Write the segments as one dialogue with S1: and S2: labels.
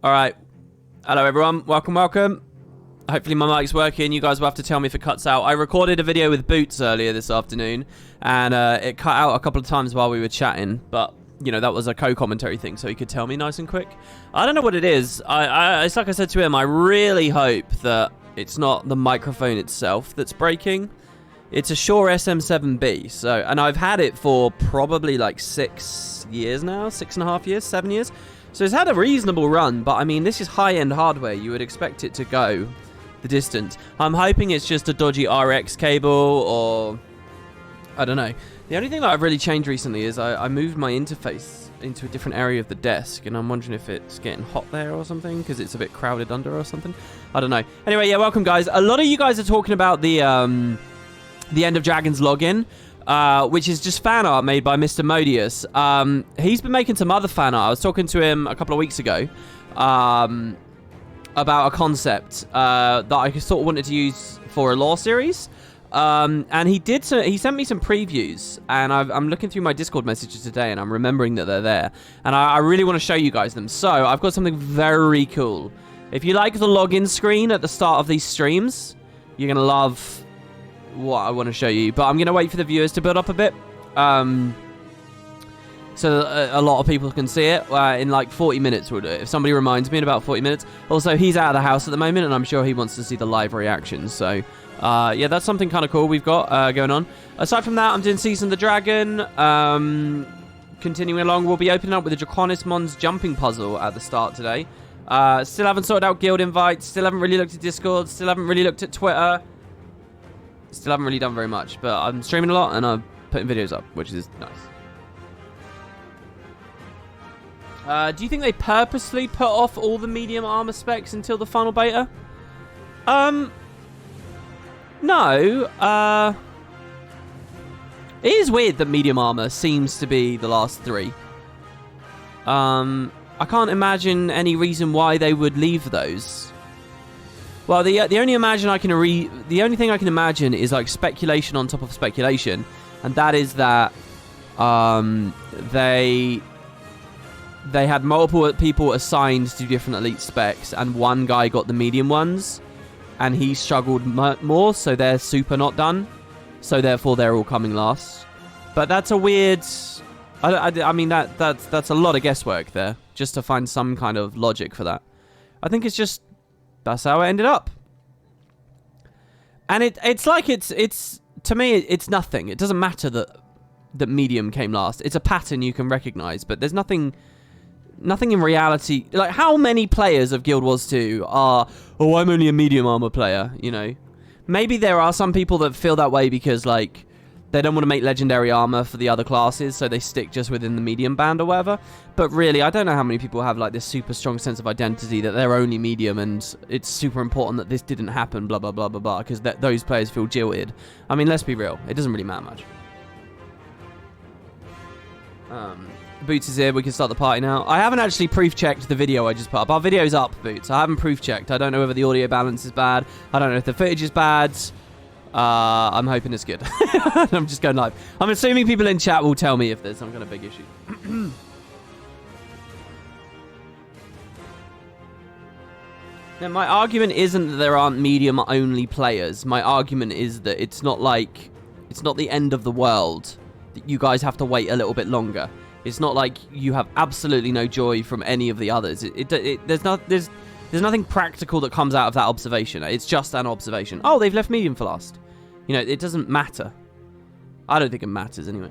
S1: All right. Hello, everyone. Welcome. Hopefully my mic's working. You guys will have to tell me if it cuts out. I recorded a video with Boots earlier this afternoon, and it cut out a couple of times while we were chatting, but, you know, that was a co-commentary thing, so he could tell me nice and quick. I don't know what it is. It's like I said to him, I really hope that it's not the microphone itself that's breaking. It's a Shure SM7B, and I've had it for probably like 6 years now, 6.5 years, 7 years. So it's had a reasonable run, but I mean, this is high-end hardware. You would expect it to go the distance. I'm hoping it's just a dodgy RX cable, or I don't know. The only thing that I've really changed recently is I moved my interface into a different area of the desk, and I'm wondering if it's getting hot there or something, because it's a bit crowded under or something. I don't know. Anyway, yeah, welcome, guys. A lot of you guys are talking about the End of Dragons login. Which is just fan art made by Mr. Modius. He's been making some other fan art. I was talking to him a couple of weeks ago about a concept that I sort of wanted to use for a lore series. And he sent me some previews, and I'm looking through my Discord messages today, and I'm remembering that they're there. And I really want to show you guys them. So I've got something very cool. If you like the login screen at the start of these streams, you're going to love what I want to show you, but I'm going to wait for the viewers to build up a bit, so that a lot of people can see it. In like 40 minutes we'll do it, if somebody reminds me in about 40 minutes. Also, he's out of the house at the moment, and I'm sure he wants to see the live reactions, so yeah, that's something kind of cool we've got going on. Aside from that, I'm doing Season the Dragon. Continuing along, we'll be opening up with the Draconis Mons jumping puzzle at the start today. Still haven't sorted out guild invites, still haven't really looked at Discord, still haven't really looked at Twitter. Still haven't really done very much, but I'm streaming a lot and I'm putting videos up, which is nice. Do you think they purposely put off all the medium armor specs until the final beta? No. It is weird that medium armor seems to be the last three. I can't imagine any reason why they would leave those. Well, the only thing I can imagine is like speculation on top of speculation, and that is that they had multiple people assigned to different elite specs, and one guy got the medium ones, and he struggled more, so they're super not done, so therefore they're all coming last. But that's a weird. I mean that's a lot of guesswork there, just to find some kind of logic for that. I think it's just. That's how it ended up. And it's like it's to me it's nothing. It doesn't matter that medium came last. It's a pattern you can recognize, but there's nothing in reality. Like, how many players of Guild Wars 2 are, oh, I'm only a medium armor player, you know? Maybe there are some people that feel that way because, like, they don't want to make legendary armor for the other classes, so they stick just within the medium band or whatever. But really, I don't know how many people have like this super strong sense of identity that they're only medium, and it's super important that this didn't happen, blah, blah, blah, blah, blah, because those players feel jilted. I mean, let's be real. It doesn't really matter much. Boots is here. We can start the party now. I haven't actually proof-checked the video I just put up. Our video's up, Boots. I haven't proof-checked. I don't know whether the audio balance is bad. I don't know if the footage is bad. I'm hoping it's good. I'm just going live. I'm assuming people in chat will tell me if there's some kind of big issue. Now, my argument isn't that there aren't medium-only players. My argument is that it's not the end of the world. That you guys have to wait a little bit longer. It's not like you have absolutely no joy from any of the others. There's nothing practical that comes out of that observation. It's just an observation. Oh, they've left medium for last. You know, it doesn't matter. I don't think it matters anyway.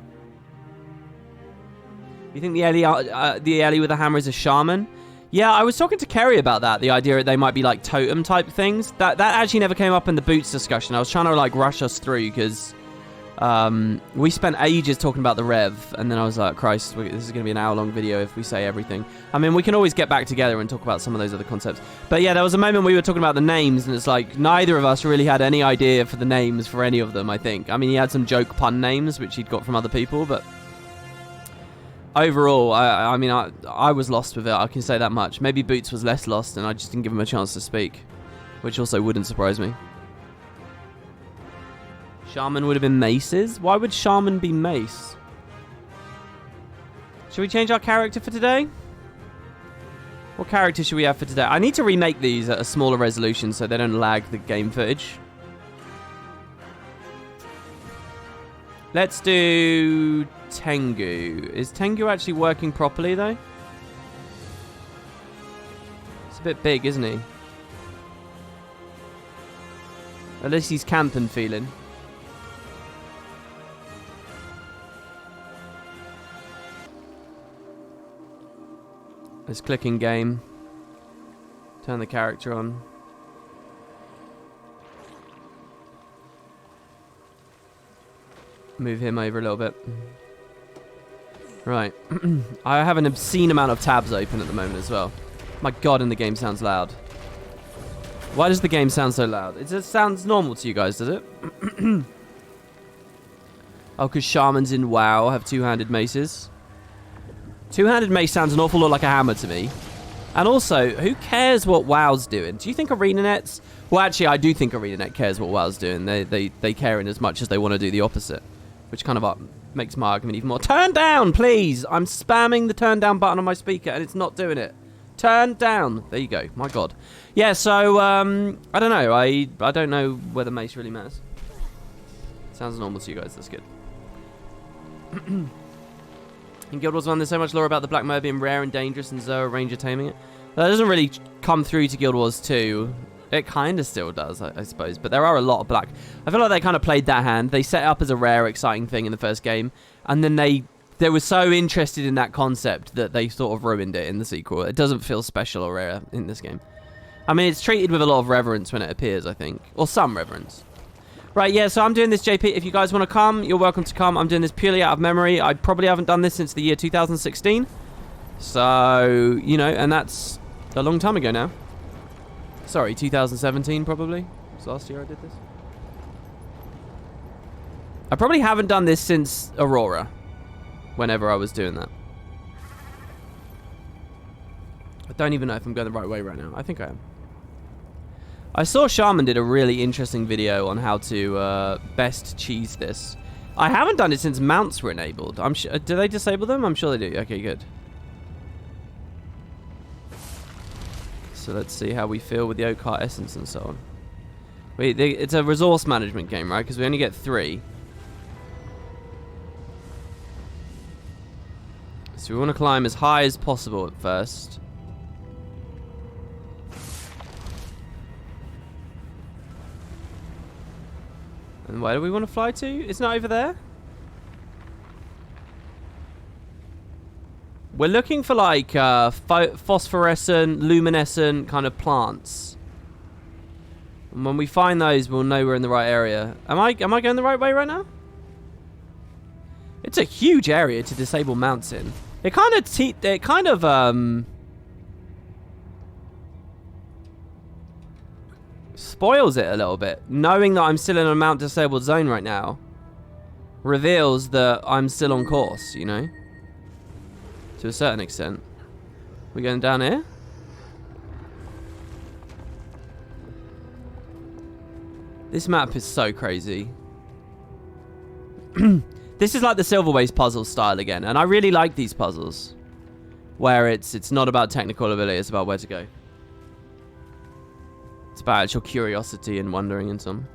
S1: You think the Ellie with the hammer is a shaman? Yeah, I was talking to Kerry about that. The idea that they might be like totem type things. That actually never came up in the Boots discussion. I was trying to like rush us through because we spent ages talking about the Rev, and then I was like, Christ, this is going to be an hour-long video if we say everything. I mean, we can always get back together and talk about some of those other concepts. But yeah, there was a moment we were talking about the names, and it's like, neither of us really had any idea for the names for any of them, I think. I mean, he had some joke pun names, which he'd got from other people, but overall, I mean, I was lost with it, I can say that much. Maybe Boots was less lost, and I just didn't give him a chance to speak, which also wouldn't surprise me. Shaman would have been Mace's? Why would Shaman be Mace? Should we change our character for today? What character should we have for today? I need to remake these at a smaller resolution so they don't lag the game footage. Let's do Tengu. Is Tengu actually working properly, though? It's a bit big, isn't he? At least he's camping feeling. Let's click in game. Turn the character on. Move him over a little bit. Right. I have an obscene amount of tabs open at the moment as well. My god, and the game sounds loud. Why does the game sound so loud? It just sounds normal to you guys, does it? Oh, because shamans in WoW have two-handed maces. Two-handed mace sounds an awful lot like a hammer to me. And also, who cares what WoW's doing? Do you think ArenaNet's... Well, actually, I do think ArenaNet cares what WoW's doing. They care in as much as they want to do the opposite. Which kind of makes my argument even more. Turn down, please! I'm spamming the turn down button on my speaker and it's not doing it. Turn down. There you go. My god. Yeah, so, I don't know. I don't know whether mace really matters. Sounds normal to you guys. That's good. In Guild Wars 1, there's so much lore about the Black Mare being rare and dangerous and Zoa Ranger taming it. That doesn't really come through to Guild Wars 2. It kind of still does, I suppose. But there are a lot of black... I feel like they kind of played that hand. They set it up as a rare, exciting thing in the first game. And then they were so interested in that concept that they sort of ruined it in the sequel. It doesn't feel special or rare in this game. I mean, it's treated with a lot of reverence when it appears, I think. Or some reverence. Right, yeah, so I'm doing this, JP. If you guys want to come, you're welcome to come. I'm doing this purely out of memory. I probably haven't done this since the year 2016. So, you know, and that's a long time ago now. Sorry, 2017 probably. Was last year I did this. I probably haven't done this since Aurora. Whenever I was doing that. I don't even know if I'm going the right way right now. I think I am. I saw Shaman did a really interesting video on how to best cheese this. I haven't done it since mounts were enabled. I'm sure. Do they disable them? I'm sure they do. Okay, good. So let's see how we feel with the Oak Heart Essence and so on. It's a resource management game, right? Because we only get 3. So we want to climb as high as possible at first. And where do we want to fly to? It's not over there? We're looking for like phosphorescent, luminescent kind of plants. And when we find those, we'll know we're in the right area. Am I going the right way right now? It's a huge area to disable mounts in. It kind of spoils it a little bit. Knowing that I'm still in a mount disabled zone right now reveals that I'm still on course, you know? To a certain extent. We're going down here? This map is so crazy. This is like the Silverways puzzle style again, and I really like these puzzles. Where it's not about technical ability, it's about where to go. It's about actual curiosity and wondering and some.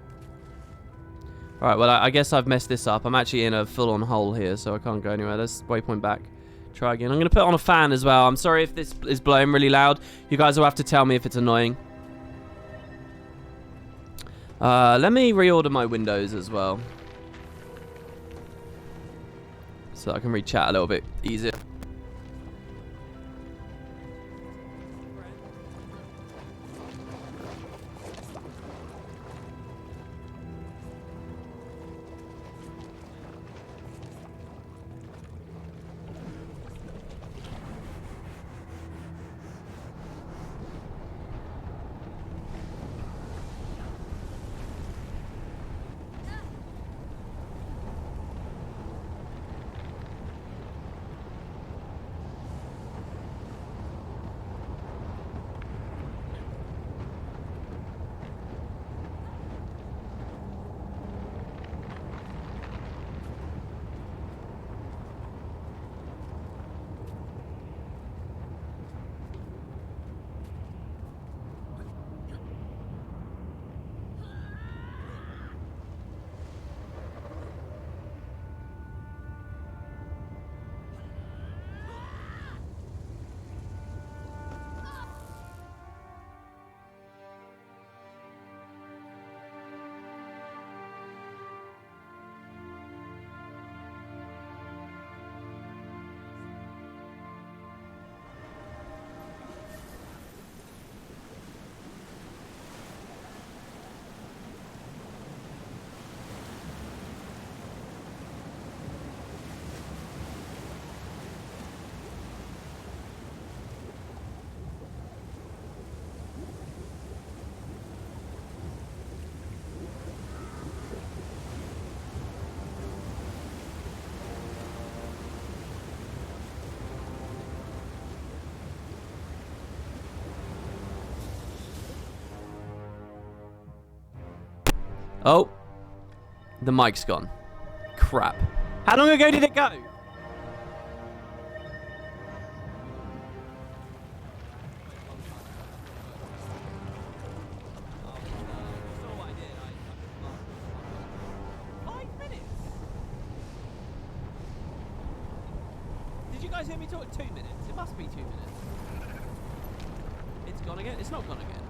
S1: Alright, well, I guess I've messed this up. I'm actually in a full-on hole here, so I can't go anywhere. Let's waypoint back. Try again. I'm going to put on a fan as well. I'm sorry if this is blowing really loud. You guys will have to tell me if it's annoying. Let me reorder my windows as well. So I can read chat a little bit easier. Oh. The mic's gone. Crap. How long ago did it go? Did you guys hear me talk 2 minutes? It must be 2 minutes. It's gone again? It's not gone again.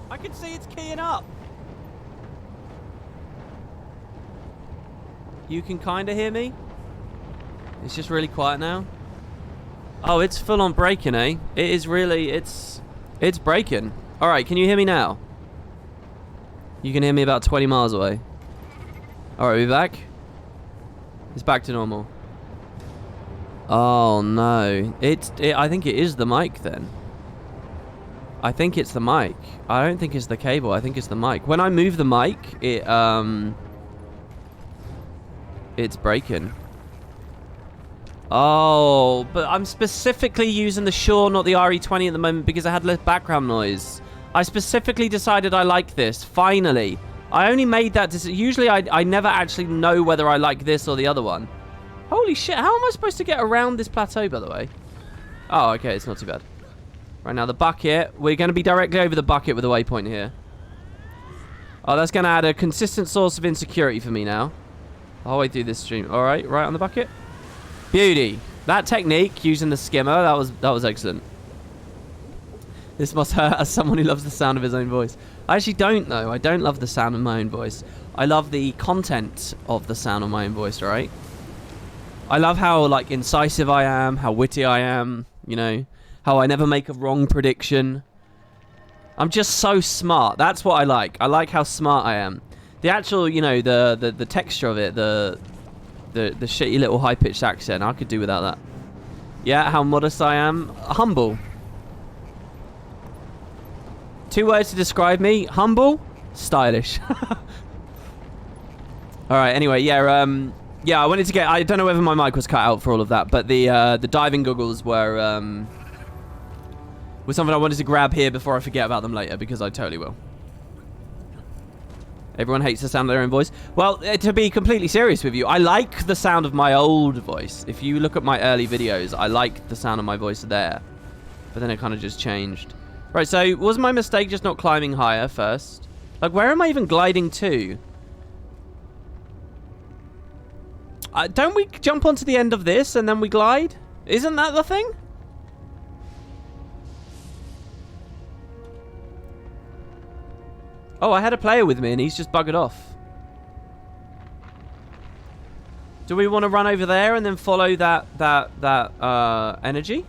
S1: I can see it's keying up. You can kind of hear me? It's just really quiet now. Oh, it's full on breaking, eh? It is really, it's breaking. All right, can you hear me now? You can hear me about 20 miles away. All right, we back? It's back to normal. Oh no, I think it is the mic then. I think it's the mic. I don't think it's the cable. I think it's the mic. When I move the mic, it's breaking. Oh, but I'm specifically using the Shure, not the RE20 at the moment because I had less background noise. I specifically decided I like this. Finally, I only made that decision. Usually, I never actually know whether I like this or the other one. Holy shit, how am I supposed to get around this plateau, by the way? Oh, okay, it's not too bad. Right now, the bucket. We're going to be directly over the bucket with a waypoint here. Oh, that's going to add a consistent source of insecurity for me now. The whole way through this stream. All right, right on the bucket. Beauty. That technique, using the skimmer, that was excellent. This must hurt as someone who loves the sound of his own voice. I actually don't, though. I don't love the sound of my own voice. I love the content of the sound of my own voice, right? I love how, like, incisive I am, how witty I am, you know, how I never make a wrong prediction. I'm just so smart. That's what I like. I like how smart I am. The actual, you know, the texture of it, the shitty little high-pitched accent, I could do without that. Yeah, how modest I am. Humble. 2 words to describe me. Humble, stylish. Alright, anyway, yeah, yeah, I wanted to get... I don't know whether my mic was cut out for all of that, but the diving goggles were something I wanted to grab here before I forget about them later, because I totally will. Everyone hates the sound of their own voice. Well, to be completely serious with you, I like the sound of my old voice. If you look at my early videos, I like the sound of my voice there. But then it kind of just changed. Right, so was my mistake just not climbing higher first? Like, where am I even gliding to? Don't we jump onto the end of this and then we glide? Isn't that the thing? Oh, I had a player with me and he's just buggered off. Do we want to run over there and then follow that energy?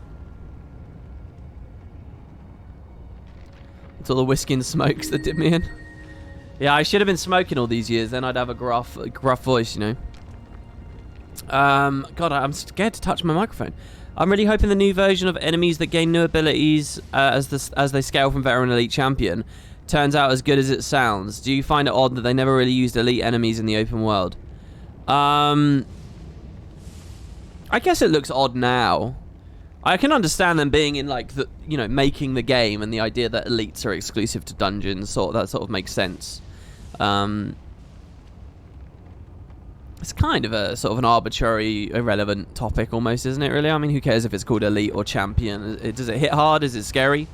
S1: It's all the whiskey and smokes that did me in. Yeah, I should have been smoking all these years. Then I'd have a gruff voice, you know. God, I'm scared to touch my microphone. I'm really hoping the new version of enemies that gain new abilities as they scale from veteran elite champion turns out as good as it sounds. Do you find it odd that they never really used elite enemies in the open world? I guess it looks odd now. I can understand them being in, like, the, you know, making the game and the idea that elites are exclusive to dungeons. That sort of makes sense. It's kind of a sort of an arbitrary, irrelevant topic almost, isn't it, really? I mean, who cares if it's called elite or champion? Does it hit hard? Is it scary?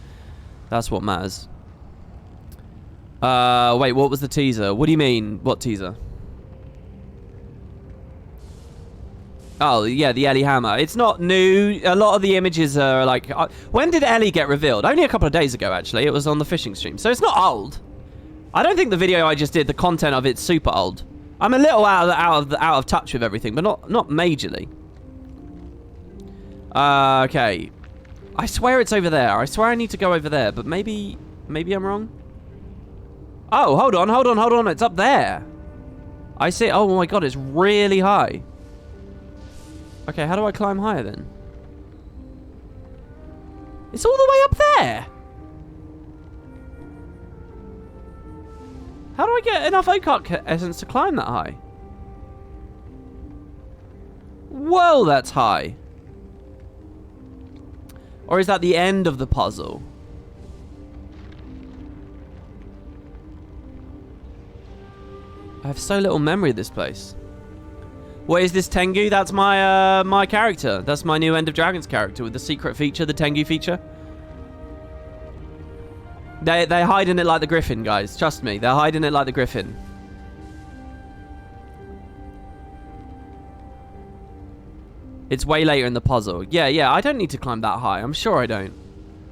S1: That's what matters. Wait, what was the teaser? What do you mean? What teaser? Oh, yeah, the Ellie hammer. It's not new. A lot of the images are like... when did Ellie get revealed? Only a couple of days ago, actually. It was on the fishing stream. So it's not old. I don't think the video I just did, the content of it's super old. I'm a little out of touch with everything, but not majorly. Okay. I swear it's over there. I swear I need to go over there, but maybe I'm wrong. Oh, hold on. It's up there. I see. Oh my god, it's really high. Okay, how do I climb higher then? It's all the way up there. How do I get enough oak essence to climb that high? Whoa, that's high. Or is that the end of the puzzle? I have so little memory of this place. What is this Tengu? That's my my character. That's my new End of Dragons character with the secret feature, the Tengu feature. They're hiding it like the Griffin, guys. Trust me, they're hiding it like the Griffin. It's way later in the puzzle. Yeah, I don't need to climb that high. I'm sure I don't.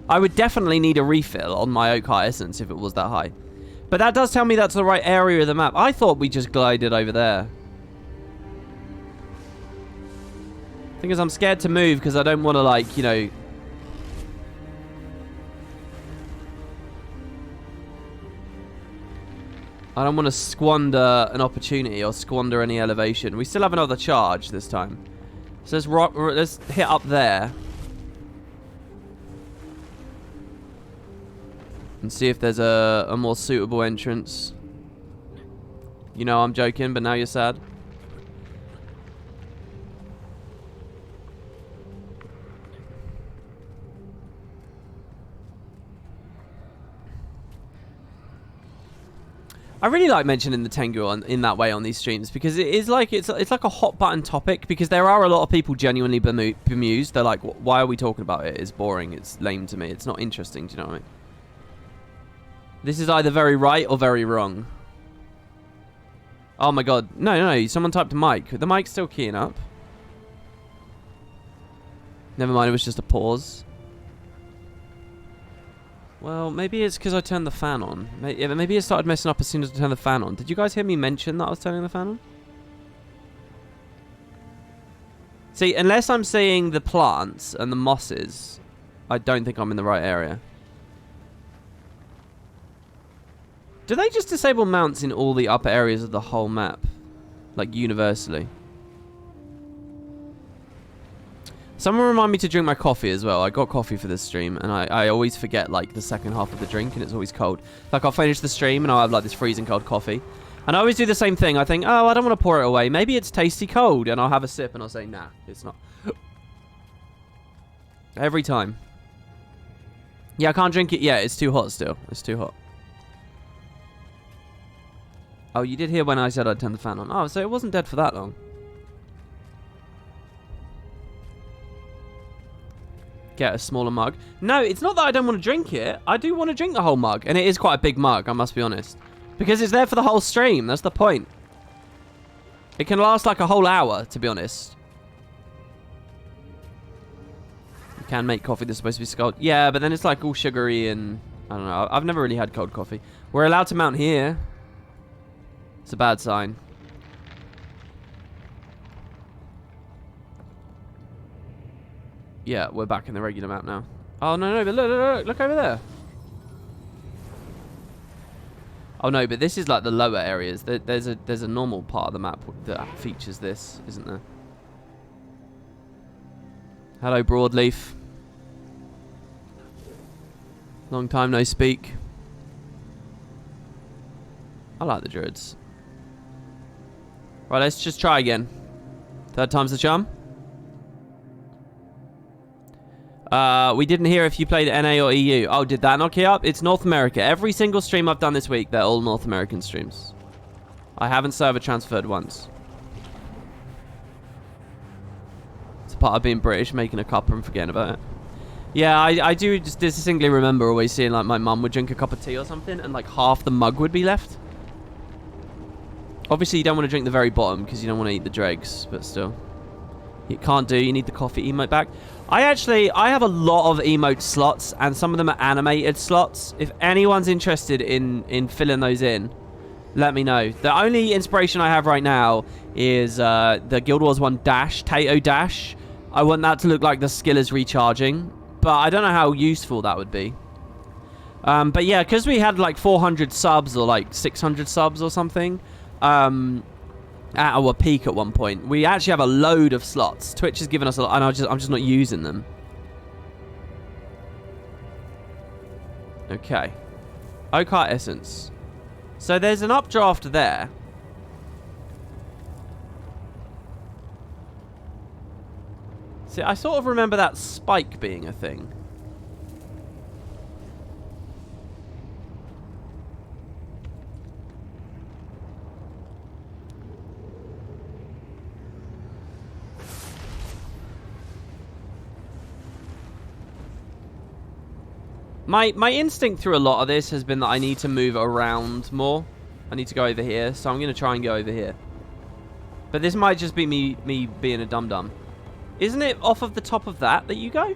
S1: I would definitely need a refill on my Oak Heart Essence if it was that high. But that does tell me that's the right area of the map. I thought we just glided over there. Thing is, I'm scared to move because I don't want to, like, you know... I don't want to squander an opportunity or squander any elevation. We still have another charge this time. So let's hit up there. And see if there's a more suitable entrance. You know I'm joking, but now you're sad. I really like mentioning the Tengu in that way on these streams because it is like it's like a hot button topic because there are a lot of people genuinely bemused. They're like, why are we talking about it? It's boring. It's lame to me. It's not interesting. Do you know what I mean? This is either very right or very wrong. Oh my god. No. Someone typed mic. The mic's still keying up. Never mind. It was just a pause. Well, maybe it's because I turned the fan on. Maybe it started messing up as soon as I turned the fan on. Did you guys hear me mention that I was turning the fan on? See, unless I'm seeing the plants and the mosses, I don't think I'm in the right area. Do they just disable mounts in all the upper areas of the whole map? Like, universally? Someone remind me to drink my coffee as well. I got coffee for this stream, and I always forget, like, the second half of the drink, and it's always cold. Like, I'll finish the stream, and I'll have, like, this freezing cold coffee. And I always do the same thing. I think, oh, I don't want to pour it away. Maybe it's tasty cold, and I'll have a sip, and I'll say, nah, it's not. Every time. Yeah, I can't drink it yet. It's too hot still. It's too hot. Oh, you did hear when I said I'd turn the fan on. Oh, so it wasn't dead for that long. Get a smaller mug. No, it's not that I don't want to drink it. I do want to drink the whole mug. And it is quite a big mug, I must be honest. Because it's there for the whole stream. That's the point. It can last like a whole hour, to be honest. You can make coffee that's supposed to be cold. Yeah, but then it's like all sugary and... I don't know. I've never really had cold coffee. We're allowed to mount here. It's a bad sign. Yeah, we're back in the regular map now. Oh, no, but look over there. Oh, no, but this is like the lower areas. There's a normal part of the map that features this, isn't there? Hello, Broadleaf. Long time no speak. I like the druids. Right, let's just try again. Third time's the charm. We didn't hear if you played NA or EU. Oh, did that not key up? It's North America. Every single stream I've done this week, they're all North American streams. I haven't server transferred once. It's a part of being British, making a cup and forgetting about it. Yeah, I do just distinctly remember always seeing like my mum would drink a cup of tea or something and like half the mug would be left. Obviously, you don't want to drink the very bottom because you don't want to eat the dregs, but still. You can't do, you need the coffee emote back. I have a lot of emote slots, and some of them are animated slots. If anyone's interested in filling those in, let me know. The only inspiration I have right now is the Guild Wars 1 dash, Tato dash. I want that to look like the skill is recharging, but I don't know how useful that would be. But yeah, because we had like 400 subs or like 600 subs or something, at our peak at one point, we actually have a load of slots. Twitch has given us a lot, and I'm just not using them. Okay. Oak Heart Essence. So there's an updraft there. See, I sort of remember that spike being a thing. My instinct through a lot of this has been that I need to move around more. I need to go over here, so I'm going to try and go over here. But this might just be me being a dum-dum. Isn't it off of the top of that you go?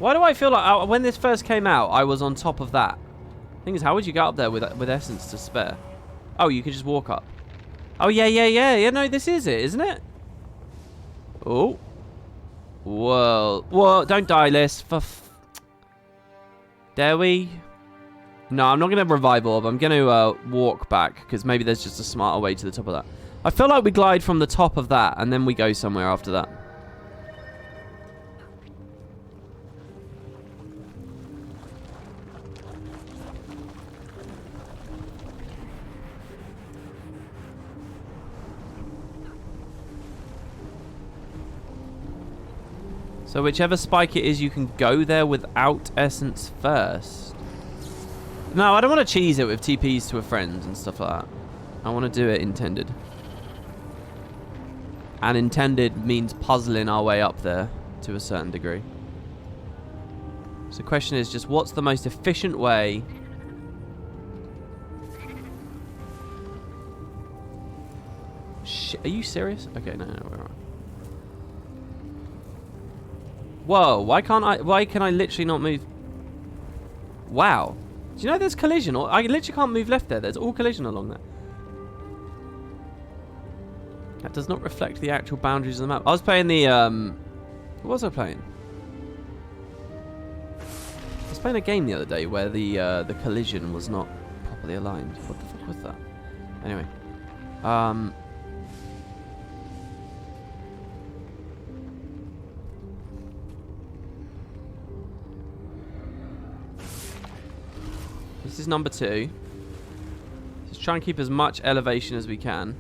S1: Why do I feel like when this first came out, I was on top of that? Thing is, how would you get up there with essence to spare? Oh, you could just walk up. Oh, yeah, no, this is it, isn't it? Oh. Whoa. Whoa, don't die, Liz. Dare we? No, I'm not going to revive orb. I'm going to walk back, because maybe there's just a smarter way to the top of that. I feel like we glide from the top of that, and then we go somewhere after that. So whichever spike it is, you can go there without essence first. No, I don't want to cheese it with TPs to a friend and stuff like that. I want to do it intended. And intended means puzzling our way up there to a certain degree. So the question is just, what's the most efficient way? Are you serious? Okay, no, we're alright. Whoa, why can I literally not move? Wow. Do you know there's collision? I literally can't move left there. There's all collision along there. That does not reflect the actual boundaries of the map. I was playing the, what was I playing? I was playing a game the other day where the collision was not properly aligned. What the fuck was that? Anyway. This is number 2. Just try and keep as much elevation as we can.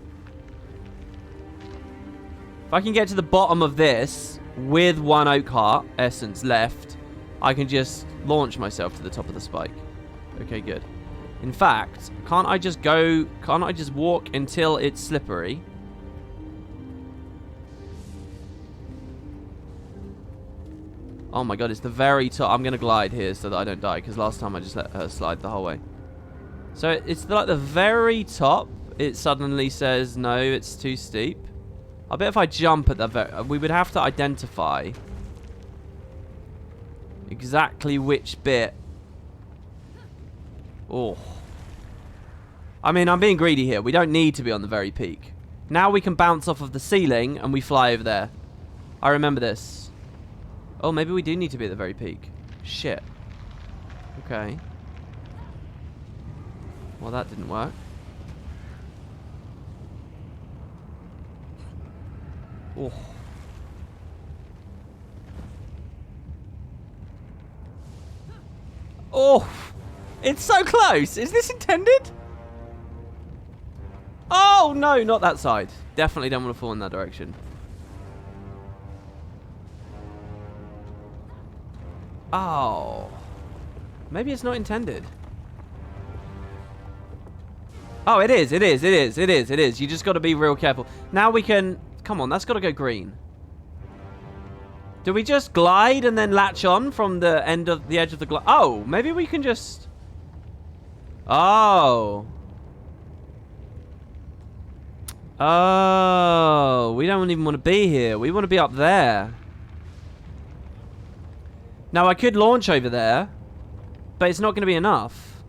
S1: If I can get to the bottom of this with 1 oak heart essence left, I can just launch myself to the top of the spike. Okay, good. In fact, can't I just walk until it's slippery? Oh my god, it's the very top. I'm going to glide here so that I don't die, because last time I just let her slide the whole way. So it's like the very top, it suddenly says, no, it's too steep. I bet if I jump at the we would have to identify exactly which bit. Oh. I mean, I'm being greedy here. We don't need to be on the very peak. Now we can bounce off of the ceiling and we fly over there. I remember this. Oh, maybe we do need to be at the very peak. Shit. Okay. Well, that didn't work. Oh. Oh. It's so close. Is this intended? Oh, no, not that side. Definitely don't want to fall in that direction. Oh. Maybe it's not intended. Oh, it is. You just got to be real careful. Now we can... Come on, that's got to go green. Do we just glide and then latch on from the end of the edge of the glide? Oh, maybe we can just... Oh. Oh. We don't even want to be here. We want to be up there. Now, I could launch over there, but it's not going to be enough.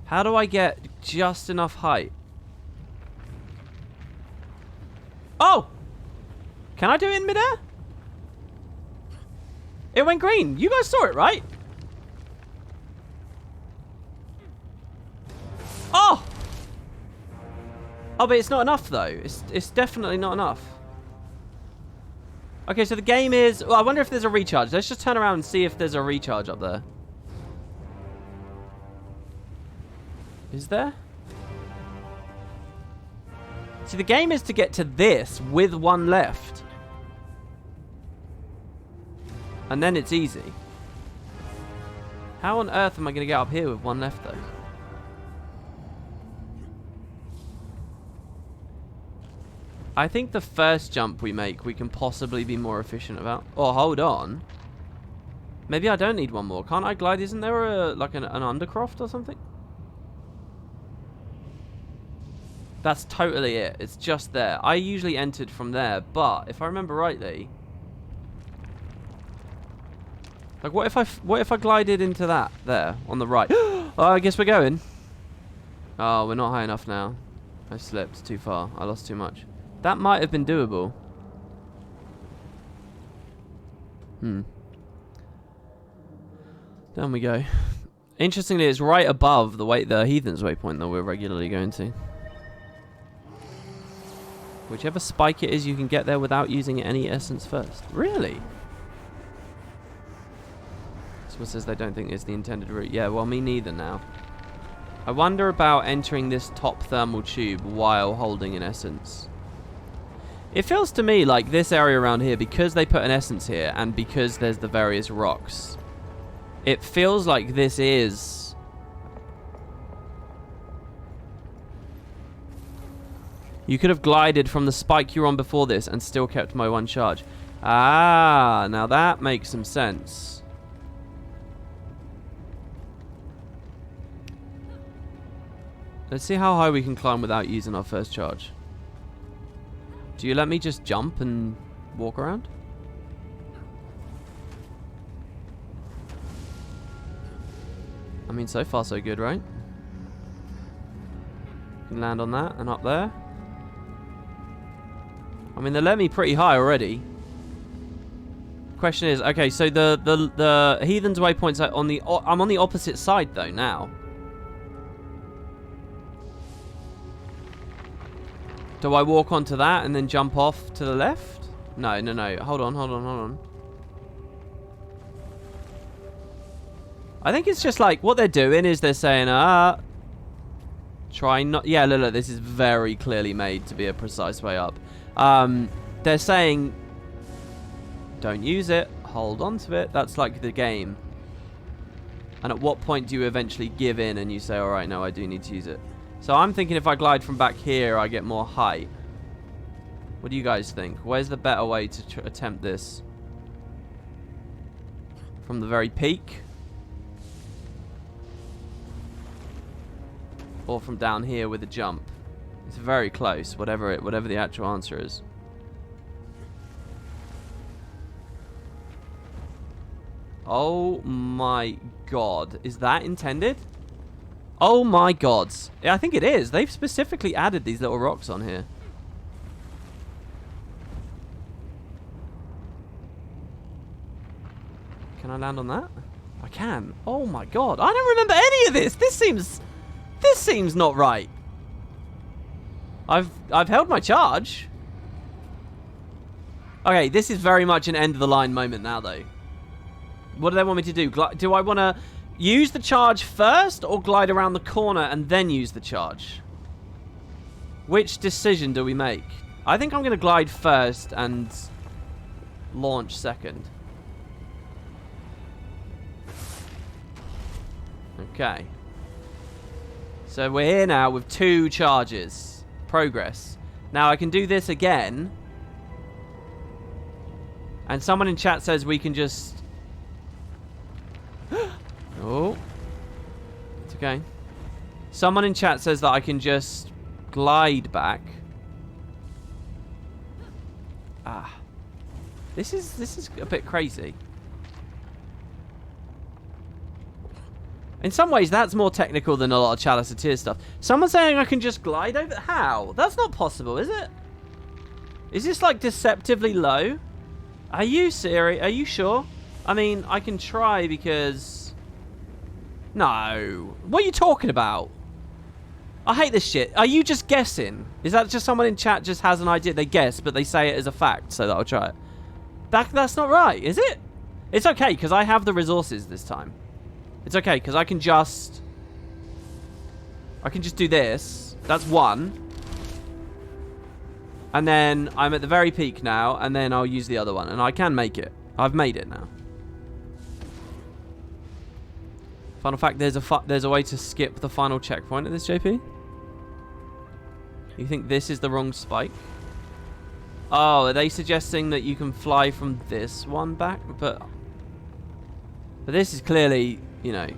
S1: How do I get just enough height? Oh! Can I do it in midair? It went green. You guys saw it, right? Oh! Oh, but it's not enough, though. It's definitely not enough. Okay, so the game is... Well, I wonder if there's a recharge. Let's just turn around and see if there's a recharge up there. Is there? See, the game is to get to this with 1 left. And then it's easy. How on earth am I going to get up here with 1 left, though? I think the first jump we make, we can possibly be more efficient about. Oh, hold on. Maybe I don't need one more. Can't I glide? Isn't there a like an undercroft or something? That's totally it. It's just there. I usually entered from there, but if I remember rightly, like what if I glided into that there on the right? Oh, I guess we're going. Oh, we're not high enough now. I slipped too far. I lost too much. That might have been doable. Down we go. Interestingly, it's right above the Heathen's Waypoint that we're regularly going to. Whichever spike it is, you can get there without using any essence first. Really? Someone says they don't think it's the intended route. Yeah, well, me neither now. I wonder about entering this top thermal tube while holding an essence. It feels to me like this area around here, because they put an essence here and because there's the various rocks, it feels like this is... You could have glided from the spike you were on before this and still kept my one charge. Ah, now that makes some sense. Let's see how high we can climb without using our first charge. Do you let me just jump and walk around? I mean, so far so good, right? You can land on that and up there. I mean, they let me pretty high already. Question is, okay, so the Heathen's Waypoint's on the... I'm on the opposite side, though, now. Do I walk onto that and then jump off to the left? No, no, no. Hold on, hold on, hold on. I think it's just like, what they're doing is they're saying, try not... Yeah, look, this is very clearly made to be a precise way up. They're saying, don't use it, hold on to it. That's like the game. And at what point do you eventually give in and you say, all right, no, I do need to use it? So I'm thinking if I glide from back here, I get more height. What do you guys think? Where's the better way to attempt this? From the very peak? Or from down here with a jump? It's very close, whatever the actual answer is. Oh my god. Is that intended? Oh my god. Yeah, I think it is. They've specifically added these little rocks on here. Can I land on that? I can. Oh my god. I don't remember any of this. This seems not right. I've held my charge. Okay, this is very much an end of the line moment now though. What do they want me to do? Do I want to use the charge first or glide around the corner and then use the charge? Which decision do we make? I think I'm going to glide first and launch second. Okay. So we're here now with 2 charges. Progress. Now I can do this again. And someone in chat says we can just... Oh. It's okay. Someone in chat says that I can just glide back. Ah. This is a bit crazy. In some ways, that's more technical than a lot of Chalice of Tears stuff. Someone's saying I can just glide over... How? That's not possible, is it? Is this, like, deceptively low? Are you serious? Are you sure? I mean, I can try because... No. What are you talking about? I hate this shit. Are you just guessing? Is that just someone in chat just has an idea? They guess, but they say it as a fact, so that I'll try it. That's not right, is it? It's okay, because I have the resources this time. It's okay, because I can just do this. That's one. And then I'm at the very peak now, and then I'll use the other one. And I can make it. I've made it now. Final fact, there's a way to skip the final checkpoint at this, JP? You think this is the wrong spike? Oh, are they suggesting that you can fly from this one back? But this is clearly, you know,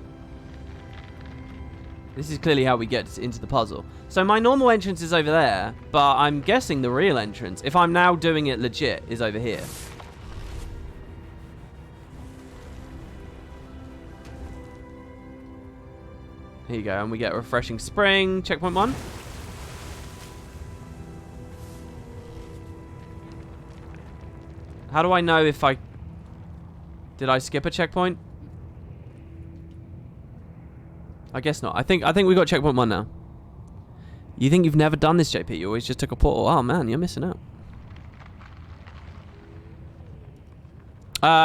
S1: this is clearly how we get into the puzzle. So my normal entrance is over there, but I'm guessing the real entrance, if I'm now doing it legit, is over here. Here you go, and we get a refreshing spring. Checkpoint 1. How do I know if I... Did I skip a checkpoint? I guess not. I think we got checkpoint 1 now. You think you've never done this, JP? You always just took a portal. Oh, man, you're missing out.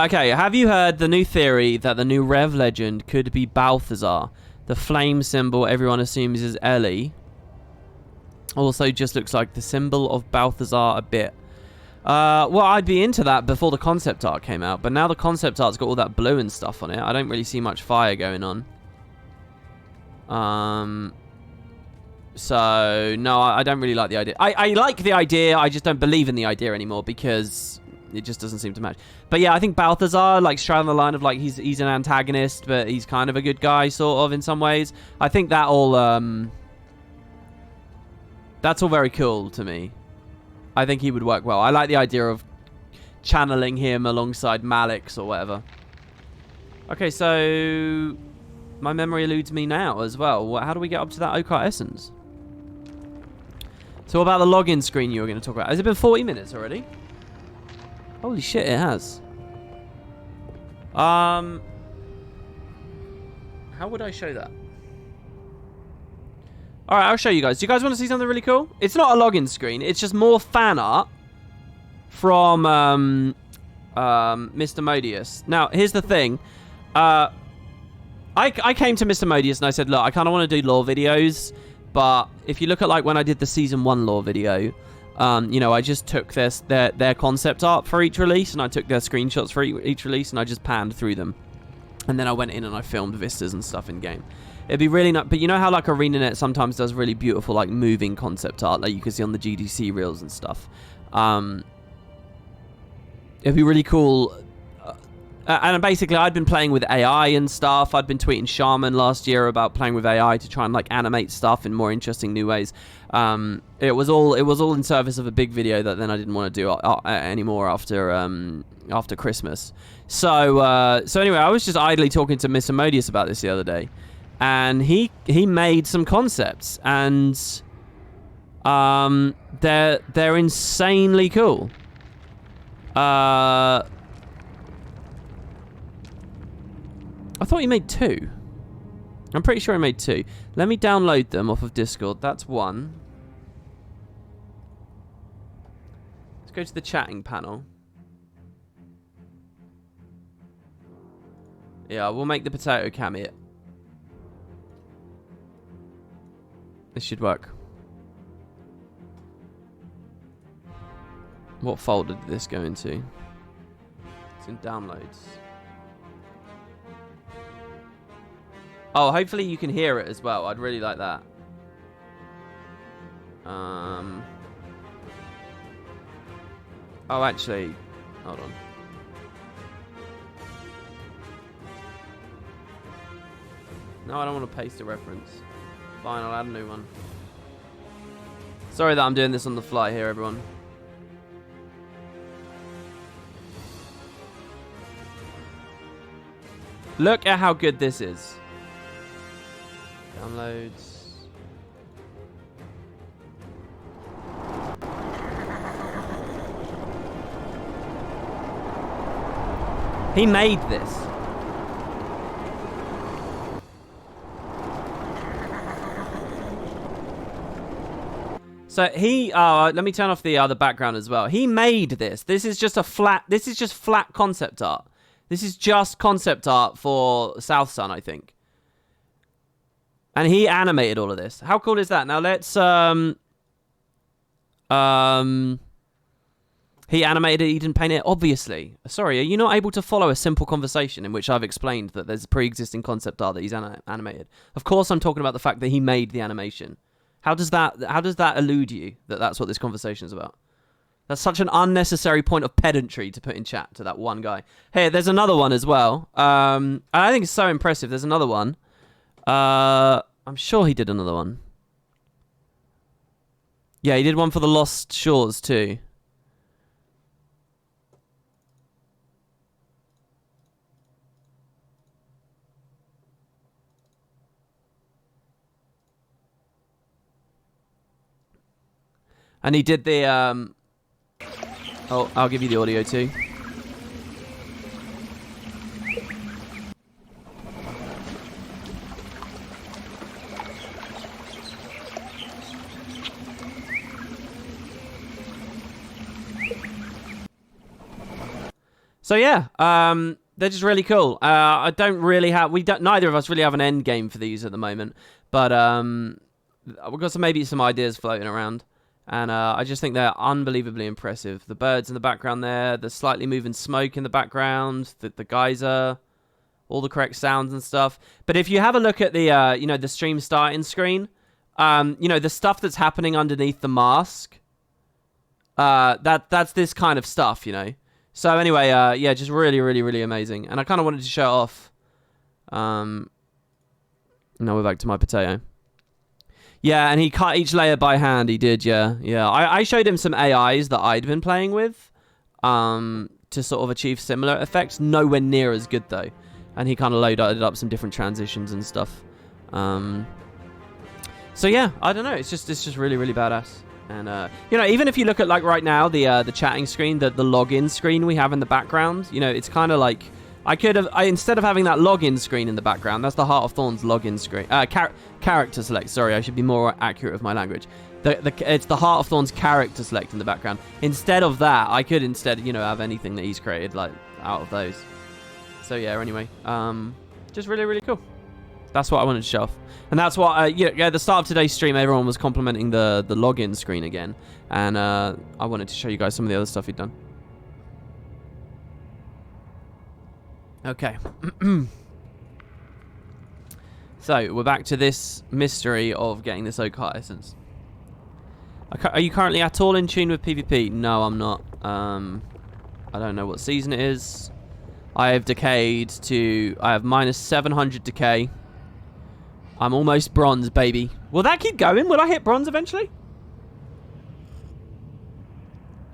S1: Okay, have you heard the new theory that the new Rev legend could be Balthazar? The flame symbol everyone assumes is Ellie. Also just looks like the symbol of Balthazar a bit. Well, I'd be into that before the concept art came out, but now the concept art's got all that blue and stuff on it. I don't really see much fire going on. So, no, I don't really like the idea. I like the idea, I just don't believe in the idea anymore because it just doesn't seem to match. But yeah, I think Balthazar, like, straddling the line of, like, he's an antagonist, but he's kind of a good guy, sort of, in some ways. I think that all, that's all very cool to me. I think he would work well. I like the idea of channeling him alongside Malix or whatever. Okay, so my memory eludes me now as well. How do we get up to that Okart Essence? So what about the login screen you were going to talk about? Has it been 40 minutes already? Holy shit, it has. How would I show that? Alright, I'll show you guys. Do you guys want to see something really cool? It's not a login screen. It's just more fan art from Mr. Modius. Now, here's the thing. I came to Mr. Modius and I said, look, I kind of want to do lore videos. But if you look at, like, when I did the Season 1 lore video, you know, I just took their concept art for each release. And I took their screenshots for each release. And I just panned through them. And then I went in and I filmed vistas and stuff in-game. It'd be really nice, but you know how, like, ArenaNet sometimes does really beautiful, like, moving concept art, like you can see on the GDC reels and stuff. It'd be really cool. And basically, I'd been playing with AI and stuff. I'd been tweeting Shaman last year about playing with AI to try and, like, animate stuff in more interesting new ways. It was all in service of a big video that then I didn't want to do anymore after Christmas. So anyway, I was just idly talking to Mr. Modius about this the other day. And he made some concepts, and they're insanely cool. I thought he made 2. I'm pretty sure he made 2. Let me download them off of Discord. That's 1. Let's go to the chatting panel. Yeah, we'll make the potato cam it. This should work. What folder did this go into? It's in downloads. Oh, hopefully you can hear it as well. I'd really like that. Oh, actually, hold on. No, I don't want to paste a reference. Fine, I'll add a new one. Sorry that I'm doing this on the fly here, everyone. Look at how good this is. Downloads. He made this. So he, let me turn off the background as well. He made this. This is just flat concept art. This is just concept art for South Sun, I think. And he animated all of this. How cool is that? Now let's, he animated it, he didn't paint it, obviously. Sorry, are you not able to follow a simple conversation in which I've explained that there's pre-existing concept art that he's animated? Of course I'm talking about the fact that he made the animation. How does that elude you that that's what this conversation is about? That's such an unnecessary point of pedantry to put in chat to that one guy. Hey, there's another one as well. I think it's so impressive. There's another one. I'm sure he did another one. Yeah, he did one for the Lost Shores too. And he did the, oh, I'll give you the audio too. So yeah, they're just really cool. I don't really have, neither of us really have an end game for these at the moment, but we've got maybe some ideas floating around. And I just think they're unbelievably impressive. The birds in the background there, the slightly moving smoke in the background, the geyser, all the correct sounds and stuff. But if you have a look at the, you know, the stream starting screen, you know, the stuff that's happening underneath the mask, that's this kind of stuff, you know. So anyway, yeah, just really, really, really amazing. And I kind of wanted to show it off. Now we're back to my potato. Yeah, and he cut each layer by hand. He did, yeah. Yeah, I showed him some AIs that I'd been playing with to sort of achieve similar effects. Nowhere near as good, though. And he kind of loaded up some different transitions and stuff. So, yeah, I don't know. It's just really, really badass. And, you know, even if you look at, like, right now, the chatting screen, the login screen we have in the background, you know, it's kind of like... instead of having that login screen in the background, that's the Heart of Thorns login screen. Character select, sorry, I should be more accurate with my language. It's the Heart of Thorns character select in the background. Instead of that, I could you know, have anything that he's created, like, out of those. So, yeah, anyway. Just really, really cool. That's what I wanted to show off. And that's what, yeah, at the start of today's stream, everyone was complimenting the login screen again. And I wanted to show you guys some of the other stuff he'd done. Okay. So, we're back to this mystery of getting this Oak Heart Essence. Are you currently at all in tune with PvP? No, I'm not. I don't know what season it is. I have decayed to... I have minus 700 decay. I'm almost bronze, baby. Will that keep going? Will I hit bronze eventually?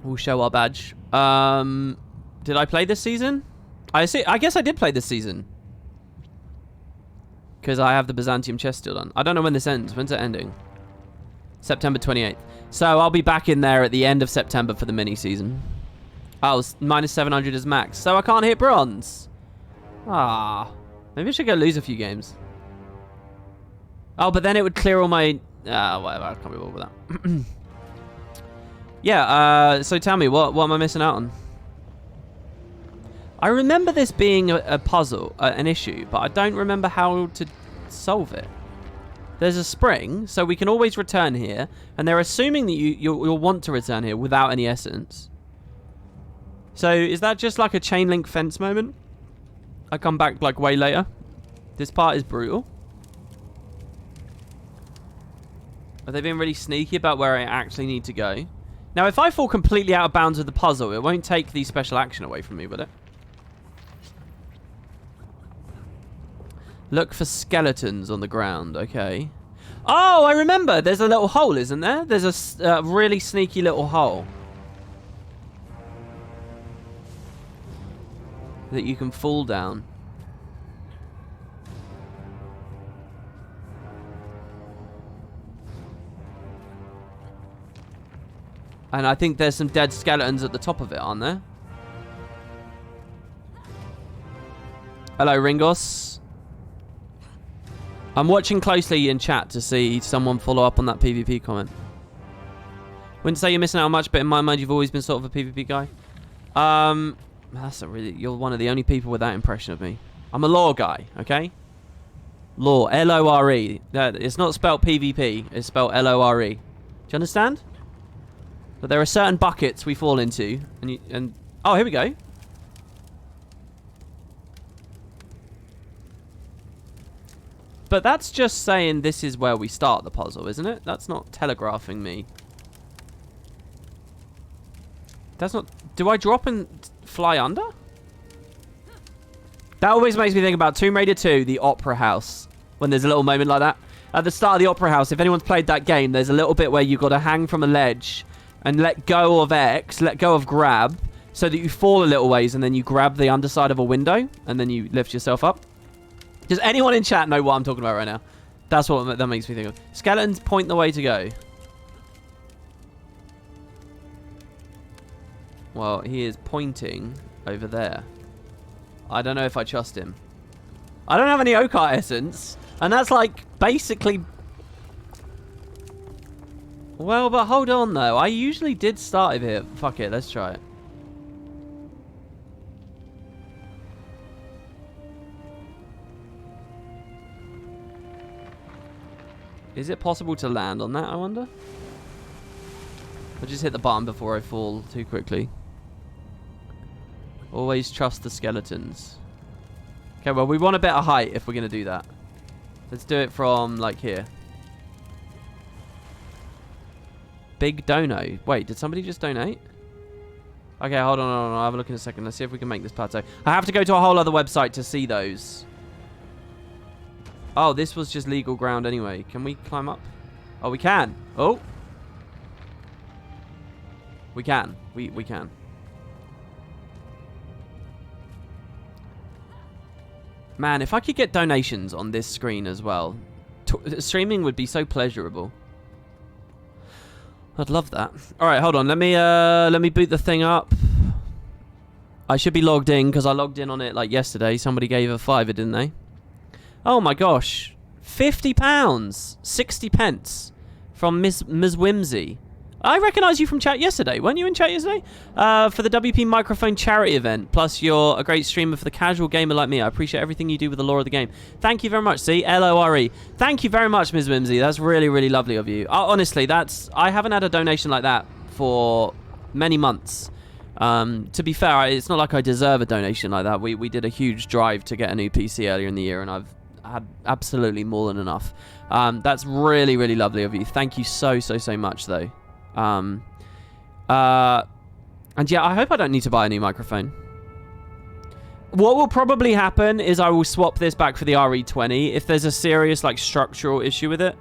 S1: We'll show our badge. Did I play this season? I guess I did play this season. Because I have the Byzantium chest still on. I don't know when this ends. When's it ending? September 28th. So I'll be back in there at the end of September for the mini-season. Oh, minus 700 is max. So I can't hit bronze. Ah. Maybe I should go lose a few games. Oh, but then it would clear all my... whatever. I can't be bothered with that. Yeah, so tell me, what am I missing out on? I remember this being a puzzle, an issue, but I don't remember how to solve it. There's a spring, so we can always return here, and they're assuming that you'll want to return here without any essence. So is that just like a chain link fence moment? I come back like way later. This part is brutal. Have they been really sneaky about where I actually need to go? Now, if I fall completely out of bounds with the puzzle, it won't take the special action away from me, will it? Look for skeletons on the ground. Okay. Oh, I remember. There's a little hole, isn't there? There's a really sneaky little hole that you can fall down. And I think there's some dead skeletons at the top of it, aren't there? Hello, Ringos. I'm watching closely in chat to see someone follow up on that PvP comment. Wouldn't say you're missing out on much, but in my mind, you've always been sort of a PvP guy. You're one of the only people with that impression of me. I'm a lore guy, okay? Lore, L-O-R-E. It's not spelled PvP, it's spelled L-O-R-E. Do you understand? But there are certain buckets we fall into, and oh, here we go. But that's just saying this is where we start the puzzle, isn't it? That's not telegraphing me. That's not... Do I drop and fly under? That always makes me think about Tomb Raider 2, the Opera House. When there's a little moment like that. At the start of the Opera House, if anyone's played that game, there's a little bit where you've got to hang from a ledge and let go of X, let go of grab, so that you fall a little ways and then you grab the underside of a window and then you lift yourself up. Does anyone in chat know what I'm talking about right now? That's what that makes me think of. Skeletons point the way to go. Well, he is pointing over there. I don't know if I trust him. I don't have any Okart essence. And that's like basically... Well, but hold on though. I usually did start over here. Fuck it, let's try it. Is it possible to land on that, I wonder? I'll just hit the button before I fall too quickly. Always trust the skeletons. Okay, well, we want a better height if we're going to do that. Let's do it from, like, here. Big dono. Wait, did somebody just donate? Okay, hold on. I'll have a look in a second. Let's see if we can make this plateau. I have to go to a whole other website to see those. Oh, this was just legal ground anyway. Can we climb up? Oh, we can. Oh. We can. We can. Man, if I could get donations on this screen as well, streaming would be so pleasurable. I'd love that. All right, hold on. Let me boot the thing up. I should be logged in because I logged in on it like yesterday. Somebody gave a $5, didn't they? Oh my gosh, £50, 60 pence from Ms. Whimsy. I recognise you from chat yesterday. Weren't you in chat yesterday? For the WP Microphone charity event. Plus, you're a great streamer for the casual gamer like me. I appreciate everything you do with the lore of the game. Thank you very much. See, Lore. Thank you very much, Ms. Whimsy. That's really, really lovely of you. Honestly, I haven't had a donation like that for many months. To be fair, it's not like I deserve a donation like that. We did a huge drive to get a new PC earlier in the year, and I've had absolutely more than enough. That's really, really lovely of you. Thank you so much, though. And yeah, I hope I don't need to buy a new microphone. What will probably happen is I will swap this back for the RE20 if there's a serious like structural issue with it.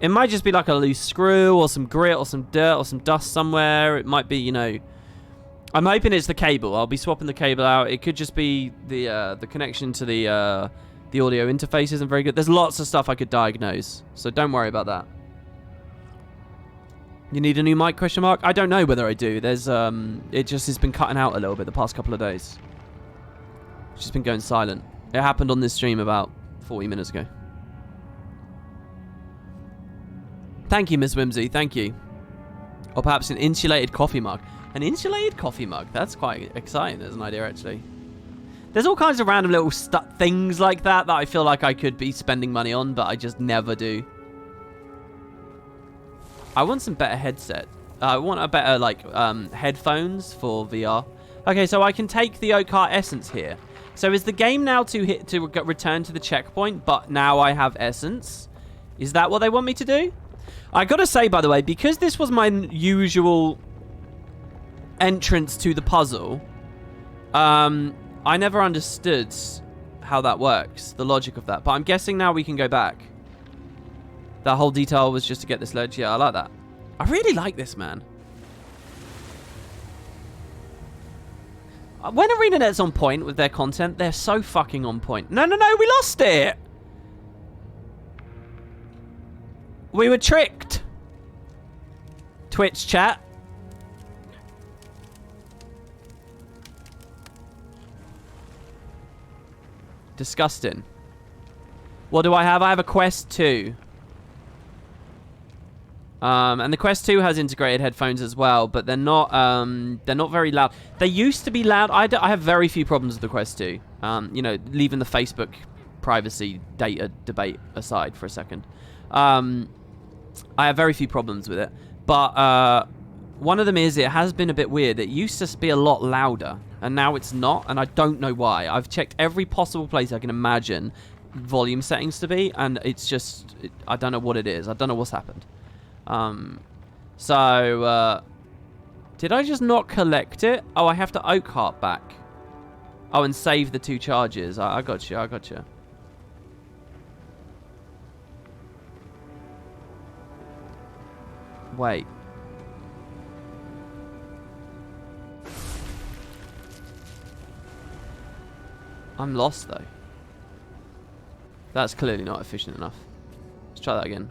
S1: It might just be like a loose screw or some grit or some dirt or some dust somewhere. It might be, you know, I'm hoping it's the cable. I'll be swapping the cable out. It could just be the connection to the audio interface isn't very good. There's lots of stuff I could diagnose, so don't worry about that. You need a new mic, question mark? I don't know whether I do. There's, it just has been cutting out a little bit the past couple of days. It's just been going silent. It happened on this stream about 40 minutes ago. Thank you, Miss Whimsy. Thank you. Or perhaps an insulated coffee mug. An insulated coffee mug. That's quite exciting as an idea, actually. There's all kinds of random little things like that I feel like I could be spending money on, but I just never do. I want some better headset. I want a better, like, headphones for VR. Okay, so I can take the Okart Essence here. So is the game now to return to the checkpoint, but now I have Essence? Is that what they want me to do? I gotta say, by the way, because this was my usual entrance to the puzzle, I never understood how that works, the logic of that. But I'm guessing now we can go back. That whole detail was just to get this ledge. Yeah, I like that. I really like this, man. When ArenaNet's on point with their content, they're so fucking on point. No, we lost it! We were tricked. Twitch chat. Disgusting. What do I have? I have a Quest 2. And the Quest 2 has integrated headphones as well, but they're not very loud. They used to be loud. I have very few problems with the Quest 2. You know, leaving the Facebook privacy data debate aside for a second. I have very few problems with it. But one of them is it has been a bit weird. It used to be a lot louder, and now it's not, and I don't know why. I've checked every possible place I can imagine volume settings to be, and it's just... I don't know what it is. I don't know what's happened. To Did I just not collect it? Oh, I have to oak heart back. Oh, and save the 2 charges. I got you. I got you. Wait. I'm lost, though. That's clearly not efficient enough. Let's try that again.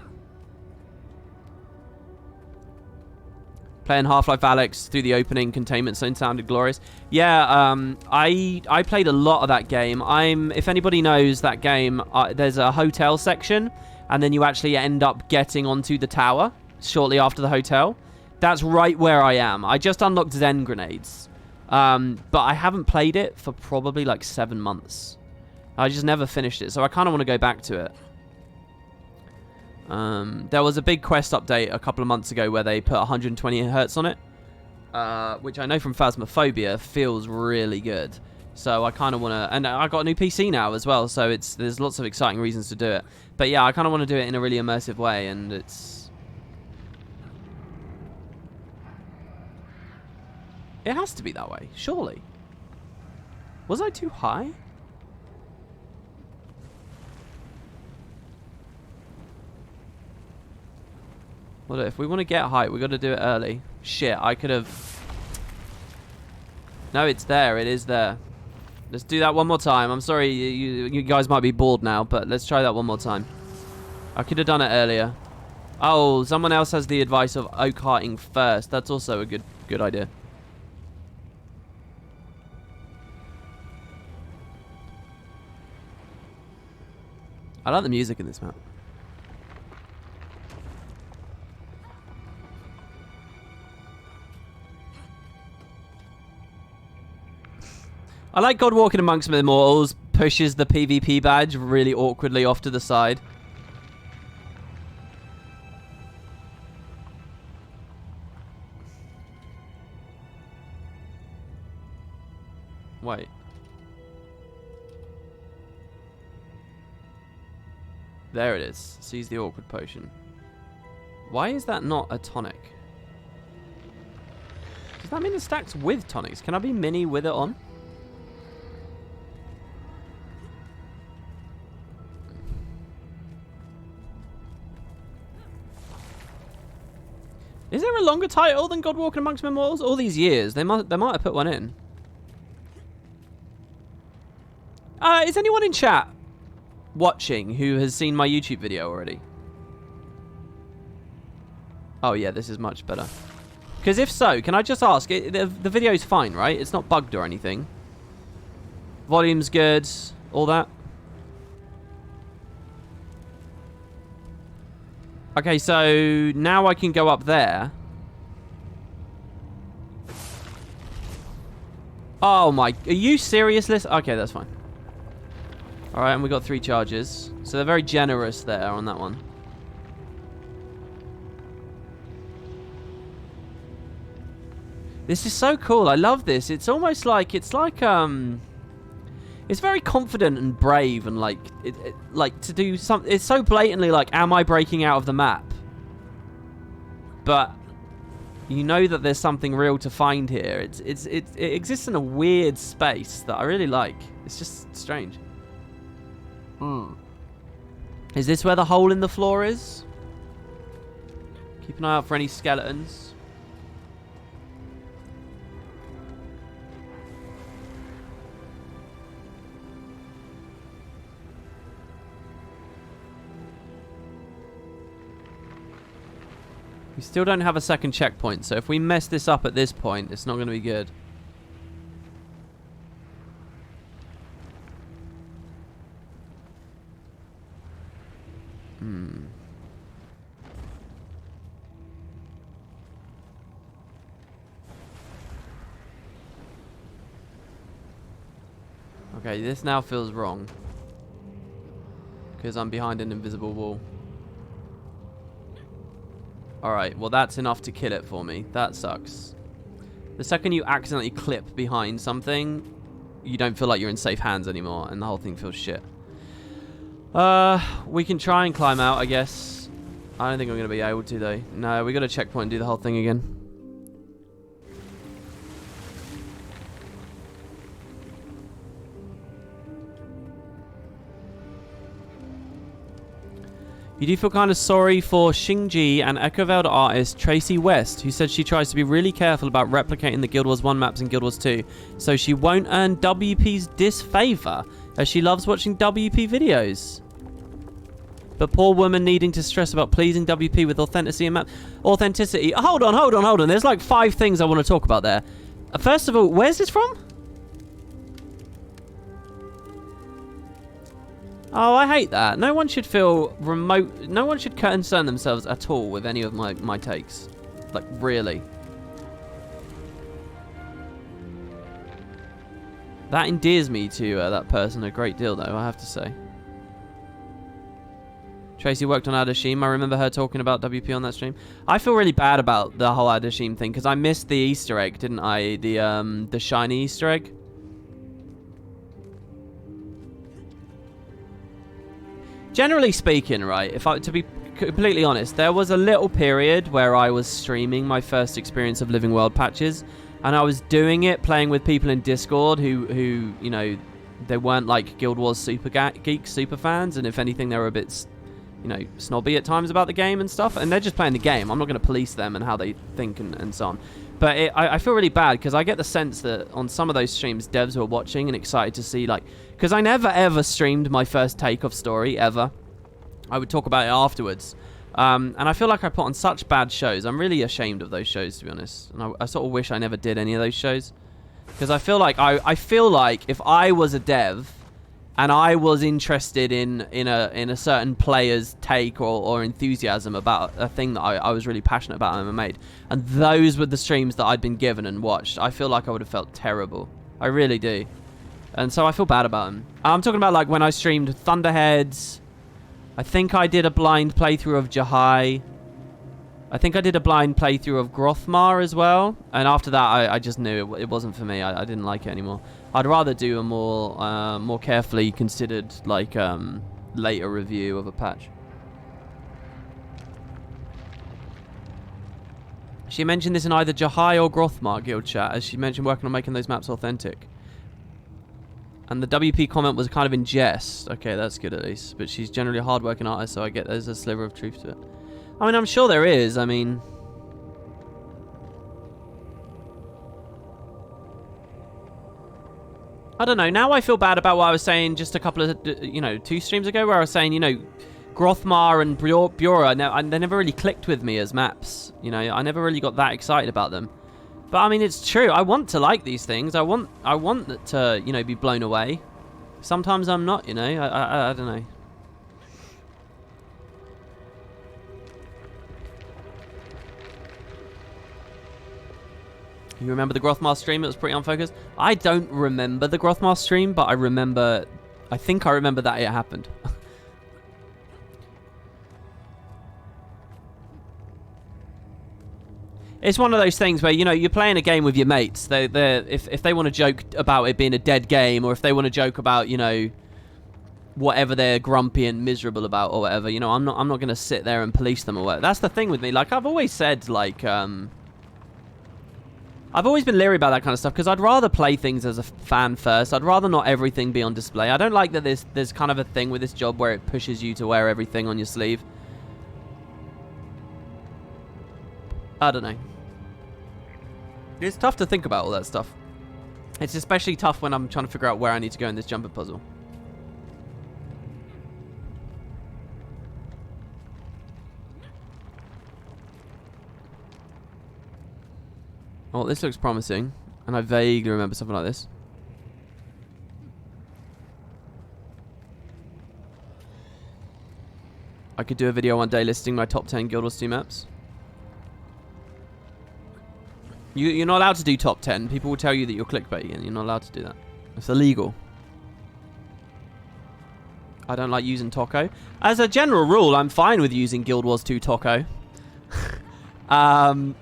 S1: Playing Half-Life Alyx through the opening containment zone sounded glorious. Yeah, I played a lot of that game. If anybody knows that game, there's a hotel section, and then you actually end up getting onto the tower shortly after the hotel. That's right where I am. I just unlocked Zen grenades. But I haven't played it for probably like 7 months. I just never finished it, so I kind of want to go back to it. There was a big quest update a couple of months ago where they put 120 Hz on it, which I know from Phasmophobia feels really good. So I kind of want to, and I got a new PC now as well, so there's lots of exciting reasons to do it. But yeah, I kind of want to do it in a really immersive way, and it has to be that way, surely. Was I too high? Well, if we want to get height, we got to do it early. Shit, I could have... No, it's there. It is there. Let's do that one more time. I'm sorry, you guys might be bored now, but let's try that one more time. I could have done it earlier. Oh, someone else has the advice of oak hearting first. That's also a good idea. I like the music in this map. I like God Walking Amongst the Immortals pushes the PvP badge really awkwardly off to the side. Wait. There it is. Seize the awkward potion. Why is that not a tonic? Does that mean it stacks with tonics? Can I be mini with it on? Is there a longer title than God Walking Amongst Immortals? All these years, they might have put one in. Is anyone in chat watching who has seen my YouTube video already? Oh yeah, this is much better. Because if so, can I just ask? The video's fine, right? It's not bugged or anything. Volume's good, all that. Okay, so now I can go up there. Oh my, are you serious? Okay, that's fine. Alright, and we got 3 charges. So they're very generous there on that one. This is so cool. I love this. It's almost like, it's very confident and brave and like to do something. It's so blatantly like, am I breaking out of the map? But you know that there's something real to find here. It exists in a weird space that I really like. It's just strange. Is this where the hole in the floor is? Keep an eye out for any skeletons. We still don't have a second checkpoint, so if we mess this up at this point, it's not going to be good. Okay, this now feels wrong. Because I'm behind an invisible wall. Alright, well that's enough to kill it for me. That sucks. The second you accidentally clip behind something, you don't feel like you're in safe hands anymore, and the whole thing feels shit. We can try and climb out, I guess. I don't think I'm going to be able to, though. No, we got a checkpoint and do the whole thing again. You do feel kind of sorry for Xingji and Echoveld artist Tracy West, who said she tries to be really careful about replicating the Guild Wars 1 maps in Guild Wars 2, so she won't earn WP's disfavor, as she loves watching WP videos. But poor woman needing to stress about pleasing WP with authenticity and authenticity. Hold on. There's like 5 things I want to talk about there. First of all, where's this from? Oh, I hate that. No one should feel remote. No one should concern themselves at all with any of my takes. Like, really. That endears me to that person a great deal, though, I have to say. Tracy worked on Adashim. I remember her talking about WP on that stream. I feel really bad about the whole Adashim thing, because I missed the Easter egg, didn't I? The shiny Easter egg. Generally speaking, right, to be completely honest, there was a little period where I was streaming my first experience of Living World patches, and I was doing it playing with people in Discord who you know, they weren't like Guild Wars super geeks, super fans, and if anything, they were a bit, you know, snobby at times about the game and stuff, and they're just playing the game. I'm not going to police them and how they think and so on. But I feel really bad, because I get the sense that on some of those streams, devs were watching and excited to see, like, because I never ever streamed my first take of story, ever. I would talk about it afterwards. And I feel like I put on such bad shows. I'm really ashamed of those shows, to be honest. And I sort of wish I never did any of those shows. Because I feel like I feel like if I was a dev and I was interested in a certain player's take or enthusiasm about a thing that I was really passionate about and made, and those were the streams that I'd been given and watched, I feel like I would have felt terrible. I really do. And so I feel bad about them. I'm talking about like when I streamed Thunderheads. I think I did a blind playthrough of Jahai. I think I did a blind playthrough of Grothmar as well. And after that, I just knew it wasn't for me. I didn't like it anymore. I'd rather do a more carefully considered, like, later review of a patch. She mentioned this in either Jahai or Grothmar guild chat, as she mentioned working on making those maps authentic. And the WP comment was kind of in jest. Okay, that's good at least. But she's generally a hard-working artist, so I get there's a sliver of truth to it. I mean, I'm sure there is. I mean, I don't know. Now I feel bad about what I was saying just a couple of, you know, 2 streams ago, where I was saying, you know, Grothmar and Bura, they never really clicked with me as maps. You know, I never really got that excited about them. But I mean, it's true. I want to like these things. I want it to, you know, be blown away. Sometimes I'm not, you know. I don't know. You remember the Grothmar stream? It was pretty unfocused. I don't remember the Grothmar stream, but I think I remember that it happened. It's one of those things where, you know, you're playing a game with your mates. If they want to joke about it being a dead game, or if they want to joke about, you know, whatever they're grumpy and miserable about or whatever, you know, I'm not going to sit there and police them or whatever. That's the thing with me. Like, I've always said, like, I've always been leery about that kind of stuff, because I'd rather play things as a fan first. I'd rather not everything be on display. I don't like that there's kind of a thing with this job where it pushes you to wear everything on your sleeve. I don't know. It's tough to think about all that stuff. It's especially tough when I'm trying to figure out where I need to go in this jumper puzzle. Oh, this looks promising. And I vaguely remember something like this. I could do a video one day listing my top 10 Guild Wars 2 maps. You're not allowed to do top 10. People will tell you that you're clickbaiting, and you're not allowed to do that. It's illegal. I don't like using Toko. As a general rule, I'm fine with using Guild Wars 2 Toko. How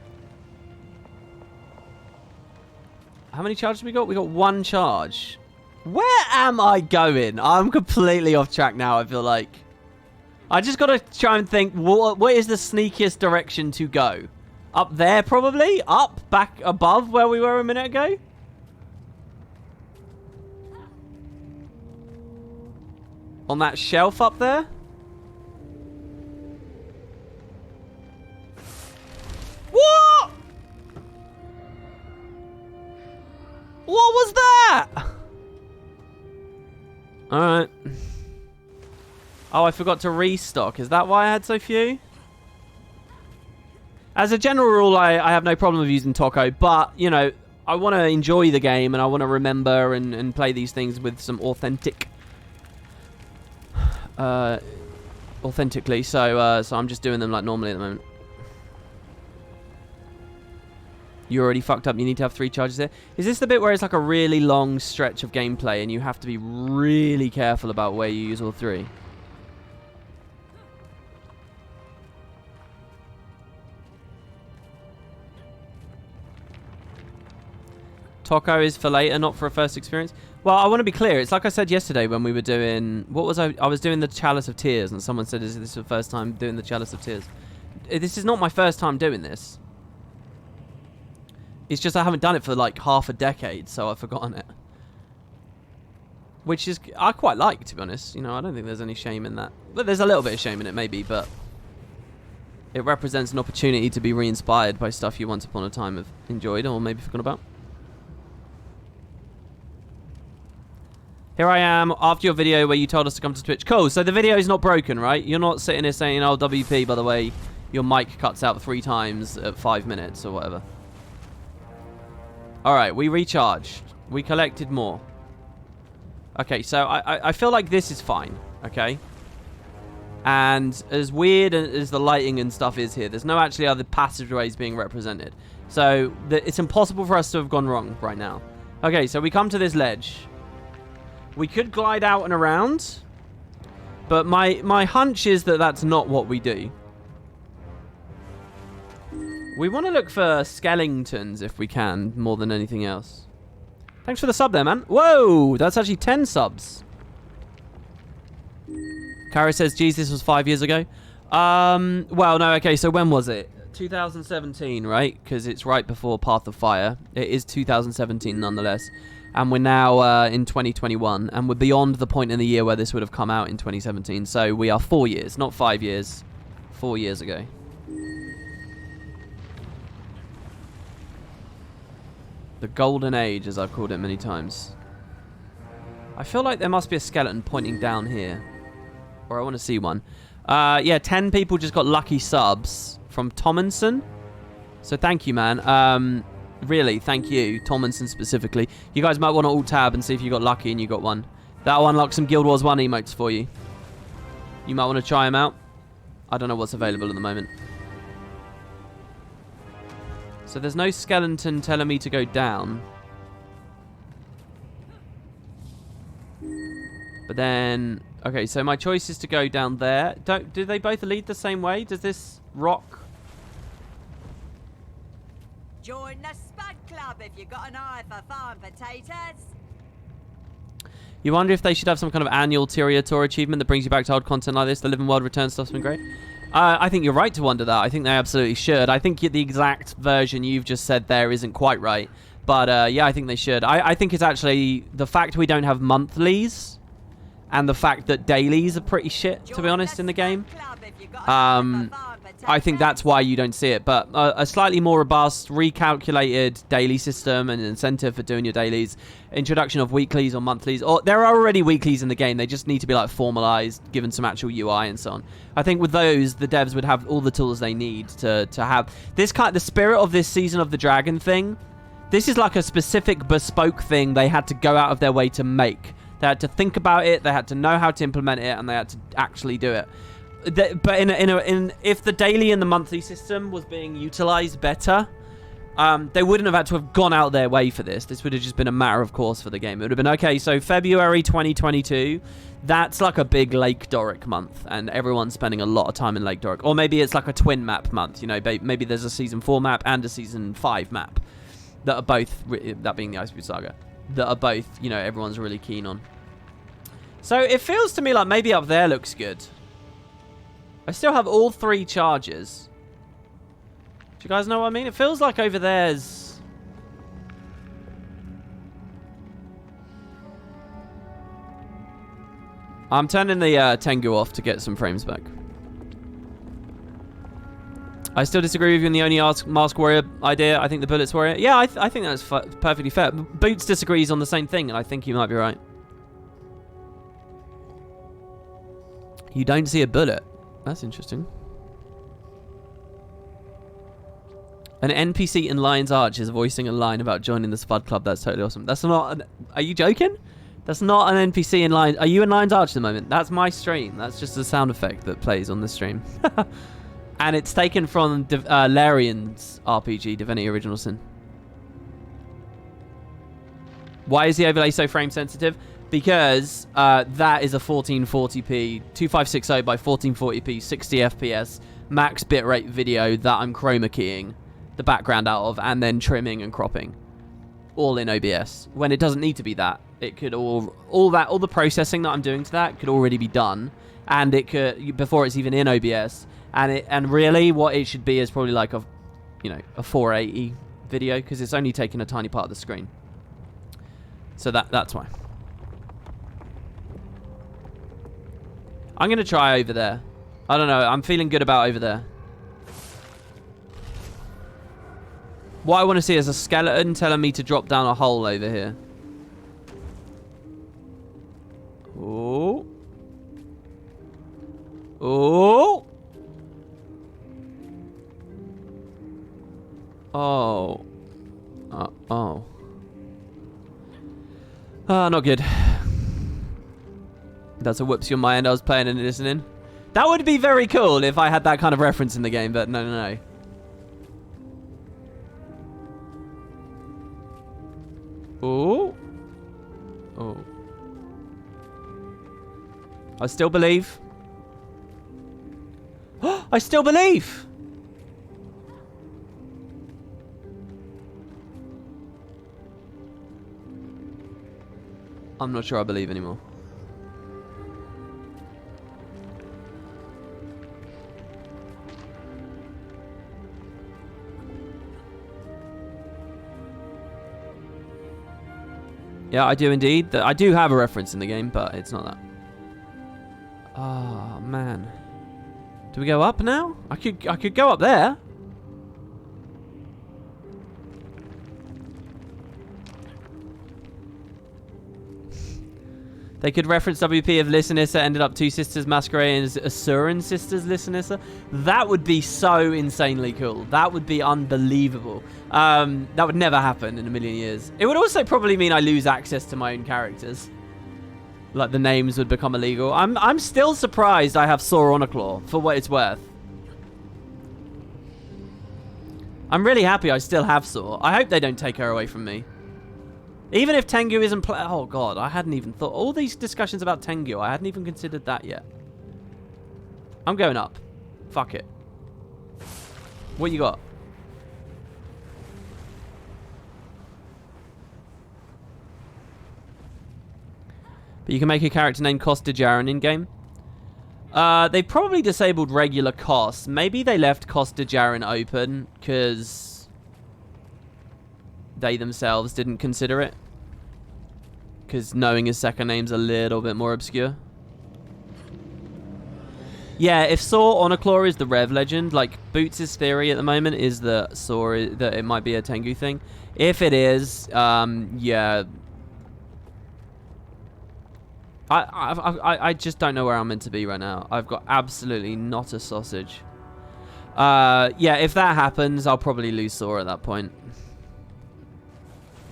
S1: many charges we got? We got 1 charge. Where am I going? I'm completely off track now, I feel like. I just got to try and think, what is the sneakiest direction to go? Up there, probably? Up? Back above where we were a minute ago? On that shelf up there? Alright. Oh, I forgot to restock. Is that why I had so few? As a general rule, I have no problem with using Toko, but, you know, I want to enjoy the game and I want to remember and play these things with some authentically. So I'm just doing them like normally at the moment. You already fucked up. You need to have 3 charges there. Is this the bit where it's like a really long stretch of gameplay and you have to be really careful about where you use all 3? Toko is for later, not for a first experience. Well, I want to be clear. It's like I said yesterday when we were doing... What was I was doing the Chalice of Tears, and someone said, is this the first time doing the Chalice of Tears? This is not my first time doing this. It's just I haven't done it for like half a decade, so I've forgotten it. Which is... I quite like, to be honest. You know, I don't think there's any shame in that. But there's a little bit of shame in it, maybe, but... It represents an opportunity to be re-inspired by stuff you once upon a time have enjoyed, or maybe forgotten about. Here I am after your video where you told us to come to Twitch. Cool, so the video is not broken, right? You're not sitting here saying, oh, WP, by the way, your mic cuts out 3 times at 5 minutes or whatever. Alright, we recharged. We collected more. Okay, so I feel like this is fine, okay? And as weird as the lighting and stuff is here, there's no actually other passageways being represented. So it's impossible for us to have gone wrong right now. Okay, so we come to this ledge. We could glide out and around, but my hunch is that that's not what we do. We want to look for skeletons if we can, more than anything else. Thanks for the sub there, man. Whoa, that's actually 10 subs. Kara says, geez, this was 5 years ago. Well, no, okay, so when was it? 2017, right? Because it's right before Path of Fire. It is 2017 nonetheless. And we're now in 2021, and we're beyond the point in the year where this would have come out in 2017. So we are 4 years, not 5 years. 4 years ago. The Golden Age, as I've called it many times. I feel like there must be a skeleton pointing down here. Or I want to see one. Yeah, 10 people just got lucky subs from Tomlinson. So thank you, man. Really, thank you, Tomlinson specifically. You guys might want to alt-tab and see if you got lucky and you got one. That'll unlock some Guild Wars 1 emotes for you. You might want to try them out. I don't know what's available at the moment. So there's no skeleton telling me to go down. But then... Okay, so my choice is to go down there. Do they both lead the same way? Does this rock...
S2: Join the Spud Club if you got an eye for farm potatoes.
S1: You wonder if they should have some kind of annual Tyria Tour achievement that brings you back to old content like this. The Living World Return stuff's been great. I think you're right to wonder that. I think they absolutely should. I think the exact version you've just said there isn't quite right. But yeah, I think they should. I think it's actually the fact we don't have monthlies and the fact that dailies are pretty shit, to be honest, in the game. I think that's why you don't see it. But a slightly more robust, recalculated daily system and incentive for doing your dailies, introduction of weeklies or monthlies, or there are already weeklies in the game. They just need to be like formalized, given some actual UI and so on. I think with those, the devs would have all the tools they need to have this kind. The spirit of this Season of the Dragon thing. This is like a specific bespoke thing they had to go out of their way to make. They had to think about it. They had to know how to implement it, and they had to actually do it. But if the daily and the monthly system was being utilized better, they wouldn't have had to have gone out their way for this. This would have just been a matter of course for the game. It would have been, okay, so February 2022, that's like a big Lake Doric month, and everyone's spending a lot of time in Lake Doric. Or maybe it's like a twin map month, you know, maybe there's a Season 4 map and a Season 5 map that are both, that being the Iceboot Saga, that are both, you know, everyone's really keen on. So it feels to me like maybe up there looks good. I still have all 3 charges. Do you guys know what I mean? It feels like over there's... I'm turning the Tengu off to get some frames back. I still disagree with you on the only Mask Warrior idea. I think the Bullets Warrior... Yeah, I think that's perfectly fair. Boots disagrees on the same thing, and I think he might be right. You don't see a bullet. That's interesting. An NPC in Lion's Arch is voicing a line about joining the Spud Club. That's totally awesome. That's not an... Are you joking? That's not an NPC in Lion... Are you in Lion's Arch at the moment? That's my stream. That's just a sound effect that plays on the stream. And it's taken from Larian's RPG, Divinity Original Sin. Why is the overlay so frame sensitive? Because that is a 1440p, 2560 by 1440p, 60 FPS, max bitrate video that I'm chroma keying the background out of and then trimming and cropping. All in OBS. When it doesn't need to be that. It could all the processing that I'm doing to that could already be done. And it could, before it's even in OBS. And really what it should be is probably like a 480 video, because it's only taking a tiny part of the screen. So that's why. I'm going to try over there. I don't know. I'm feeling good about over there. What I want to see is a skeleton telling me to drop down a hole over here. Oh. Oh. Oh. Oh. Ah, not good. That's a whoopsie on my end. I was playing and listening. That would be very cool if I had that kind of reference in the game, but no. Oh. Oh. I still believe. I still believe. I'm not sure I believe anymore. Yeah, I do indeed. I do have a reference in the game, but it's not that. Oh, man. Do we go up now? I could go up there. They could reference WP of Listenissa ended up two sisters masquerading as Asuran sisters Listenissa. That would be so insanely cool. That would be unbelievable. That would never happen in a million years. It would also probably mean I lose access to my own characters. Like the names would become illegal. I'm still surprised I have Saw on a claw for what it's worth. I'm really happy I still have Saw. I hope they don't take her away from me. Even if Tengu isn't oh god, I hadn't even thought. All these discussions about Tengu, I hadn't even considered that yet. I'm going up. Fuck it. What you got? But you can make a character named Costa Jaren in-game. They probably disabled regular costs. Maybe they left Costa Jaren open because they themselves didn't consider it. Because knowing his second name's a little bit more obscure. Yeah, if Saw on a claw is the Rev legend, like Boots' theory at the moment is that that it might be a Tengu thing. If it is, yeah. I just don't know where I'm meant to be right now. I've got absolutely not a sausage. Yeah, if that happens, I'll probably lose Saw at that point.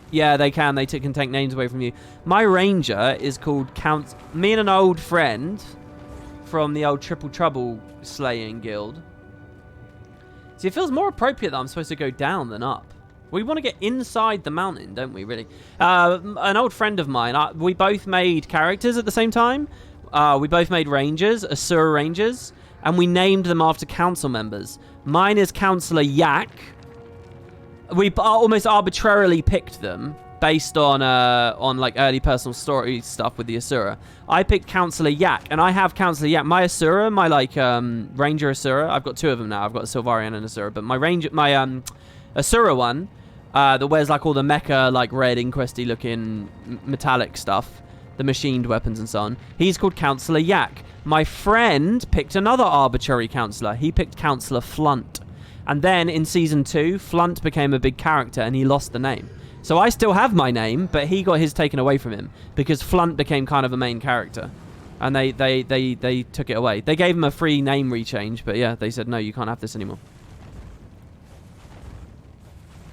S1: Yeah, they can. They can take names away from you. My ranger is called Count... Me and an old friend from the old Triple Trouble slaying guild. See, it feels more appropriate that I'm supposed to go down than up. We want to get inside the mountain, don't we, really? An old friend of mine, we both made characters at the same time. We both made rangers, Asura rangers, and we named them after council members. Mine is Councillor Yak. We almost arbitrarily picked them based on like early personal story stuff with the Asura. I picked Councillor Yak, and I have Councillor Yak. My Asura, my like Ranger Asura. I've got two of them now. I've got a Silvarian and Asura, but my Asura one that wears like all the mecha like red inquesty looking metallic stuff, the machined weapons and so on. He's called Councillor Yak. My friend picked another arbitrary councillor. He picked Councillor Flunt. And then in Season 2, Flunt became a big character and he lost the name. So I still have my name, but he got his taken away from him because Flunt became kind of a main character. And they took it away. They gave him a free name rechange, but yeah, they said, no, you can't have this anymore.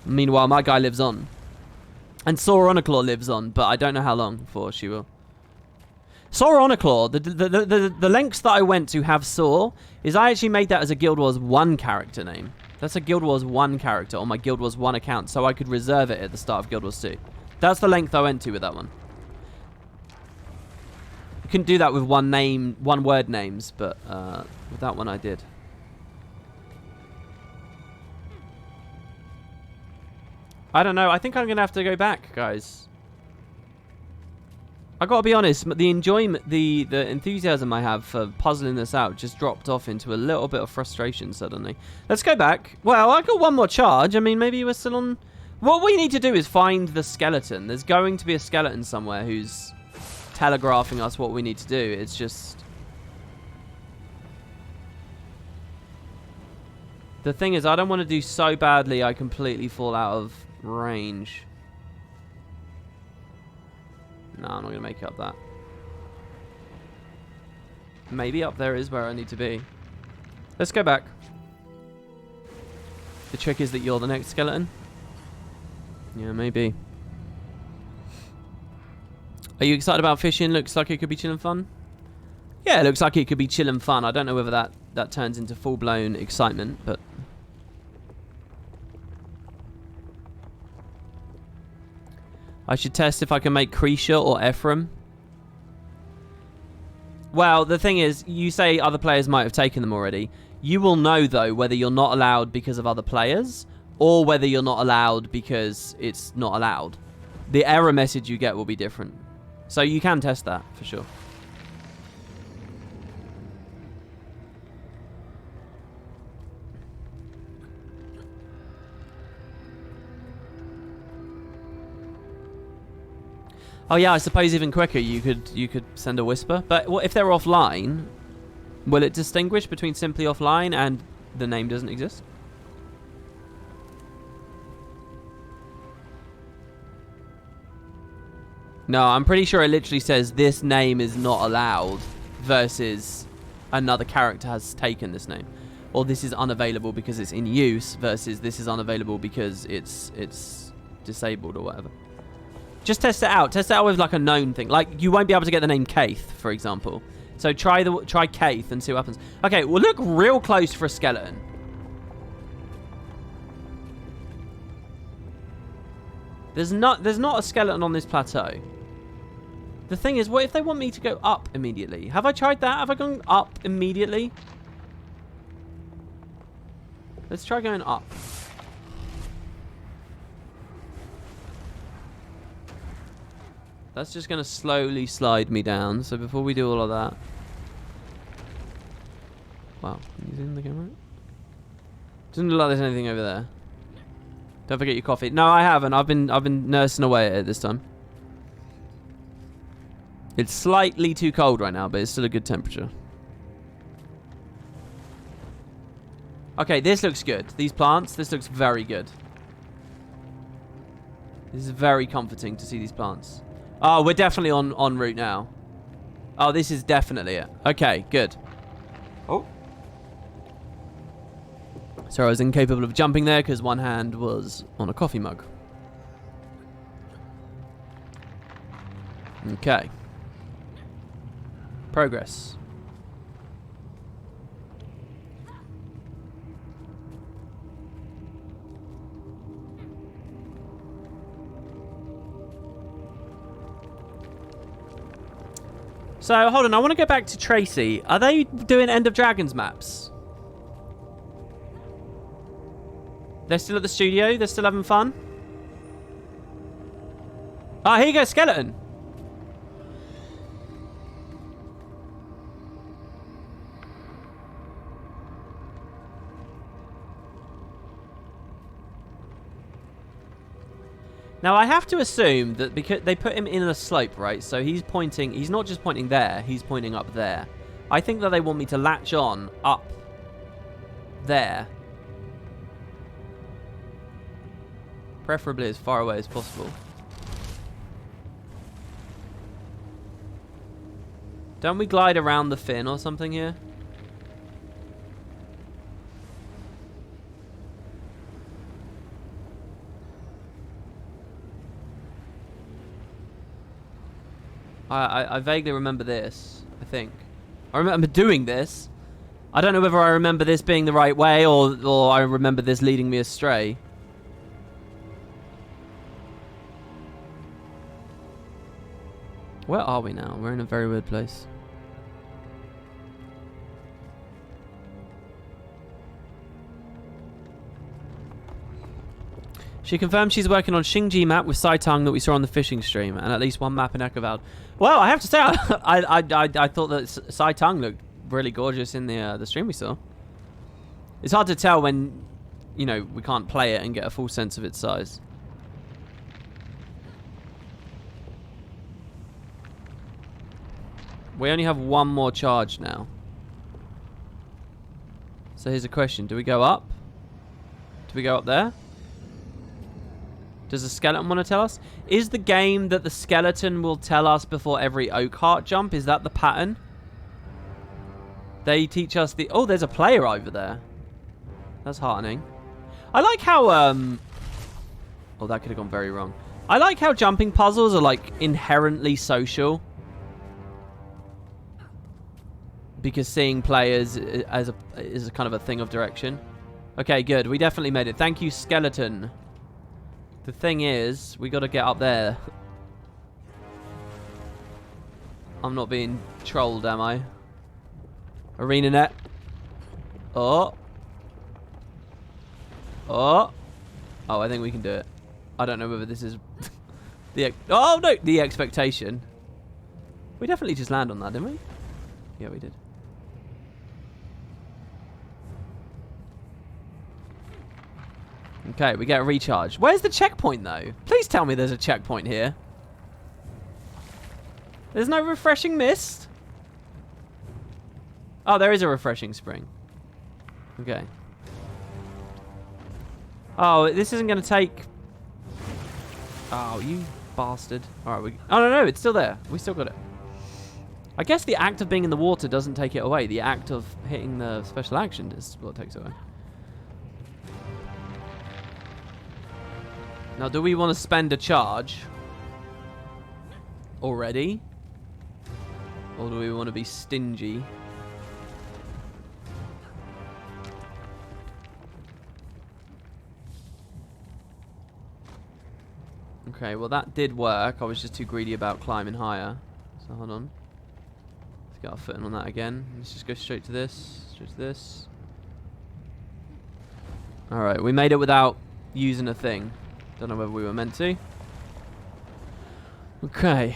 S1: Meanwhile, my guy lives on. And Sauroniclaw lives on, but I don't know how long before she will. Sauroniclaw, the lengths that I went to have Saur, is I actually made that as a Guild Wars 1 character name. That's a Guild Wars 1 character on my Guild Wars 1 account, so I could reserve it at the start of Guild Wars 2. That's the length I went to with that one. You couldn't do that with one word names, but with that one I did. I don't know. I think I'm going to have to go back, guys. I got to be honest. The enjoyment, the enthusiasm I have for puzzling this out just dropped off into a little bit of frustration suddenly. Let's go back. Well, I got one more charge. I mean, maybe we're still on... What we need to do is find the skeleton. There's going to be a skeleton somewhere who's telegraphing us what we need to do. It's just... The thing is, I don't want to do so badly I completely fall out of range. No, I'm not going to make it up that. Maybe up there is where I need to be. Let's go back. The trick is that you're the next skeleton. Yeah, maybe. Are you excited about fishing? Looks like it could be chill and fun. Yeah, it looks like it could be chill and fun. I don't know whether that turns into full-blown excitement, but... I should test if I can make Krisha or Ephraim. Well, the thing is, you say other players might have taken them already. You will know, though, whether you're not allowed because of other players or whether you're not allowed because it's not allowed. The error message you get will be different. So you can test that, for sure. Oh yeah, I suppose even quicker you could send a whisper. But what if they're offline? Will it distinguish between simply offline and the name doesn't exist? No, I'm pretty sure it literally says this name is not allowed versus another character has taken this name. Or this is unavailable because it's in use versus this is unavailable because it's disabled or whatever. Just test it out. Test it out with like a known thing. Like you won't be able to get the name Kaith, for example. So try Kaith and see what happens. Okay, we'll look real close for a skeleton. There's not a skeleton on this plateau. The thing is, what if they want me to go up immediately? Have I tried that? Have I gone up immediately? Let's try going up. That's just going to slowly slide me down. So before we do all of that... Wow. Can you zoom the camera? Doesn't look like there's anything over there. Don't forget your coffee. No, I haven't. I've been nursing away at it this time. It's slightly too cold right now, but it's still a good temperature. Okay, this looks good. These plants, this looks very good. This is very comforting to see these plants. Oh, we're definitely en route now. Oh, this is definitely it. Okay, good. Oh. Sorry, I was incapable of jumping there because one hand was on a coffee mug. Okay. Progress. So, hold on, I want to go back to Tracy. Are they doing End of Dragons maps? They're still at the studio? They're still having fun? Ah, here you go, skeleton. Now, I have to assume that because they put him in a slope, right? So he's pointing... He's not just pointing there. He's pointing up there. I think that they want me to latch on up there. Preferably as far away as possible. Don't we glide around the fin or something here? I vaguely remember this, I think. I remember doing this. I don't know whether I remember this being the right way or I remember this leading me astray. Where are we now? We're in a very weird place. She confirmed she's working on Xingji map with Saitang that we saw on the fishing stream, and at least one map in Echovald. Well, I have to say, I thought that Saitang looked really gorgeous in the stream we saw. It's hard to tell when, you know, we can't play it and get a full sense of its size. We only have one more charge now. So here's a question. Do we go up? Do we go up there? Does the skeleton want to tell us? Is the game that the skeleton will tell us before every oak heart jump? Is that the pattern? They teach us the... Oh, there's a player over there. That's heartening. I like how... Oh, that could have gone very wrong. I like how jumping puzzles are, like, inherently social. Because seeing players is a kind of a thing of direction. Okay, good. We definitely made it. Thank you, skeleton. The thing is, we got to get up there. I'm not being trolled, am I? Arena net. Oh. Oh. Oh, I think we can do it. I don't know whether this is oh no, the expectation. We definitely just landed on that, didn't we? Yeah, we did. Okay, we get a recharge. Where's the checkpoint, though? Please tell me there's a checkpoint here. There's no refreshing mist? Oh, there is a refreshing spring. Okay. Oh, this isn't going to take... Oh, you bastard. All right, oh, no, it's still there. We still got it. I guess the act of being in the water doesn't take it away. The act of hitting the special action is what takes it away. Now, do we want to spend a charge already? Or do we want to be stingy? Okay, well that did work. I was just too greedy about climbing higher. So hold on. Let's get our footing on that again. Let's just go straight to this. Straight to this. Alright, we made it without using a thing. Don't know whether we were meant to. Okay.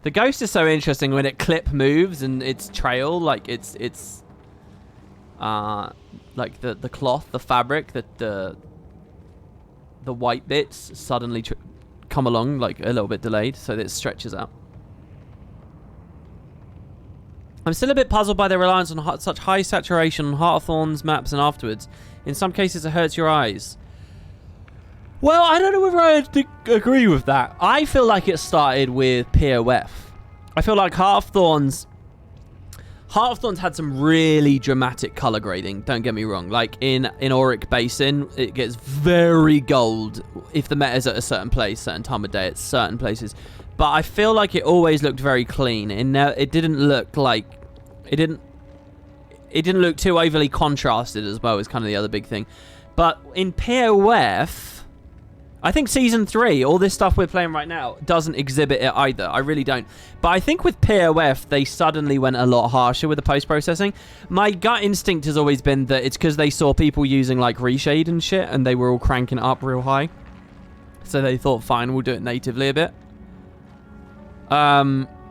S1: The ghost is so interesting when it clip moves and its trail, like it's like the cloth, the fabric, that the white bits suddenly come along like a little bit delayed, so that it stretches out. I'm still a bit puzzled by their reliance on such high saturation on Heart of Thorns maps and afterwards. In some cases, it hurts your eyes. Well, I don't know whether I agree with that. I feel like it started with POF. I feel like Heart of Thorns had some really dramatic color grading. Don't get me wrong. Like in Auric Basin, it gets very gold if the meta's at a certain place, certain time of day, at certain places. But I feel like it always looked very clean. It didn't look like... It didn't look too overly contrasted as well, is kind of the other big thing. But in POF, I think Season 3, all this stuff we're playing right now, doesn't exhibit it either. I really don't. But I think with POF, they suddenly went a lot harsher with the post-processing. My gut instinct has always been that it's because they saw people using like Reshade and shit, and they were all cranking it up real high. So they thought, fine, we'll do it natively a bit.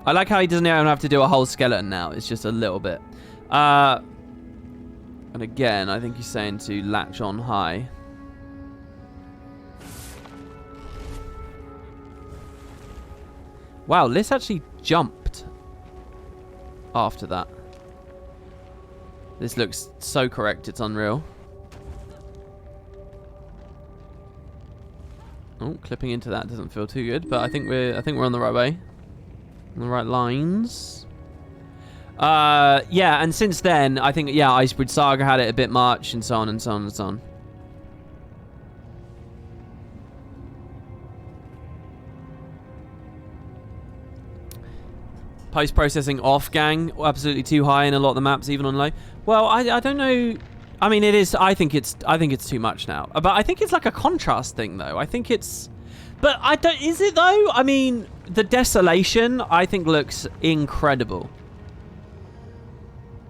S1: I like how he doesn't even have to do a whole skeleton now. It's just a little bit. And again, I think he's saying to latch on high. Wow, Liz actually jumped after that. This looks so correct, it's unreal. Oh, clipping into that doesn't feel too good, but I think we're on the right way. On the right lines. Yeah, and since then, I think, yeah, Icebridge Saga had it a bit much, and so on and so on and so on. Post-processing off, gang, absolutely too high in a lot of the maps, even on low. Well, I don't know. I mean, it is. I think it's too much now. But I think it's like a contrast thing, though. I think it's. But I don't. Is it though? I mean, the Desolation I think looks incredible.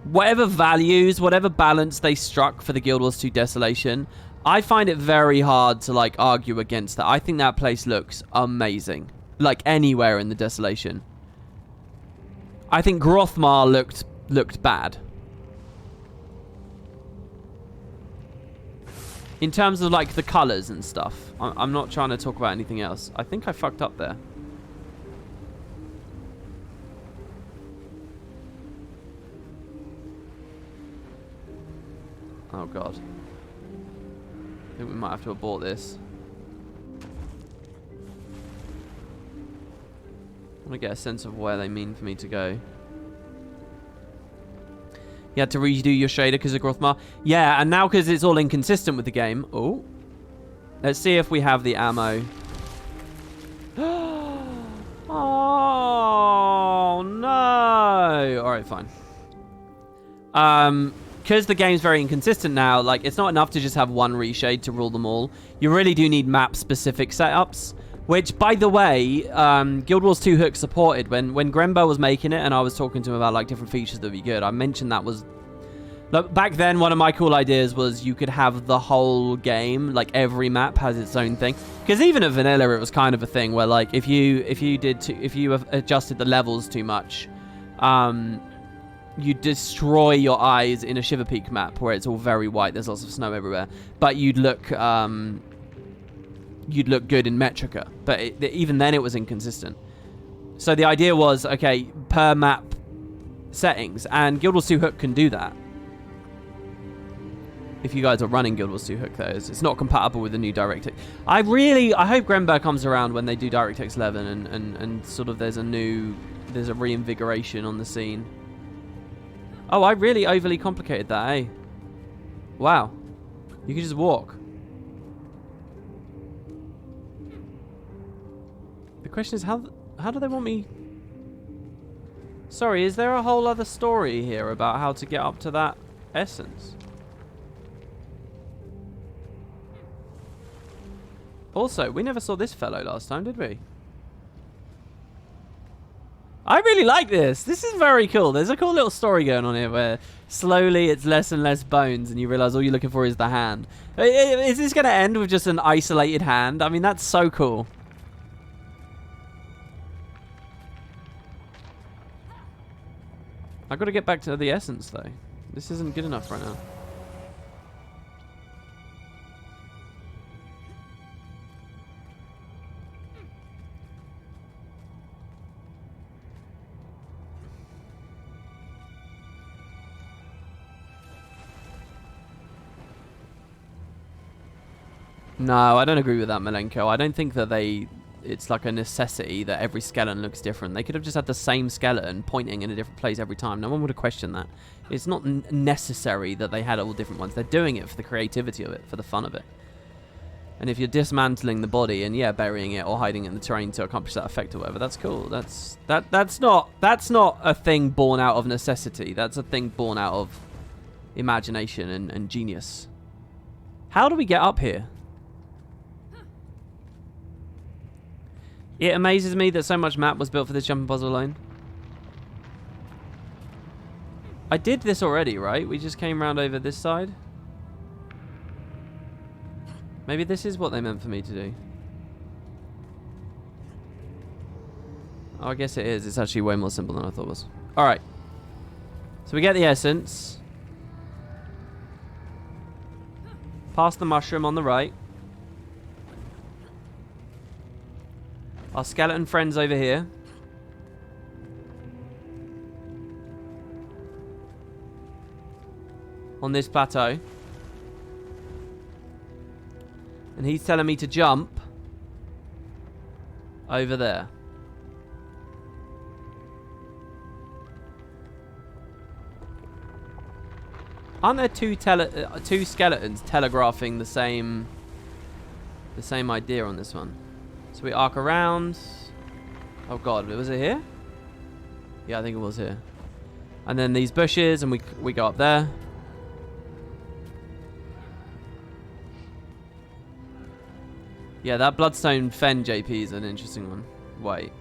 S1: Whatever values, whatever balance they struck for the Guild Wars 2 Desolation, I find it very hard to like argue against that. I think that place looks amazing, like anywhere in the Desolation. I think Grothmar looked bad. In terms of like the colors and stuff. I'm not trying to talk about anything else. I think I fucked up there. Oh god. I think we might have to abort this. I want to get a sense of where they mean for me to go. You had to redo your shader because of Grothmar. Yeah, and now because it's all inconsistent with the game. Oh. Let's see if we have the ammo. Oh, no. All right, fine. Because the game's very inconsistent now, like, it's not enough to just have one reshade to rule them all. You really do need map-specific setups. Which, by the way, Guild Wars 2 Hook supported. When Grembo was making it and I was talking to him about like different features that would be good, I mentioned that was... Look, back then, one of my cool ideas was you could have the whole game, like every map has its own thing. Because even at vanilla, it was kind of a thing where like if you adjusted the levels too much, you destroy your eyes in a Shiver Peak map where it's all very white. There's lots of snow everywhere, but you'd look good in Metrica, but even then it was inconsistent. So the idea was, okay, per map settings, and Guild Wars 2 Hook can do that. If you guys are running Guild Wars 2 Hook, though, it's not compatible with the new DirectX. I hope Grember comes around when they do DirectX 11 and sort of there's a reinvigoration on the scene. Oh, I really overly complicated that, eh? Wow. You can just walk. The question is, how do they want me... Sorry, is there a whole other story here about how to get up to that essence? Also, we never saw this fellow last time, did we? I really like this. This is very cool. There's a cool little story going on here where slowly it's less and less bones and you realize all you're looking for is the hand. Is this going to end with just an isolated hand? I mean, that's so cool. I've got to get back to the essence, though. This isn't good enough right now. No, I don't agree with that, Malenko. I don't think that it's like a necessity that every skeleton looks different. They could have just had the same skeleton pointing in a different place every time. No one would have questioned that. It's not necessary that they had all different ones. They're doing it for the creativity of it, for the fun of it. And if you're dismantling the body and, yeah, burying it or hiding it in the terrain to accomplish that effect or whatever, that's cool. That's not a thing born out of necessity. That's a thing born out of imagination and genius. How do we get up here? It amazes me that so much map was built for this jumping puzzle alone. I did this already, right? We just came round over this side. Maybe this is what they meant for me to do. Oh, I guess it is. It's actually way more simple than I thought it was. Alright. So we get the essence. Past the mushroom on the right. Our skeleton friends over here. On this plateau. And he's telling me to jump over there. Aren't there two skeletons telegraphing the same idea on this one? So we arc around. Oh god, was it here? Yeah, I think it was here. And then these bushes, and we go up there. Yeah, that Bloodstone Fen JP is an interesting one. Wait.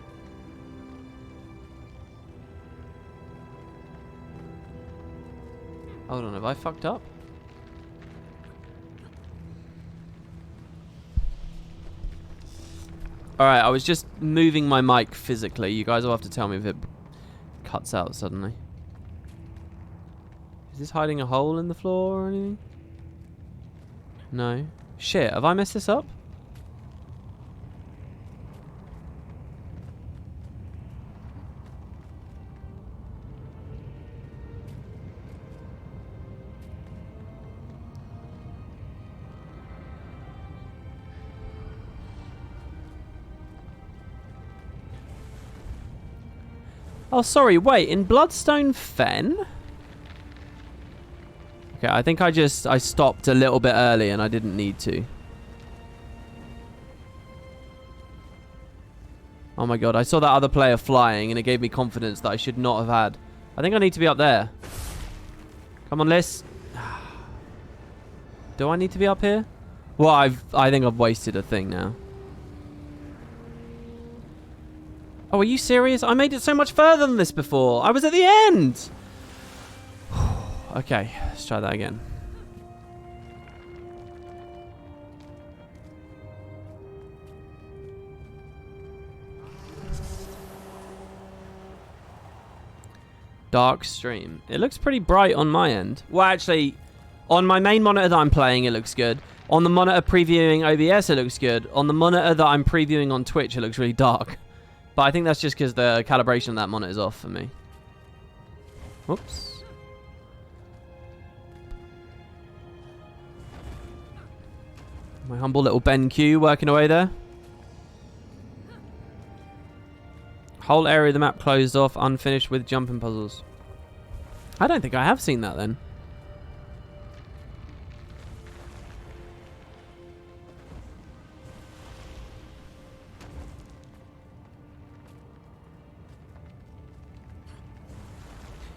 S1: Hold on, have I fucked up? Alright, I was just moving my mic physically. You guys will have to tell me if it cuts out suddenly. Is this hiding a hole in the floor or anything? No. Shit, have I messed this up? Oh, sorry, wait, in Bloodstone Fen? Okay, I think I stopped a little bit early and I didn't need to. Oh my god, I saw that other player flying and it gave me confidence that I should not have had. I think I need to be up there. Come on, Liz. Do I need to be up here? Well, I think I've wasted a thing now. Oh, are you serious? I made it so much further than this before. I was at the end. Okay, let's try that again. Dark stream. It looks pretty bright on my end. Well, actually, on my main monitor that I'm playing, it looks good. On the monitor previewing OBS, it looks good. On the monitor that I'm previewing on Twitch, it looks really dark. But I think that's just because the calibration of that monitor is off for me. Whoops. My humble little Ben Q working away there. Whole area of the map closed off, unfinished with jumping puzzles. I don't think I have seen that then.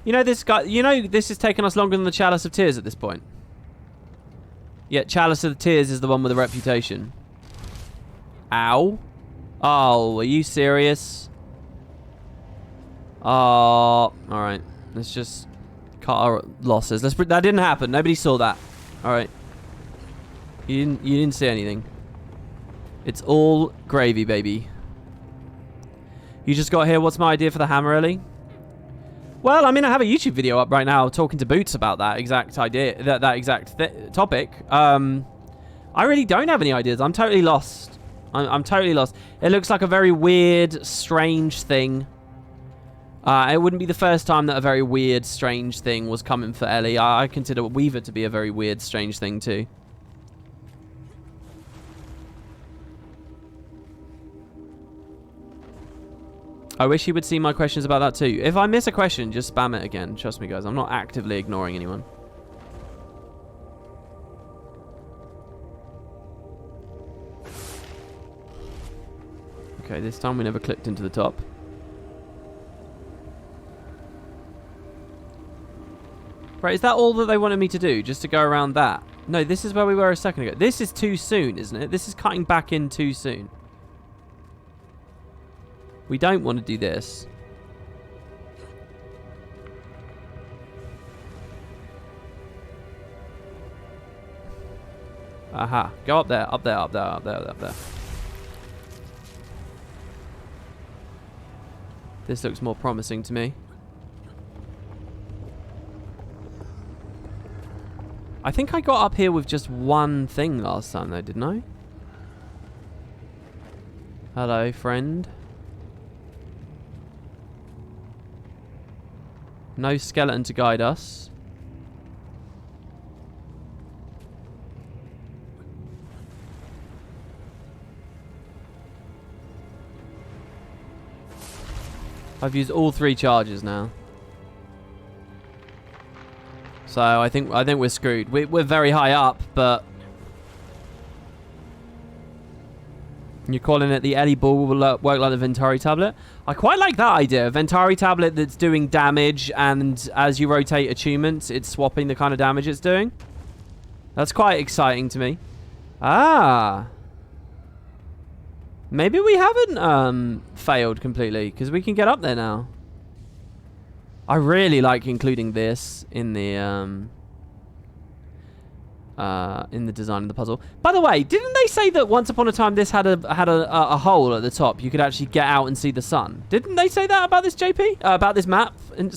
S1: You know this guy, this has taken us longer than the Chalice of Tears at this point. Yet Chalice of Tears is the one with the reputation. Ow. Oh, are you serious? Oh, alright. Let's just cut our losses. That didn't happen. Nobody saw that. Alright. You didn't see anything. It's all gravy, baby. You just got here. What's my idea for the hammer, Ellie? Well, I mean, I have a YouTube video up right now talking to Boots about that exact idea, that exact topic. I really don't have any ideas. I'm totally lost. I'm totally lost. It looks like a very weird, strange thing. It wouldn't be the first time that a very weird, strange thing was coming for Ellie. I consider Weaver to be a very weird, strange thing too. I wish he would see my questions about that too. If I miss a question, just spam it again. Trust me, guys. I'm not actively ignoring anyone. Okay, this time we never clicked into the top. Right, is that all that they wanted me to do? Just to go around that? No, this is where we were a second ago. This is too soon, isn't it? This is cutting back in too soon. We don't want to do this. Aha. Go up there, up there, up there, up there, up there. This looks more promising to me. I think I got up here with just one thing last time though, didn't I? Hello, friend. No skeleton to guide us. I've used all 3 charges now. So I think we're screwed. We're very high up, but you're calling it the Ellie Ball will work like the Ventari tablet. I quite like that idea. A Ventari tablet that's doing damage, and as you rotate attunements, it's swapping the kind of damage it's doing. That's quite exciting to me. Ah. Maybe we haven't failed completely, because we can get up there now. I really like including this in the design of the puzzle. By the way, didn't they say that once upon a time this had a hole at the top? You could actually get out and see the sun. Didn't they say that about this JP? About this map? In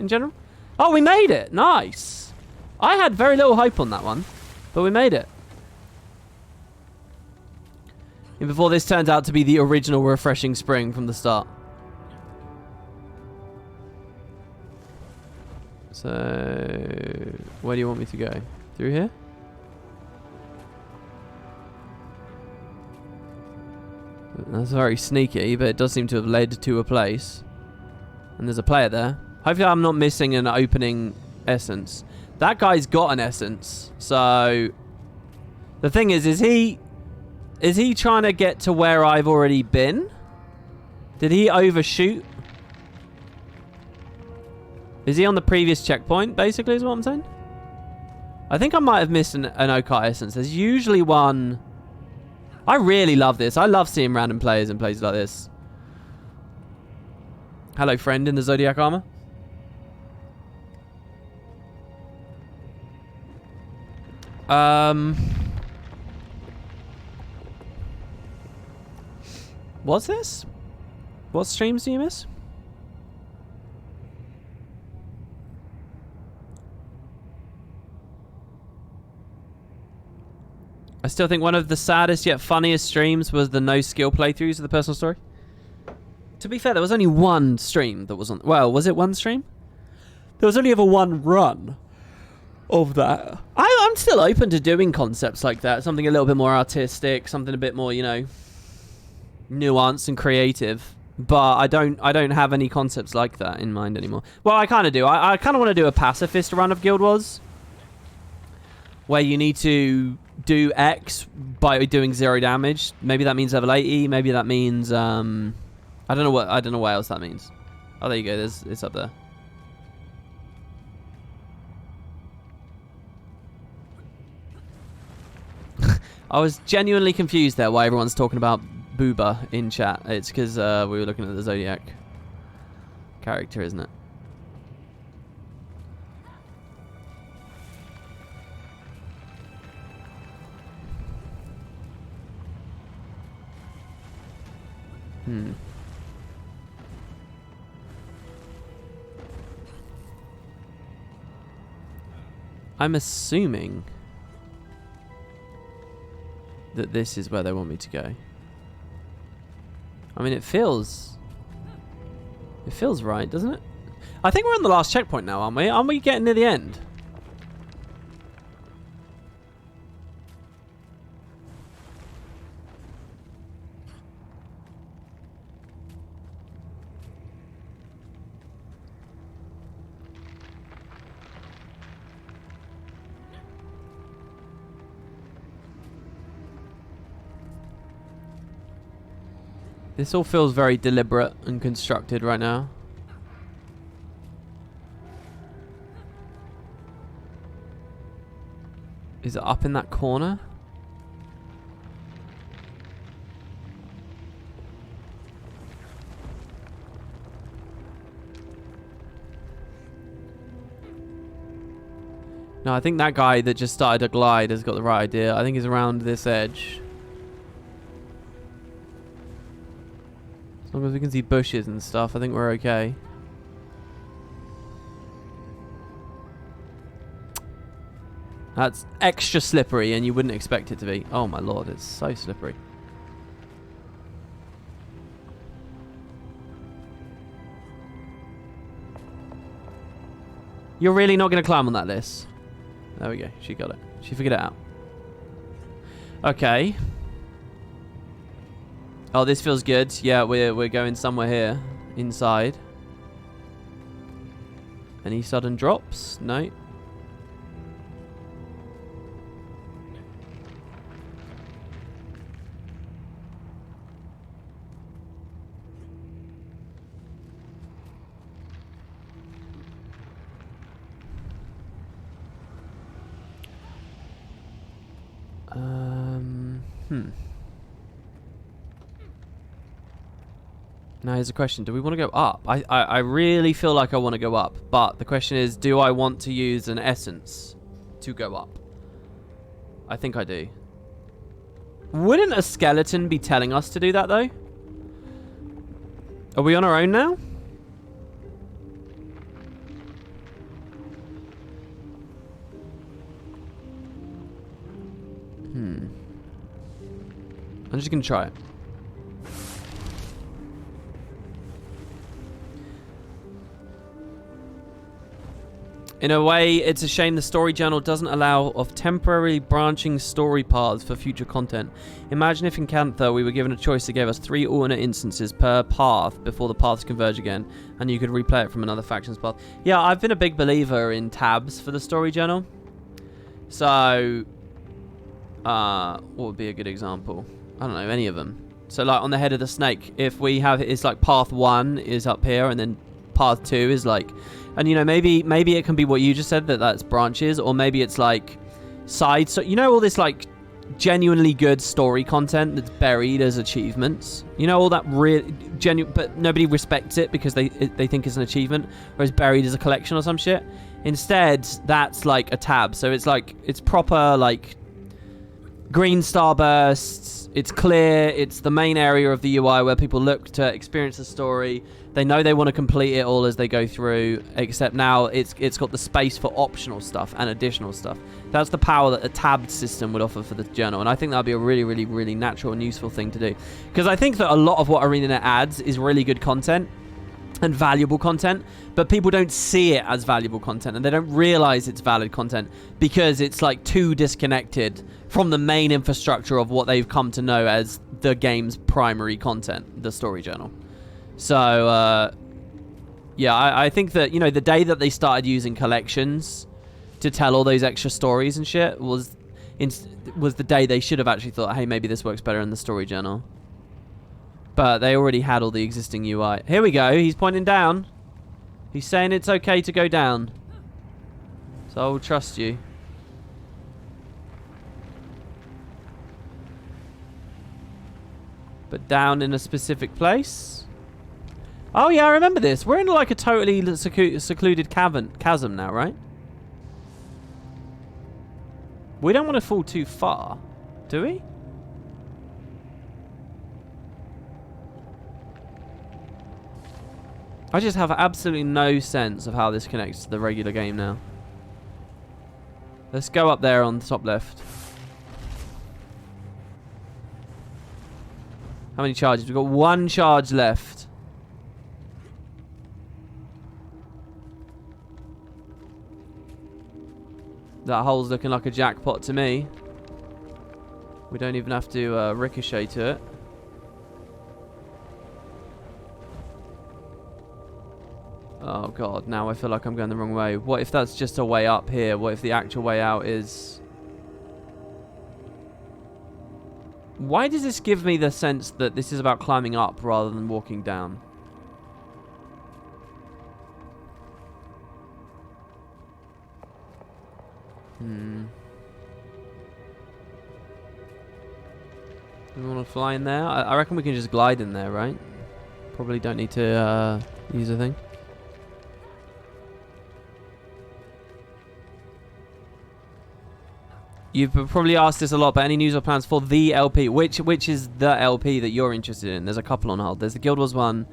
S1: general? Oh, we made it. Nice. I had very little hope on that one, but we made it. And before this turns out to be the original refreshing spring from the start. So, where do you want me to go? Through here? That's very sneaky, but it does seem to have led to a place. And there's a player there. Hopefully I'm not missing an opening essence. That guy's got an essence. So, the thing is he trying to get to where I've already been? Did he overshoot? Is he on the previous checkpoint, basically, is what I'm saying? I think I might have missed an Okai essence. There's usually one. I really love this. I love seeing random players in places like this. Hello, friend in the Zodiac armor. What's this? What streams do you miss? I still think one of the saddest yet funniest streams was the no skill playthroughs of the personal story. To be fair, there was only one stream that was on... Well, was it one stream? There was only ever one run of that. I'm still open to doing concepts like that. Something a little bit more artistic, something a bit more, you know, nuanced and creative. But I don't have any concepts like that in mind anymore. Well, I kind of do. I kind of want to do a pacifist run of Guild Wars, where you need to do X by doing 0 damage. Maybe that means level 80. Maybe that means I don't know what else that means. Oh, there you go. It's up there. I was genuinely confused there why everyone's talking about Booba in chat. It's because we were looking at the Zodiac character, isn't it? I'm assuming that this is where they want me to go. I mean, it feels right, doesn't it? I think we're on the last checkpoint now, aren't we? Aren't we getting near the end? This all feels very deliberate and constructed right now. Is it up in that corner? No, I think that guy that just started to glide has got the right idea. I think he's around this edge. As long as we can see bushes and stuff, I think we're okay. That's extra slippery, and you wouldn't expect it to be. Oh my lord, it's so slippery. You're really not going to climb on that list? There we go. She got it. She figured it out. Okay. Oh, this feels good. Yeah, we're going somewhere here. Inside. Any sudden drops? No. Now here's a question. Do we want to go up? I really feel like I want to go up. But the question is, do I want to use an essence to go up? I think I do. Wouldn't a skeleton be telling us to do that, though? Are we on our own now? I'm just going to try it. In a way, it's a shame the story journal doesn't allow of temporarily branching story paths for future content. Imagine if in Cantha we were given a choice that gave us 3 alternate instances per path before the paths converge again, and you could replay it from another faction's path. Yeah, I've been a big believer in tabs for the story journal. So, what would be a good example? I don't know, any of them. So, like, on the head of the snake, if we have, it's like path 1 is up here, and then path 2 is like... And, you know, maybe it can be what you just said, that's branches, or maybe it's like side. So, you know, all this like genuinely good story content that's buried as achievements. You know, all that real genuine, but nobody respects it because they think it's an achievement, or is buried as a collection or some shit. Instead, that's like a tab. So it's like, it's proper like green starbursts. It's clear. It's the main area of the UI where people look to experience the story. They know they want to complete it all as they go through, except now it's got the space for optional stuff and additional stuff. That's the power that a tabbed system would offer for the journal, and I think that would be a really, really, really natural and useful thing to do. Because I think that a lot of what ArenaNet adds is really good content and valuable content, but people don't see it as valuable content, and they don't realize it's valid content because it's like too disconnected from the main infrastructure of what they've come to know as the game's primary content, the story journal. So, yeah, I think that, you know, the day that they started using collections to tell all those extra stories and shit was the day they should have actually thought, hey, maybe this works better in the story journal. But they already had all the existing UI. Here we go. He's pointing down. He's saying it's okay to go down. So I will trust you. But down in a specific place. Oh yeah, I remember this. We're in like a totally secluded chasm now, right? We don't want to fall too far, do we? I just have absolutely no sense of how this connects to the regular game now. Let's go up there on the top left. How many charges? We've got 1 charge left. That hole's looking like a jackpot to me. We don't even have to ricochet to it. Oh god, now I feel like I'm going the wrong way. What if that's just a way up here? What if the actual way out is... Why does this give me the sense that this is about climbing up rather than walking down? Do we want to fly in there? I reckon we can just glide in there, right? Probably don't need to use a thing. You've probably asked this a lot, but any news or plans for the LP? Which is the LP that you're interested in? There's a couple on hold. There's the Guild Wars one,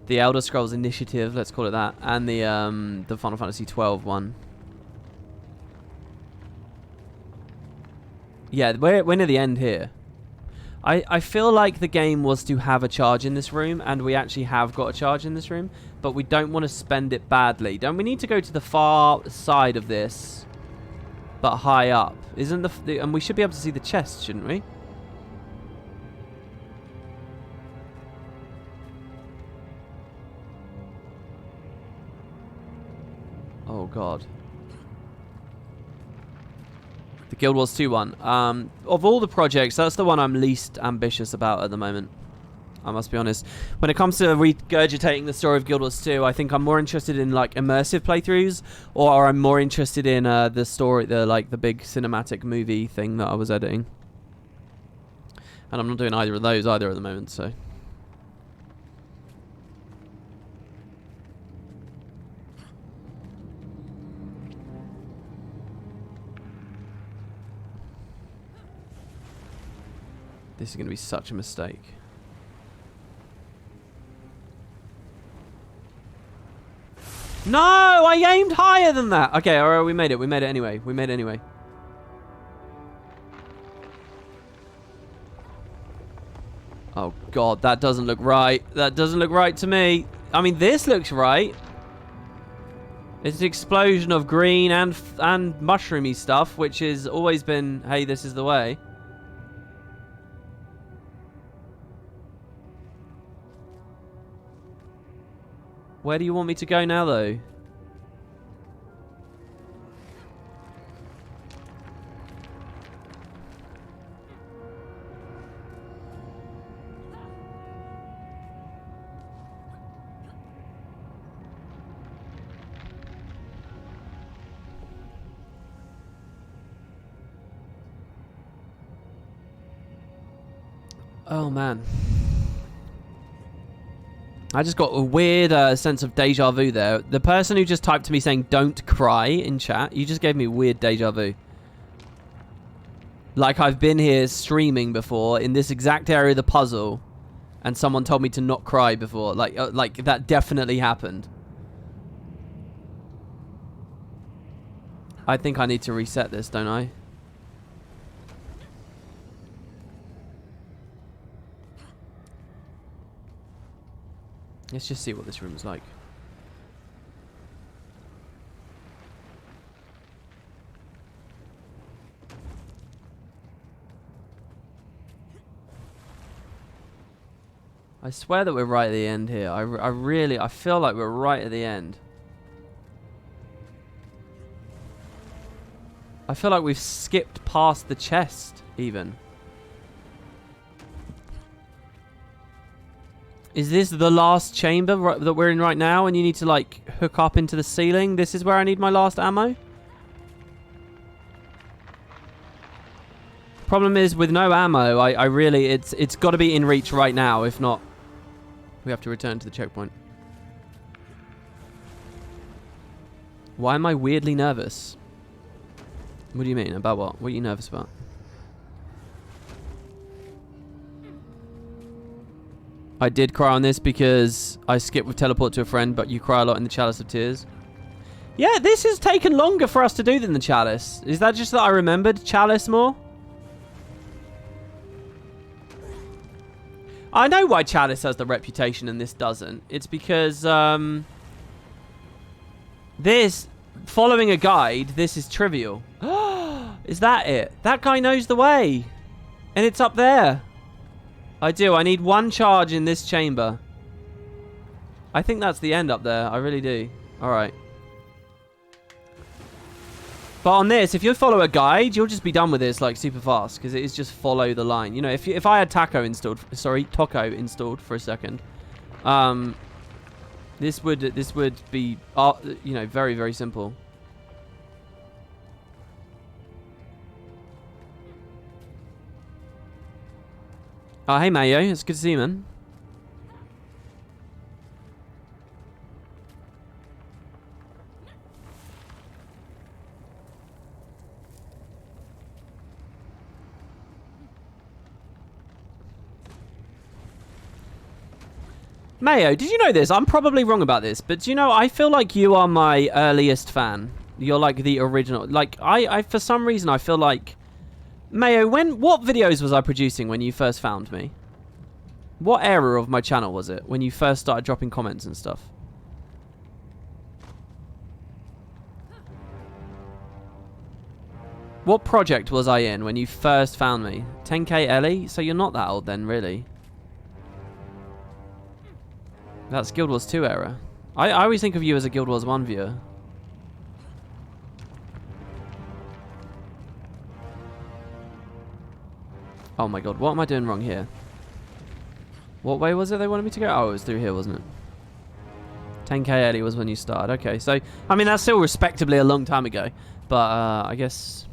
S1: the Elder Scrolls Initiative, let's call it that, and the Final Fantasy 12 one. Yeah, we're near the end here. I feel like the game was to have a charge in this room, and we actually have got a charge in this room, but we don't want to spend it badly. Don't we need to go to the far side of this, but high up? Isn't and we should be able to see the chest, shouldn't we? God. The Guild Wars 2 one. Of all the projects, that's the one I'm least ambitious about at the moment. I must be honest. When it comes to regurgitating the story of Guild Wars 2, I think I'm more interested in like immersive playthroughs, or I'm more interested in the story, the big cinematic movie thing that I was editing. And I'm not doing either of those either at the moment, so. This is going to be such a mistake. No, I aimed higher than that. Okay, alright, we made it. We made it anyway. We made it anyway. Oh God, that doesn't look right. That doesn't look right to me. I mean, this looks right. It's an explosion of green and mushroomy stuff, which has always been, hey, this is the way. Where do you want me to go now, though? Oh, man. I just got a weird sense of deja vu there. The person who just typed to me saying don't cry in chat, you just gave me weird deja vu. Like I've been here streaming before in this exact area of the puzzle and someone told me to not cry before. Like that definitely happened. I think I need to reset this, don't I? Let's just see what this room is like. I swear that we're right at the end here. I feel like we're right at the end. I feel like we've skipped past the chest, even. Is this the last chamber that we're in right now and you need to like hook up into the ceiling? This is where I need my last ammo? Problem is with no ammo, I really, it's got to be in reach right now. If not, we have to return to the checkpoint. Why am I weirdly nervous? What do you mean? About what? What are you nervous about? I did cry on this because I skipped with teleport to a friend, but you cry a lot in the Chalice of Tears. Yeah, this has taken longer for us to do than the Chalice. Is that just that I remembered Chalice more? I know why Chalice has the reputation and this doesn't. It's because, this, following a guide, this is trivial. Is that it? That guy knows the way. And it's up there. I do. I need one charge in this chamber. I think that's the end up there. I really do. Alright. But on this, if you follow a guide, you'll just be done with this like super fast. Because it is just follow the line. You know, if I had Taco installed... Sorry, Taco installed for a second. This would be, you know, very, very simple. Oh, hey, Mayo. It's good to see you, man. Mayo, did you know this? I'm probably wrong about this, but do you know, I feel like you are my earliest fan. You're like the original. Like, I for some reason, I feel like... Mayo, what videos was I producing when you first found me? What era of my channel was it when you first started dropping comments and stuff? What project was I in when you first found me? 10K Ellie? So you're not that old then, really? That's Guild Wars 2 era. I always think of you as a Guild Wars 1 viewer. Oh my god, what am I doing wrong here? What way was it they wanted me to go? Oh, it was through here, wasn't it? 10k early was when you started. Okay, so, I mean, that's still respectably a long time ago. But, I guess...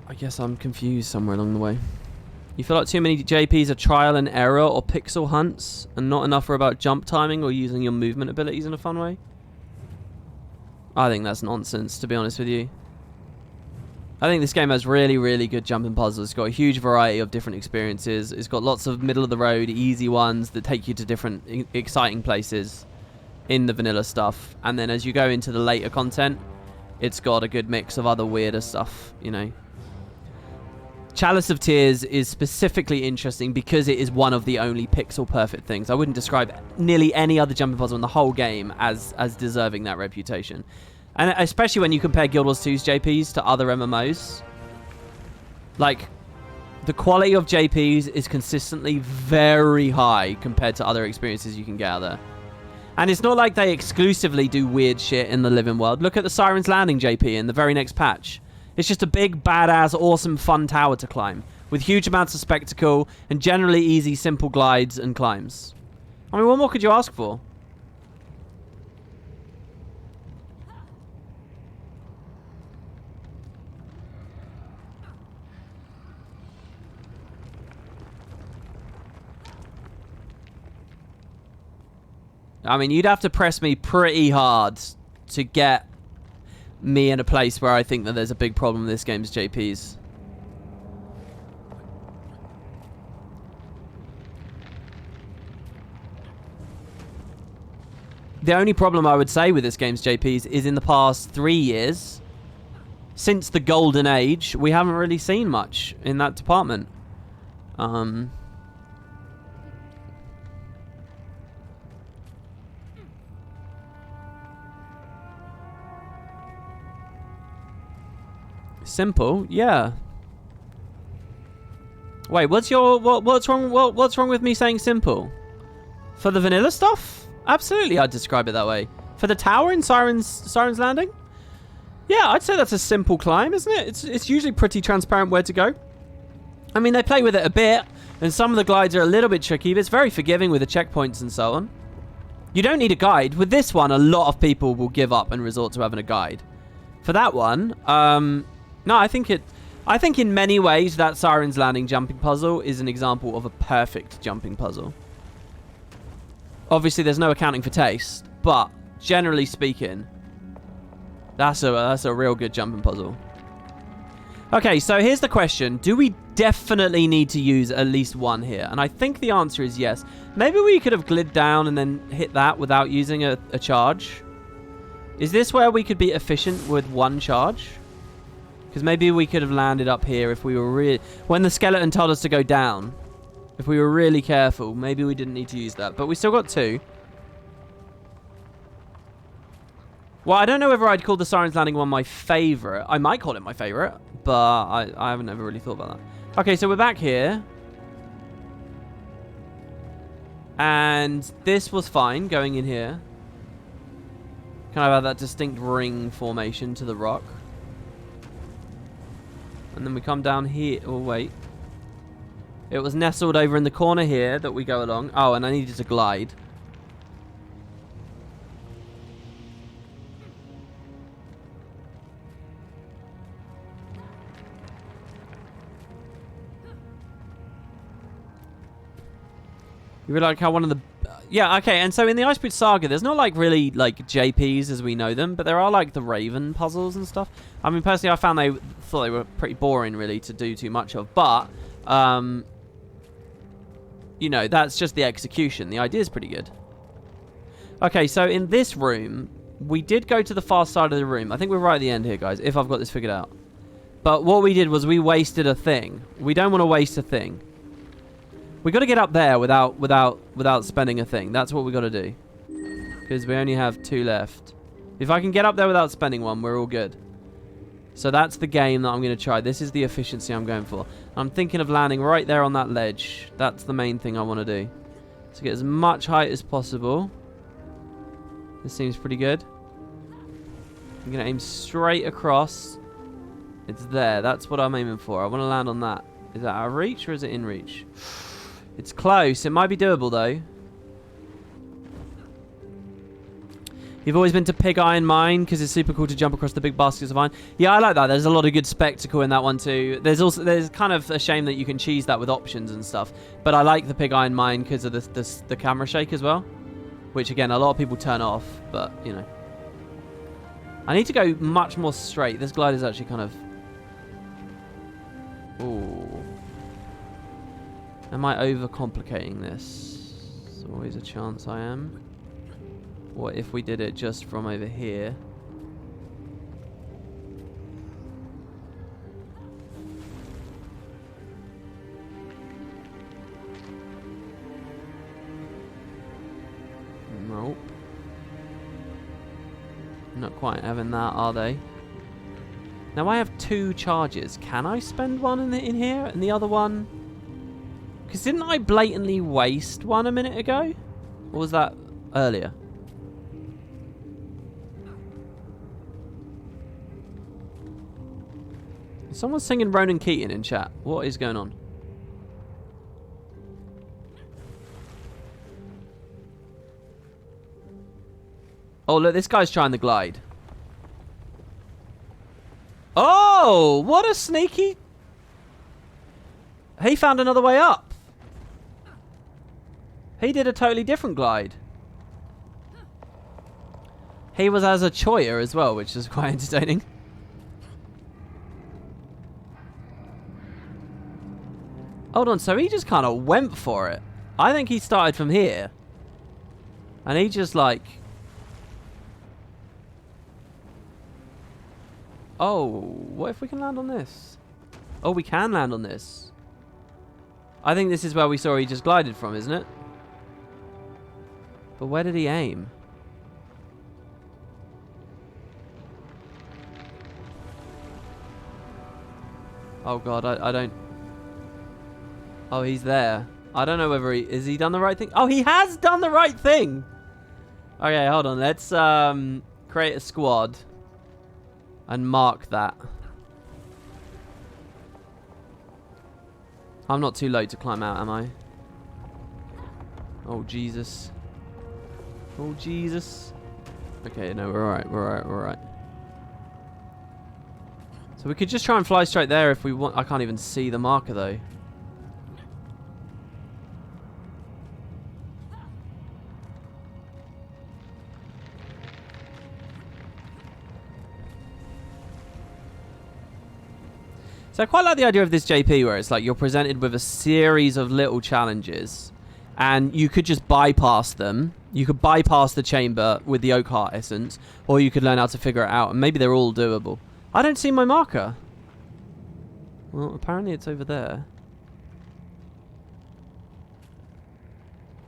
S1: I guess I'm confused somewhere along the way. You feel like too many JPs are trial and error or pixel hunts, and not enough are about jump timing or using your movement abilities in a fun way? I think that's nonsense, to be honest with you. I think this game has really, really good jumping puzzles. It's got a huge variety of different experiences. It's got lots of middle-of-the-road, easy ones that take you to different exciting places in the vanilla stuff. And then as you go into the later content, it's got a good mix of other weirder stuff, you know. Chalice of Tears is specifically interesting because it is one of the only pixel-perfect things. I wouldn't describe nearly any other jumping puzzle in the whole game as deserving that reputation. And especially when you compare Guild Wars 2's JPs to other MMOs. Like, the quality of JPs is consistently very high compared to other experiences you can get out there. And it's not like they exclusively do weird shit in the living world. Look at the Siren's Landing JP in the very next patch. It's just a big, badass, awesome, fun tower to climb, with huge amounts of spectacle and generally easy, simple glides and climbs. I mean, what more could you ask for? I mean, you'd have to press me pretty hard to get me in a place where I think that there's a big problem with this game's JPs. The only problem I would say with this game's JPs is in the past 3 years, since the golden age, we haven't really seen much in that department. Simple, yeah. Wait, what's wrong with me saying simple? For the vanilla stuff? Absolutely, I'd describe it that way. For the tower in Siren's Landing? Yeah, I'd say that's a simple climb, isn't it? It's usually pretty transparent where to go. I mean, they play with it a bit, and some of the glides are a little bit tricky, but it's very forgiving with the checkpoints and so on. You don't need a guide. With this one, a lot of people will give up and resort to having a guide. For that one, no, I think in many ways that Siren's Landing jumping puzzle is an example of a perfect jumping puzzle. Obviously, there's no accounting for taste, but generally speaking, that's a real good jumping puzzle. Okay, so here's the question. Do we definitely need to use at least one here? And I think the answer is yes. Maybe we could have glid down and then hit that without using a charge. Is this where we could be efficient with one charge? Because maybe we could have landed up here if we were really... When the skeleton told us to go down, if we were really careful, maybe we didn't need to use that. But we still got 2. Well, I don't know whether I'd call the Siren's Landing one my favourite. I might call it my favourite, but I haven't ever really thought about that. Okay, so we're back here. And this was fine, going in here. Kind of have that distinct ring formation to the rock. And then we come down here. Oh, wait. It was nestled over in the corner here that we go along. Oh, and I needed to glide. You really like how one of the... Yeah, okay, and so in the Ice Boots Saga, there's not like really like JPs as we know them, but there are like the Raven puzzles and stuff. I mean, personally, I thought they were pretty boring really to do too much of, but you know, that's just the execution. The idea is pretty good. Okay, so in this room, we did go to the far side of the room. I think we're right at the end here, guys, if I've got this figured out. But what we did was we wasted a thing. We don't want to waste a thing. We got to get up there without spending a thing. That's what we got to do. Because we only have 2 left. If I can get up there without spending one, we're all good. So that's the game that I'm going to try. This is the efficiency I'm going for. I'm thinking of landing right there on that ledge. That's the main thing I want to do. To get as much height as possible. This seems pretty good. I'm going to aim straight across. It's there. That's what I'm aiming for. I want to land on that. Is that out of reach or is it in reach? It's close. It might be doable, though. You've always been to Pig Iron Mine because it's super cool to jump across the big baskets of iron. Yeah, I like that. There's a lot of good spectacle in that one too. There's kind of a shame that you can cheese that with options and stuff. But I like the Pig Iron Mine because of the camera shake as well. Which, again, a lot of people turn off. But, you know. I need to go much more straight. This glide is actually kind of... Ooh. Am I overcomplicating this? There's always a chance I am. What if we did it just from over here? Nope. Not quite having that, are they? Now I have 2 charges. Can I spend one in here and the other one? Because didn't I blatantly waste one a minute ago? Or was that earlier? Someone's singing Ronan Keating in chat. What is going on? Oh, look, this guy's trying the glide. Oh, what a sneaky... He found another way up. He did a totally different glide. He was as a choir as well, which is quite entertaining. Hold on, so he just kind of went for it. I think he started from here. And he just like... Oh, what if we can land on this? Oh, we can land on this. I think this is where we saw he just glided from, isn't it? But where did he aim? Oh god, I don't... Oh, he's there. I don't know whether he... Is he done the right thing? Oh, he has done the right thing! Okay, hold on. Let's create a squad. And mark that. I'm not too low to climb out, am I? Oh, Jesus. Oh, Jesus. Okay, no, we're alright. We're alright. We're alright. So we could just try and fly straight there if we want. I can't even see the marker, though. So I quite like the idea of this JP where it's like you're presented with a series of little challenges and you could just bypass them. You could bypass the chamber with the oak heart essence, or you could learn how to figure it out, and maybe they're all doable. I don't see my marker. Well, apparently it's over there.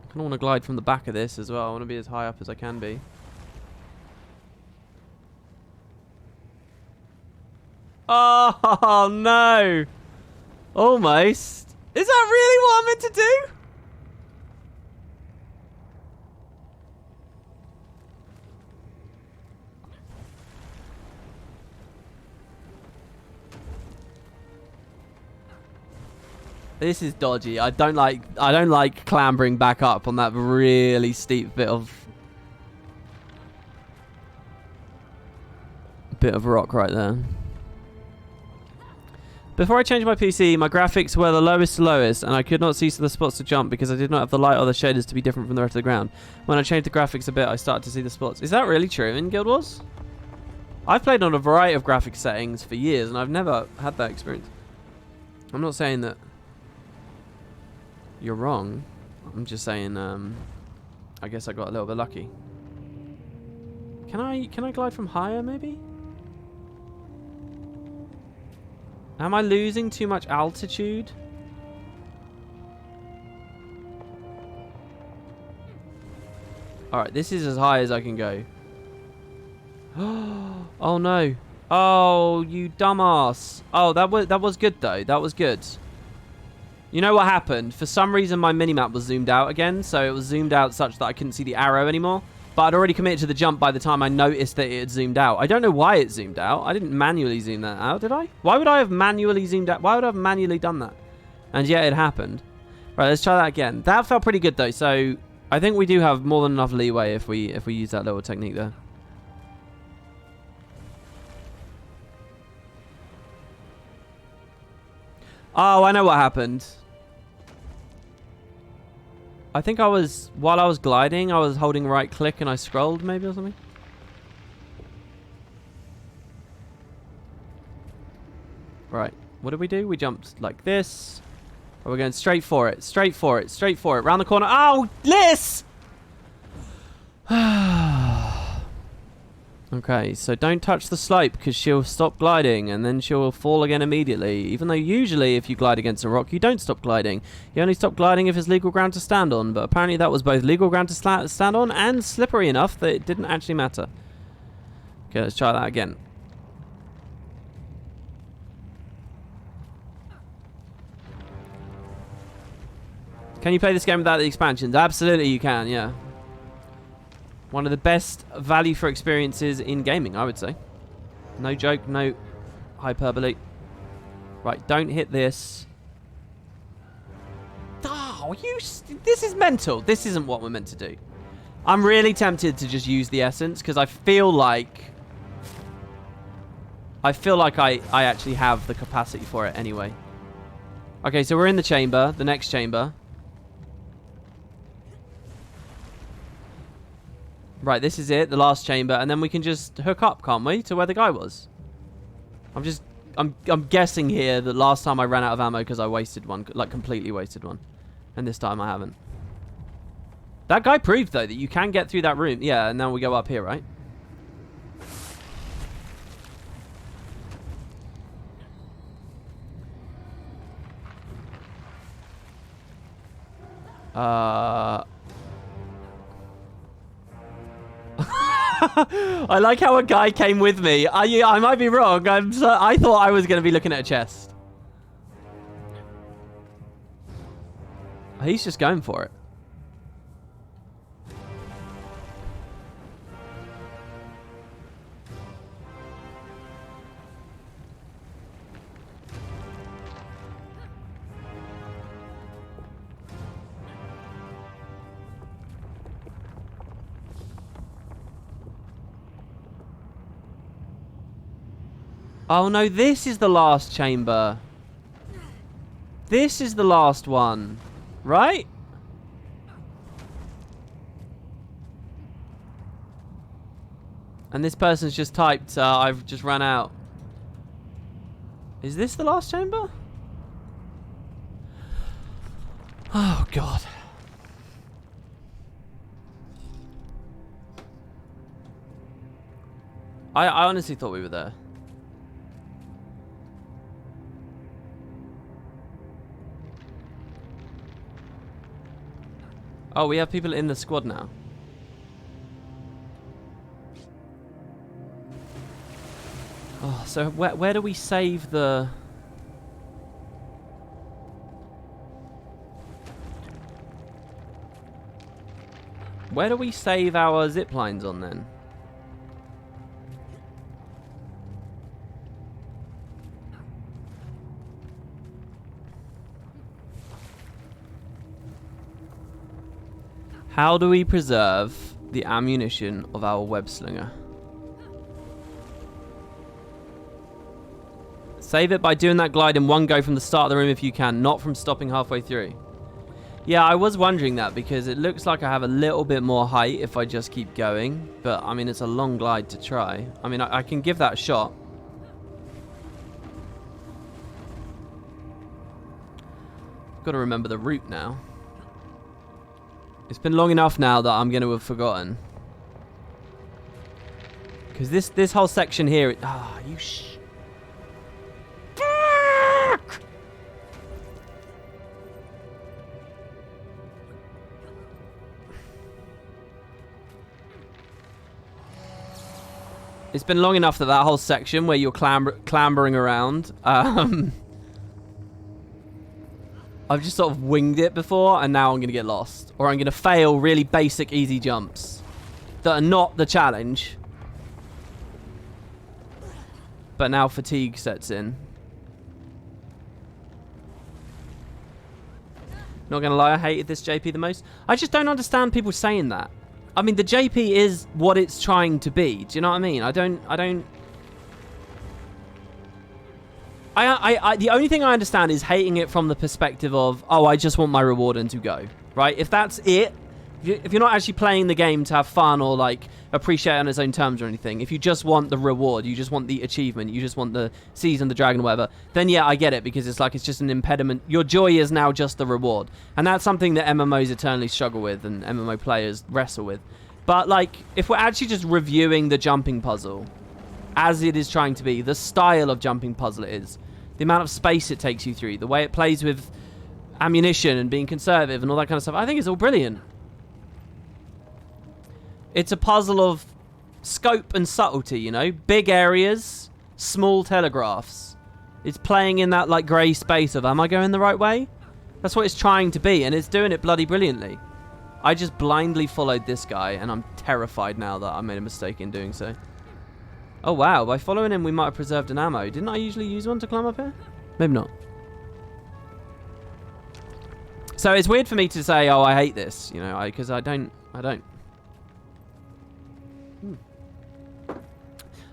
S1: I kind of want to glide from the back of this as well. I want to be as high up as I can be. Oh, no. Almost. Is that really what I'm meant to do? This is dodgy. I don't like clambering back up on that really steep bit of rock right there. Before I changed my PC, my graphics were the lowest, and I could not see the spots to jump because I did not have the light or the shaders to be different from the rest of the ground. When I changed the graphics a bit, I started to see the spots. Is that really true in Guild Wars? I've played on a variety of graphic settings for years, and I've never had that experience. I'm not saying that you're wrong. I'm just saying, I guess I got a little bit lucky. Can I glide from higher, maybe? Am I losing too much altitude? Alright, this is as high as I can go. Oh no. Oh, you dumbass. Oh, that was good though. That was good. You know what happened? For some reason my minimap was zoomed out again, so it was zoomed out such that I couldn't see the arrow anymore. But I'd already committed to the jump by the time I noticed that it had zoomed out. I don't know why it zoomed out. I didn't manually zoom that out, did I? Why would I have manually zoomed out? Why would I have manually done that? And yet it happened. Right, let's try that again. That felt pretty good though, so I think we do have more than enough leeway if we use that little technique there. Oh, I know what happened. I think while I was gliding, I was holding right click and I scrolled maybe or something. Right, what did we do? We jumped like this. Oh, we're going straight for it, straight for it, straight for it. Round the corner. Oh, Liz! Okay, so don't touch the slope because she'll stop gliding and then she'll fall again immediately. Even though usually if you glide against a rock, you don't stop gliding. You only stop gliding if it's legal ground to stand on. But apparently that was both legal ground to stand on and slippery enough that it didn't actually matter. Okay, let's try that again. Can you play this game without the expansions? Absolutely you can, yeah. One of the best value for experiences in gaming, I would say. No joke, no hyperbole. Right, don't hit this. Oh, this is mental. This isn't what we're meant to do. I'm really tempted to just use the essence because I feel like I actually have the capacity for it anyway. Okay, so we're in the chamber, the next chamber. Right, this is it, the last chamber, and then we can just hook up, can't we, to where the guy was? I'm guessing here that last time I ran out of ammo because I wasted one, like completely wasted one. And this time I haven't. That guy proved, though, that you can get through that room. Yeah, and then we go up here, right? I like how a guy came with me. I might be wrong. I thought I was going to be looking at a chest. He's just going for it. Oh no, this is the last chamber. This is the last one, right? And this person's just typed, I've just run out. Is this the last chamber? Oh god. I honestly thought we were there. Oh, we have people in the squad now. Oh, so where do we save the... Where do we save our zip lines on then? How do we preserve the ammunition of our web slinger? Save it by doing that glide in one go from the start of the room if you can, not from stopping halfway through. Yeah, I was wondering that because it looks like I have a little bit more height if I just keep going. But, I mean, it's a long glide to try. I mean, I can give that a shot. Got to remember the route now. It's been long enough now that I'm going to have forgotten. Because this whole section here... Ah, you Fuck! It's been long enough that whole section where you're clambering around... I've just sort of winged it before, and now I'm going to get lost. Or I'm going to fail really basic, easy jumps. that are not the challenge. But now fatigue sets in. Not gonna lie, I hated this JP the most. I just don't understand people saying that. I mean, the JP is what it's trying to be. Do you know what I mean? The only thing I understand is hating it from the perspective of, oh, I just want my reward and to go, right? If that's it, if you're not actually playing the game to have fun or like appreciate it on its own terms or anything, if you just want the reward, you just want the achievement, you just want the season, the dragon, or whatever, then yeah, I get it, because it's like it's just an impediment. Your joy is now just the reward, and that's something that MMOs eternally struggle with and MMO players wrestle with. But like, if we're actually just reviewing the jumping puzzle as it is trying to be, the style of jumping puzzle it is, the amount of space it takes you through, the way it plays with ammunition and being conservative and all that kind of stuff, I think it's all brilliant. It's a puzzle of scope and subtlety, you know? Big areas, small telegraphs. It's playing in that, like, grey space of, am I going the right way? That's what it's trying to be, and it's doing it bloody brilliantly. I just blindly followed this guy, and I'm terrified now that I made a mistake in doing so. Oh, wow. By following him, we might have preserved an ammo. Didn't I usually use one to climb up here? Maybe not. So it's weird for me to say, oh, I hate this, you know, because I don't.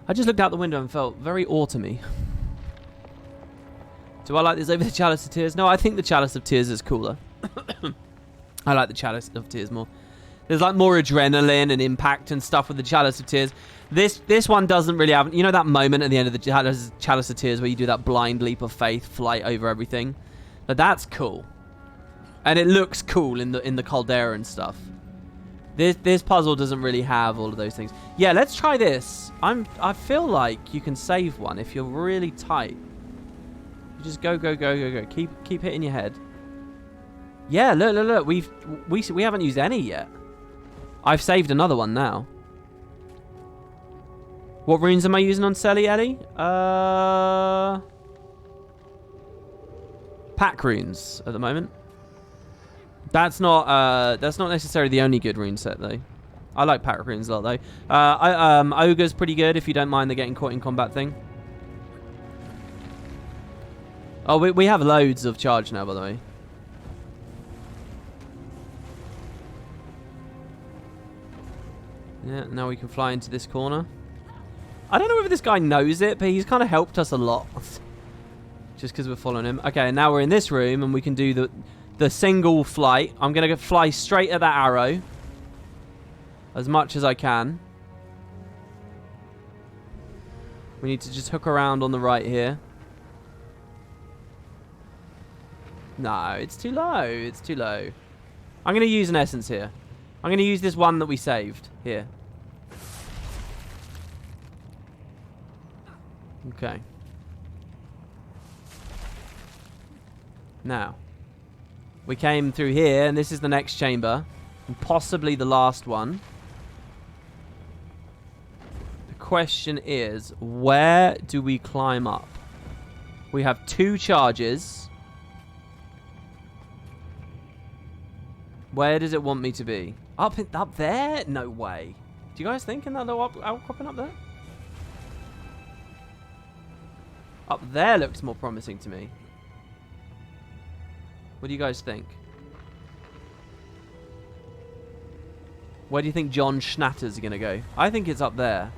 S1: I just looked out the window and felt very autumny. Do I like this over the Chalice of Tears? No, I think the Chalice of Tears is cooler. I like the Chalice of Tears more. There's like more adrenaline and impact and stuff with the Chalice of Tears. This one doesn't really have... You know that moment at the end of the Chalice of Tears where you do that blind leap of faith, flight over everything? But that's cool. And it looks cool in the caldera and stuff. This puzzle doesn't really have all of those things. Yeah, let's try this. I feel like you can save one if you're really tight. You just go. Keep hitting your head. Yeah, look. We haven't used any yet. I've saved another one now. What runes am I using on Selly Ellie? Pack runes at the moment. That's not necessarily the only good rune set though. I like pack runes a lot though. Ogre's pretty good if you don't mind the getting caught in combat thing. Oh, we have loads of charge now, by the way. Yeah, now we can fly into this corner. I don't know whether this guy knows it, but he's kind of helped us a lot. Just because we're following him. Okay, now we're in this room and we can do the single flight. I'm going to fly straight at that arrow. As much as I can. We need to just hook around on the right here. No, it's too low. It's too low. I'm going to use an essence here. I'm going to use this one that we saved here. Okay. Now, we came through here, and this is the next chamber, and possibly the last one. The question is, where do we climb up? We have 2 charges. Where does it want me to be? Up there? No way. Do you guys think that they're outcropping up there? Up there looks more promising to me. What do you guys think? Where do you think John Schnatter's going to go? I think it's up there.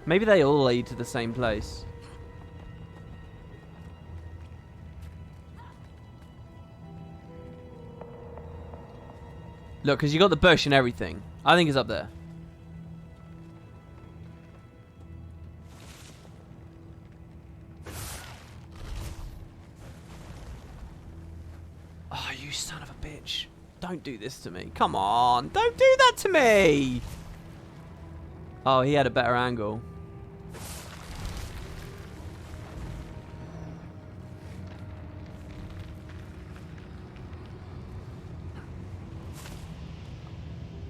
S1: Maybe they all lead to the same place. Look, because you got the bush and everything. I think it's up there. Oh, you son of a bitch. Don't do this to me. Come on. Don't do that to me. Oh, he had a better angle.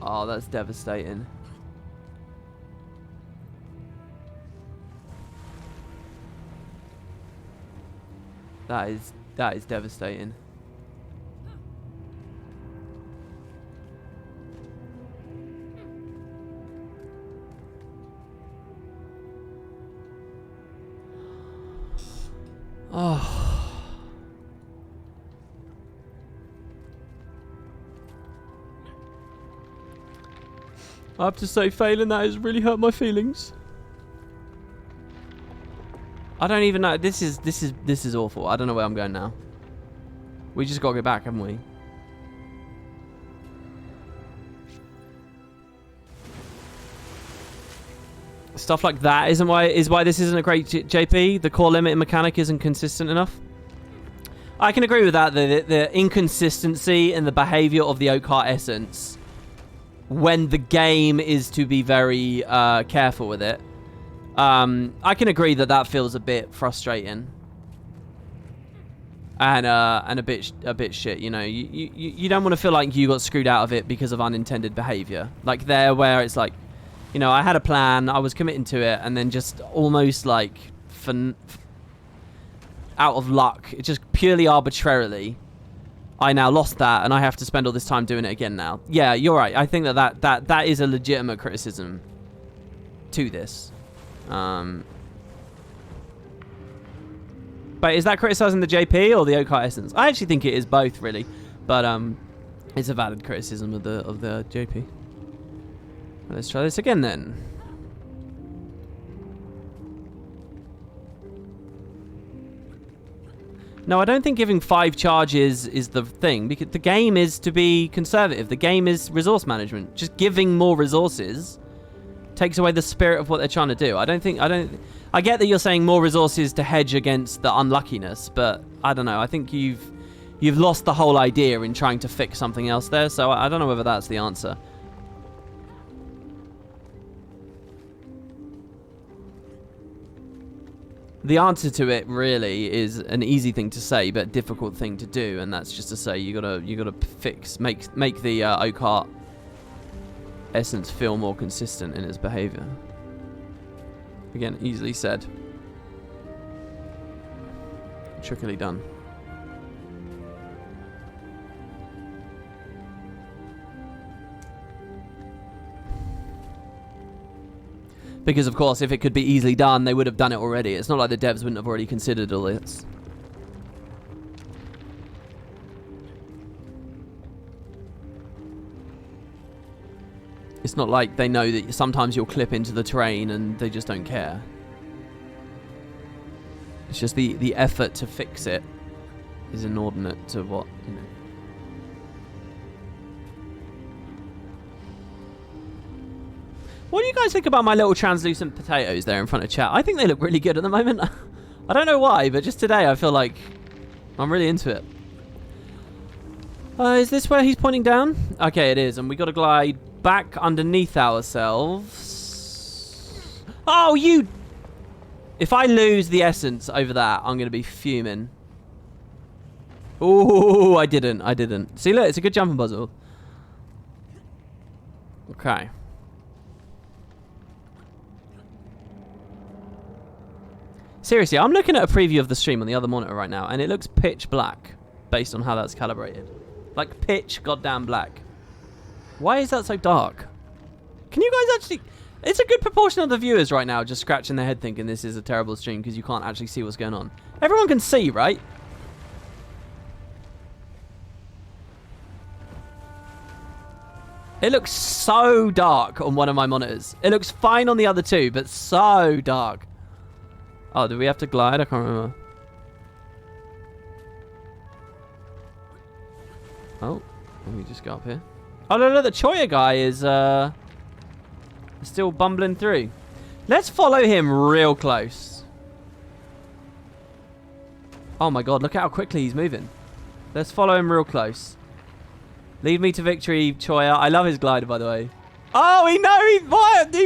S1: Oh, that's devastating. That is devastating. Oh. I have to say, failing that has really hurt my feelings. I don't even know. This is awful. I don't know where I'm going now. We just got to go back, haven't we? Stuff like that is why this isn't a great JP. The core limiting mechanic isn't consistent enough. I can agree with that. The inconsistency in the behavior of the Oak Heart essence, when the game is to be very careful with it, I can agree that feels a bit frustrating and a bit shit. You know, you don't want to feel like you got screwed out of it because of unintended behavior, like there where it's like, you know, I had a plan, I was committing to it, and then just almost like out of luck, it just purely arbitrarily, I now lost that, and I have to spend all this time doing it again now. Yeah, you're right. I think that is a legitimate criticism to this. But is that criticizing the JP or the Oak Heart essence? I actually think it is both, really. But it's a valid criticism of the JP. Let's try this again then. No, I don't think giving 5 charges is the thing, because the game is to be conservative. The game is resource management. Just giving more resources takes away the spirit of what they're trying to do. I get that you're saying more resources to hedge against the unluckiness, but I don't know. I think you've lost the whole idea in trying to fix something else there, so I don't know whether that's the answer. The answer to it really is an easy thing to say, but difficult thing to do, and that's just to say you gotta make the Oak Heart essence feel more consistent in its behavior. Again, easily said, trickily done. Because, of course, if it could be easily done, they would have done it already. It's not like the devs wouldn't have already considered all this. It's not like they know that sometimes you'll clip into the terrain and they just don't care. It's just the effort to fix it is inordinate to what, you know. What do you guys think about my little translucent potatoes there in front of chat? I think they look really good at the moment. I don't know why, but just today I feel like I'm really into it. Is this where he's pointing down? Okay, it is. And we got to glide back underneath ourselves. Oh, you... If I lose the essence over that, I'm going to be fuming. Ooh, I didn't. See, look, it's a good jumping puzzle. Okay. Seriously, I'm looking at a preview of the stream on the other monitor right now, and it looks pitch black based on how that's calibrated. Like, pitch goddamn black. Why is that so dark? Can you guys actually... It's a good proportion of the viewers right now just scratching their head thinking this is a terrible stream because you can't actually see what's going on. Everyone can see, right? It looks so dark on one of my monitors. It looks fine on the other two, but so dark. Oh, do we have to glide? I can't remember. Oh, let me just go up here. Oh, no, the Choya guy is still bumbling through. Let's follow him real close. Oh my god, look at how quickly he's moving. Let's follow him real close. Lead me to victory, Choya. I love his glider, by the way. Oh, he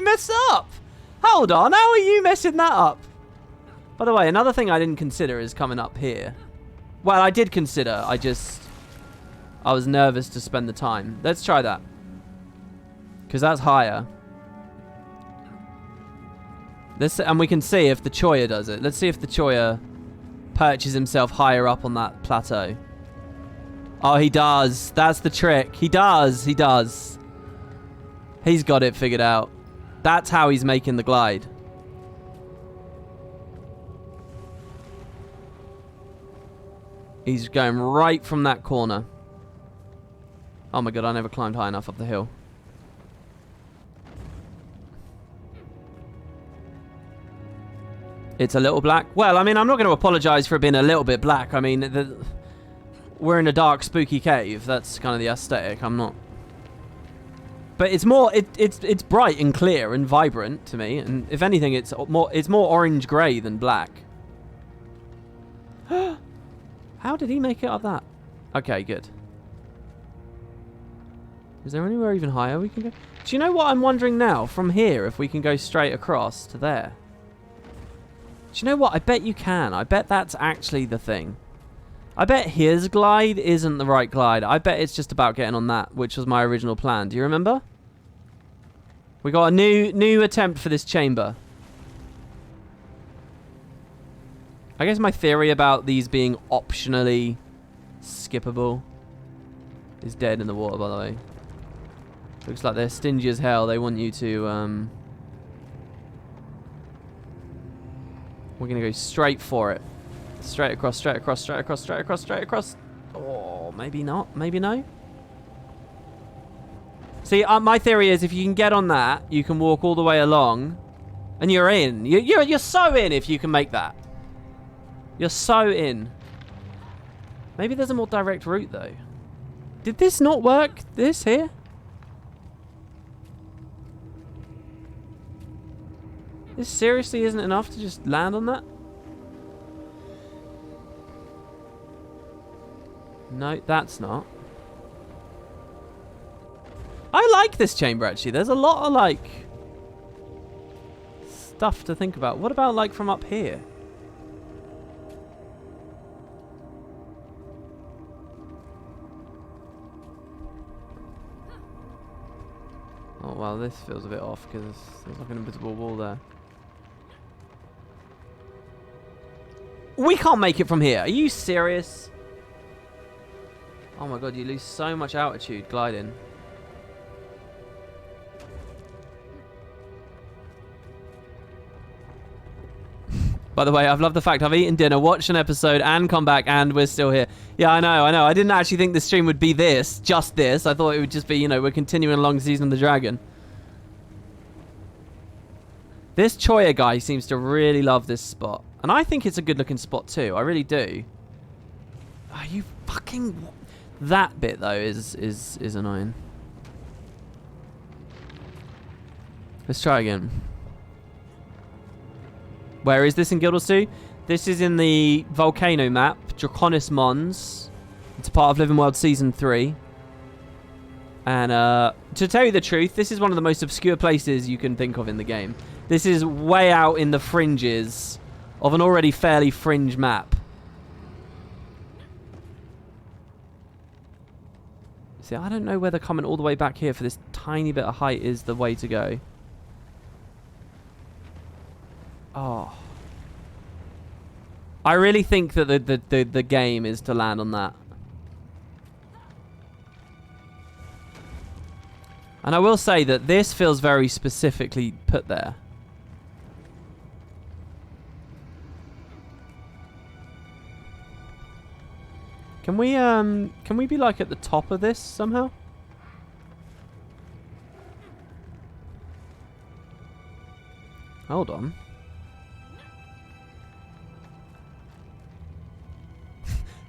S1: messed up. Hold on, how are you messing that up? By the way, another thing I didn't consider is coming up here. Well, I did consider. I was nervous to spend the time. Let's try that. Because that's higher. And we can see if the Choya does it. Let's see if the Choya perches himself higher up on that plateau. Oh, he does. That's the trick. He does. He does. He's got it figured out. That's how he's making the glide. He's going right from that corner. Oh my god, I never climbed high enough up the hill. It's a little black. Well, I mean, I'm not going to apologize for it being a little bit black. I mean, we're in a dark, spooky cave. That's kind of the aesthetic. I'm not... But it's more... It's bright and clear and vibrant to me. And if anything, it's more orange-grey than black. How did he make it up that? Okay, good. Is there anywhere even higher we can go? Do you know what I'm wondering now? From here, if we can go straight across to there. Do you know what? I bet you can. I bet that's actually the thing. I bet his glide isn't the right glide. I bet it's just about getting on that, which was my original plan. Do you remember? We got a new attempt for this chamber. I guess my theory about these being optionally skippable is dead in the water, by the way. Looks like they're stingy as hell. They want you to... We're going to go straight for it. Straight across, straight across, straight across, straight across, straight across. Oh, maybe not. Maybe no. See, my theory is if you can get on that, you can walk all the way along, and you're in. You're so in if you can make that. You're so in. Maybe there's a more direct route, though. Did this not work? This here? This seriously isn't enough to just land on that? No, that's not. I like this chamber, actually. There's a lot of, like, stuff to think about. What about, like, from up here? Oh, well, this feels a bit off because there's like an invisible wall there. We can't make it from here. Are you serious? Oh my god, you lose so much altitude gliding. By the way, I've loved the fact I've eaten dinner, watched an episode, and come back, and we're still here. Yeah, I know. I didn't actually think the stream would be this, just this. I thought it would just be, you know, we're continuing along Season of the Dragon. This Choya guy seems to really love this spot. And I think it's a good-looking spot, too. I really do. Are you fucking... That bit, though, is annoying. Let's try again. Where is this in Guild Wars 2? This is in the volcano map, Draconis Mons. It's a part of Living World Season 3. And to tell you the truth, this is one of the most obscure places you can think of in the game. This is way out in the fringes of an already fairly fringe map. See, I don't know whether coming all the way back here for this tiny bit of height is the way to go. Oh. I really think that the game is to land on that. And I will say that this feels very specifically put there. Can we be like at the top of this somehow? Hold on.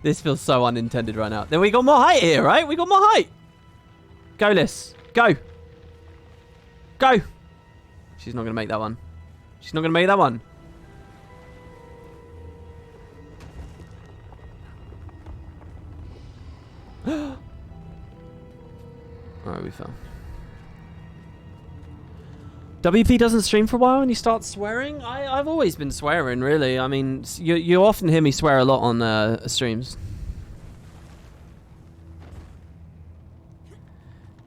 S1: This feels so unintended right now. Then we got more height here, right? We got more height. Go, Liz. Go. Go. She's not going to make that one. She's not going to make that one. Alright, we fell. WP doesn't stream for a while and you start swearing? I've always been swearing, really. I mean, you often hear me swear a lot on streams.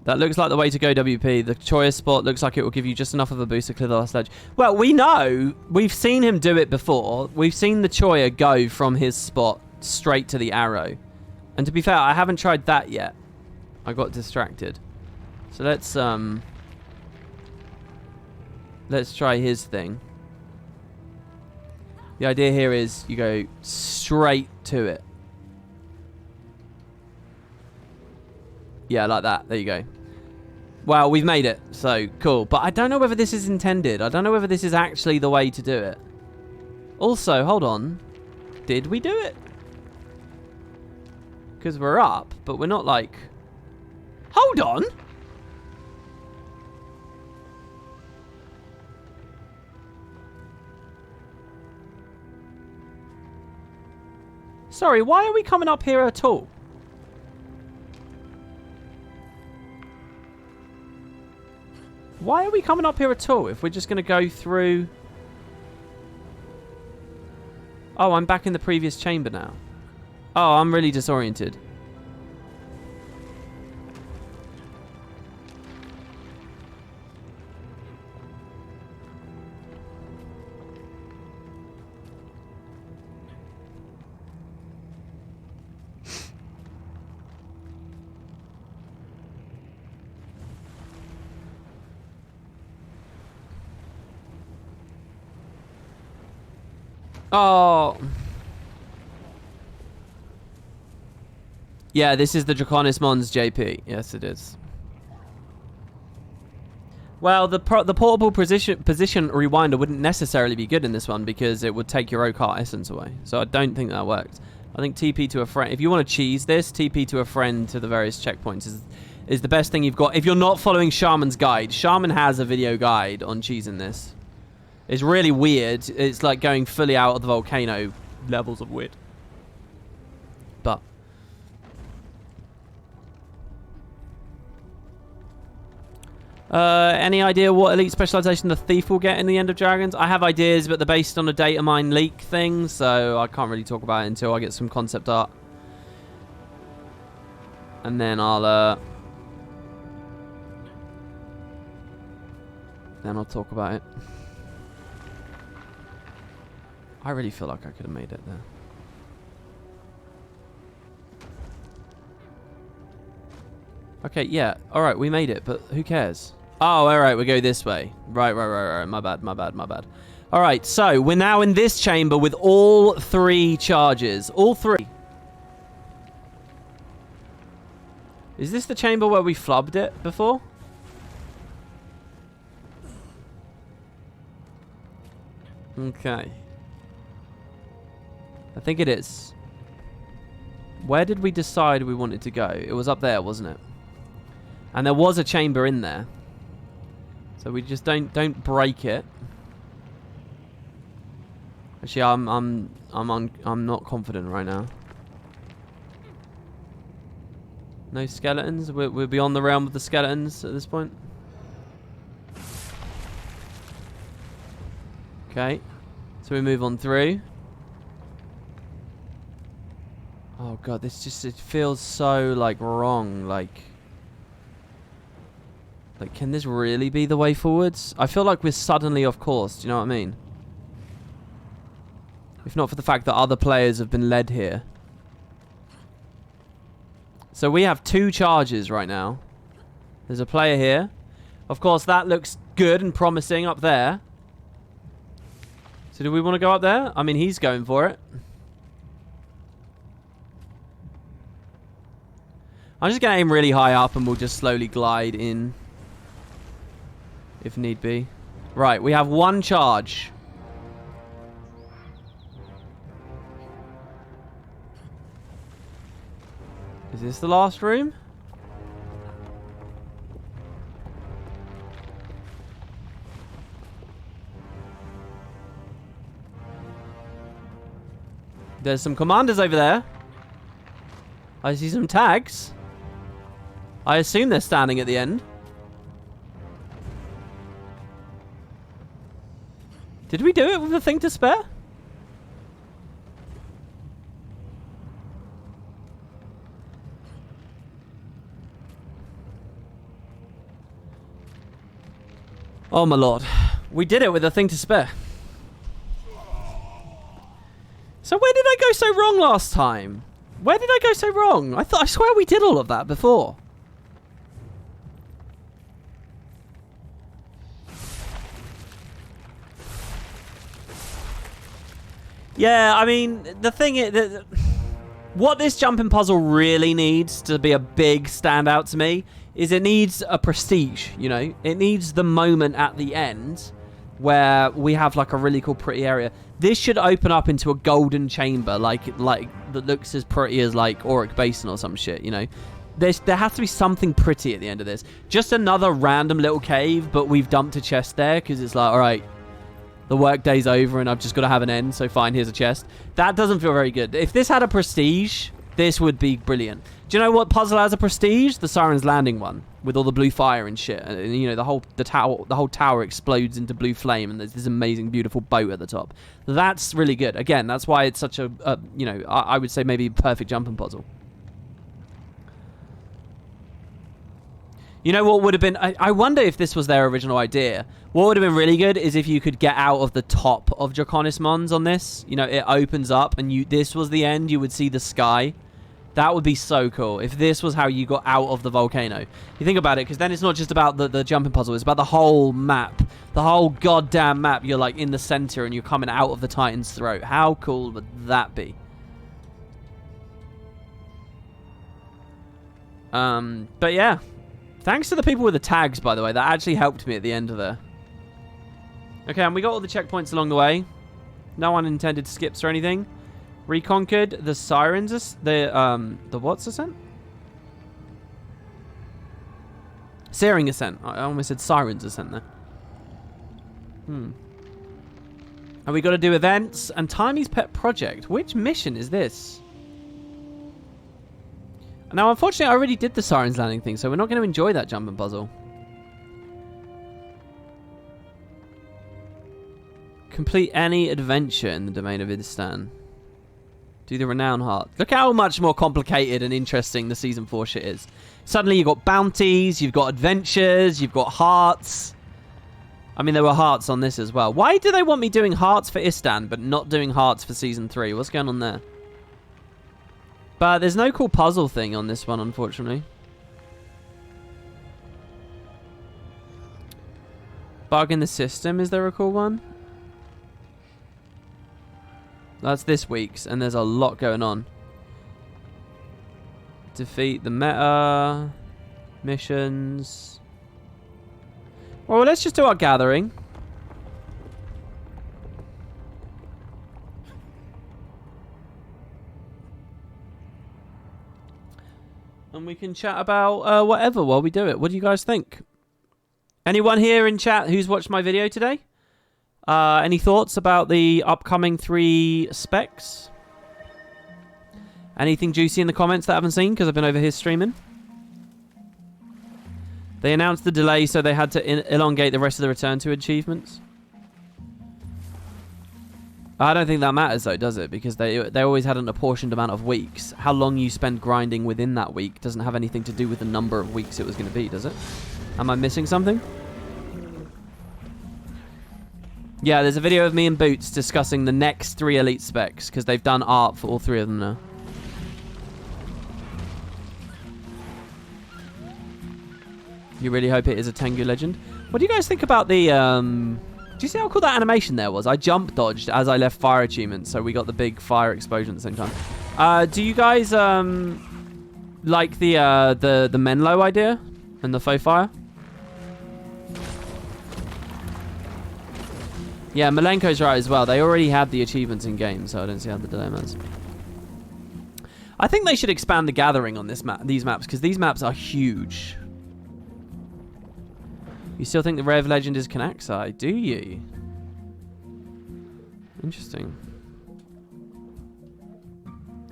S1: That looks like the way to go, WP. The Choya spot looks like it will give you just enough of a boost to clear the last ledge. Well, we know. We've seen him do it before. We've seen the Choya go from his spot straight to the arrow. And to be fair, I haven't tried that yet. I got distracted. So let's try his thing. The idea here is you go straight to it. Yeah, like that. There you go. Well, we've made it, so cool. But I don't know whether this is intended. I don't know whether this is actually the way to do it. Also, hold on. Did we do it? Because we're up, but we're not like... Hold on! Sorry, why are we coming up here at all? Why are we coming up here at all if we're just going to go through... Oh, I'm back in the previous chamber now. Oh, I'm really disoriented. Oh. Yeah, this is the Draconis Mons, JP. Yes, it is. Well, the portable position rewinder wouldn't necessarily be good in this one because it would take your Occult Essence away. So I don't think that worked. I think TP to a friend. If you want to cheese this, TP to a friend to the various checkpoints is the best thing you've got. If you're not following Shaman's guide, Shaman has a video guide on cheesing this. It's really weird. It's like going fully out of the volcano levels of weird. But any idea what elite specialization the thief will get in the End of Dragons? I have ideas, but they're based on a data mine leak thing, so I can't really talk about it until I get some concept art. And then I'll talk about it. I really feel like I could have made it there. Okay, yeah. Alright, we made it, but who cares? Oh, alright, we go this way. Right. My bad. Alright, so we're now in this chamber with all 3 charges. All 3. Is this the chamber where we flubbed it before? Okay. I think it is. Where did we decide we wanted to go? It was up there, wasn't it? And there was a chamber in there. So we just don't break it. Actually, I'm not confident right now. No skeletons? We're beyond the realm of the skeletons at this point. Okay. So we move on through. Oh god, this just, it feels so like wrong, like can this really be the way forwards? I feel like we're suddenly off course, do you know what I mean? If not for the fact that other players have been led here. So we have 2 charges right now. There's a player here. Of course, that looks good and promising up there. So do we want to go up there? I mean, he's going for it. I'm just going to aim really high up and we'll just slowly glide in. If need be. Right, we have 1 charge. Is this the last room? There's some commanders over there. I see some tags. I assume they're standing at the end. Did we do it with a thing to spare? Oh my lord. We did it with a thing to spare. So where did I go so wrong last time? Where did I go so wrong? I swear we did all of that before. Yeah, I mean, the thing is that What this jumping puzzle really needs to be a big standout to me is it needs a prestige, you know? It needs the moment at the end where we have like a really cool pretty area. This should open up into a golden chamber like that looks as pretty as like Auric Basin or some shit, you know? There has to be something pretty at the end of this. Just another random little cave, but we've dumped a chest there because it's like, all right, the workday's over and I've just got to have an end, so fine, here's a chest. That doesn't feel very good. If this had a prestige, this would be brilliant. Do you know what puzzle has a prestige? The Siren's Landing one, with all the blue fire and shit. And you know, the whole tower explodes into blue flame, and there's this amazing, beautiful boat at the top. That's really good. Again, that's why it's such a, you know, I would say maybe perfect jumping puzzle. You know what would have been... I wonder if this was their original idea. What would have been really good is if you could get out of the top of Draconis Mons on this. You know, it opens up and this was the end. You would see the sky. That would be so cool if this was how you got out of the volcano. You think about it, because then it's not just about the jumping puzzle. It's about the whole map. The whole goddamn map. You're like in the center and you're coming out of the Titan's throat. How cool would that be? But yeah. Thanks to the people with the tags, by the way. That actually helped me at the end of there. Okay, and we got all the checkpoints along the way. No unintended skips or anything. Reconquered the Sirens... The what's ascent? Searing Ascent. I almost said Sirens Ascent there. And we got to do events and Timy's Pet Project. Which mission is this? Now, unfortunately, I already did the Siren's Landing thing, so we're not going to enjoy that jumping puzzle. Complete any adventure in the domain of Idistan. Do the Renown Heart. Look how much more complicated and interesting the Season 4 shit is. Suddenly you've got bounties, you've got adventures, you've got hearts. I mean, there were hearts on this as well. Why do they want me doing hearts for Istan, but not doing hearts for Season 3? What's going on there? But there's no cool puzzle thing on this one, unfortunately. Bug in the system, is there a cool one? That's this week's, and there's a lot going on. Defeat the meta. Missions. Well, let's just do our gathering. And we can chat about whatever while we do it. What do you guys think? Anyone here in chat who's watched my video today? Any thoughts about the upcoming 3 specs? Anything juicy in the comments that I haven't seen because I've been over here streaming? They announced the delay, so they had to elongate the rest of the Return to achievements. I don't think that matters though, does it? Because they always had an apportioned amount of weeks. How long you spend grinding within that week doesn't have anything to do with the number of weeks it was going to be, does it? Am I missing something? Yeah, there's a video of me and Boots discussing the next 3 elite specs because they've done art for all 3 of them now. You really hope it is a Tengu legend? What do you guys think about the... Do you see how cool that animation there was? I jump dodged as I left fire achievements, so we got the big fire explosion at the same time. Do you guys like the Menlo idea and the faux fire? Yeah, Malenko's right as well. They already had the achievements in game, so I don't see how the dilemmas. I think they should expand the gathering on this these maps, because these maps are huge. You still think the Rev Legend is Canaxai, do you? Interesting.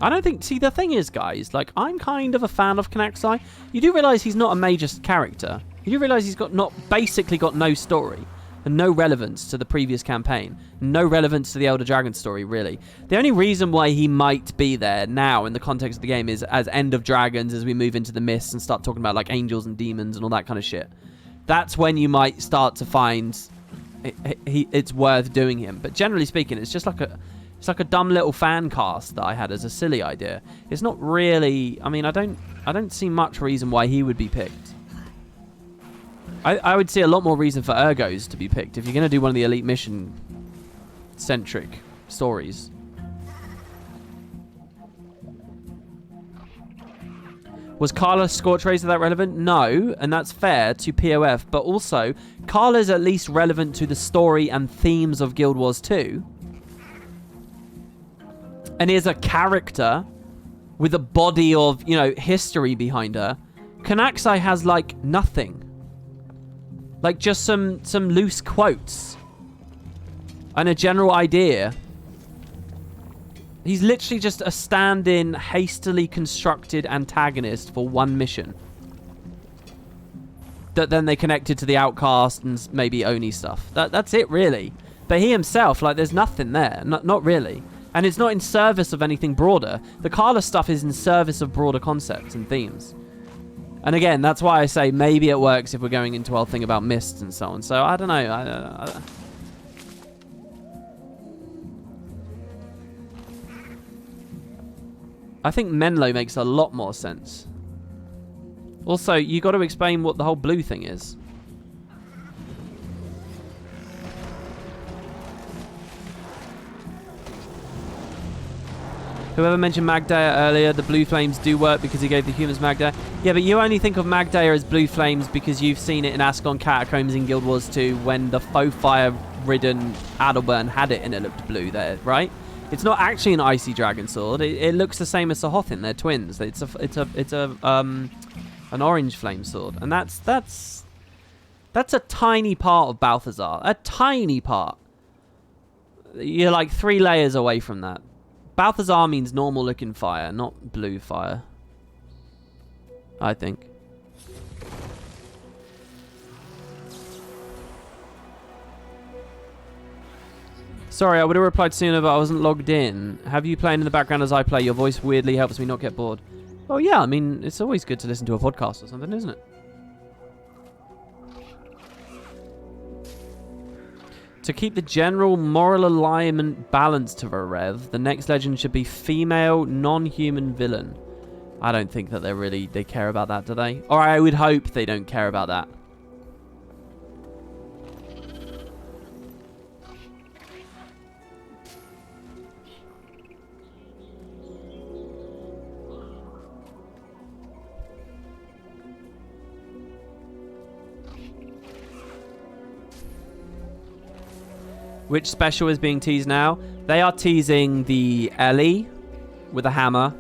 S1: I don't think... See, the thing is, guys, like, I'm kind of a fan of Canaxai. You do realise he's not a major character. You do realise he's got basically got no story. And no relevance to the previous campaign. No relevance to the Elder Dragon story, really. The only reason why he might be there now in the context of the game is as End of Dragons, as we move into the mists and start talking about, like, angels and demons and all that kind of shit. That's when you might start to find it's worth doing him. But generally speaking, it's just like a dumb little fan cast that I had as a silly idea. It's not really... I mean, I don't see much reason why he would be picked. I would see a lot more reason for Ergos to be picked if you're going to do one of the Elite Mission-centric stories. Was Carla's Scorch Razor that relevant? No, and that's fair to POF, but also, Carla's at least relevant to the story and themes of Guild Wars 2. And is a character with a body of, you know, history behind her. Kanaxai has, like, nothing. Like, just some loose quotes. And a general idea. He's literally just a stand-in, hastily constructed antagonist for one mission. That then they connected to the Outcast and maybe Oni stuff. That's it, really. But he himself, like, there's nothing there. Not really. And it's not in service of anything broader. The Carla stuff is in service of broader concepts and themes. And again, that's why I say maybe it works if we're going into our thing about mists and so on. So, I don't know. I think Menlo makes a lot more sense. Also, you got to explain what the whole blue thing is. Whoever mentioned Magdaya earlier, the blue flames do work because he gave the humans Magdaya. Yeah, but you only think of Magdaya as blue flames because you've seen it in Ascon Catacombs in Guild Wars 2 when the faux fire-ridden Adelburn had it and it looked blue there, right? It's not actually an icy dragon sword. It looks the same as Sahothin. They're twins. It's an orange flame sword, and that's a tiny part of Balthazar. A tiny part. You're like 3 layers away from that. Balthazar means normal looking fire, not blue fire. I think. Sorry, I would have replied sooner, but I wasn't logged in. Have you playing in the background as I play? Your voice weirdly helps me not get bored. Oh yeah, I mean, it's always good to listen to a podcast or something, isn't it? To keep the general moral alignment balanced to a rev, the next legend should be female, non-human villain. I don't think that they care about that, do they? Or I would hope they don't care about that. Which special is being teased now? They are teasing the Ellie with a hammer.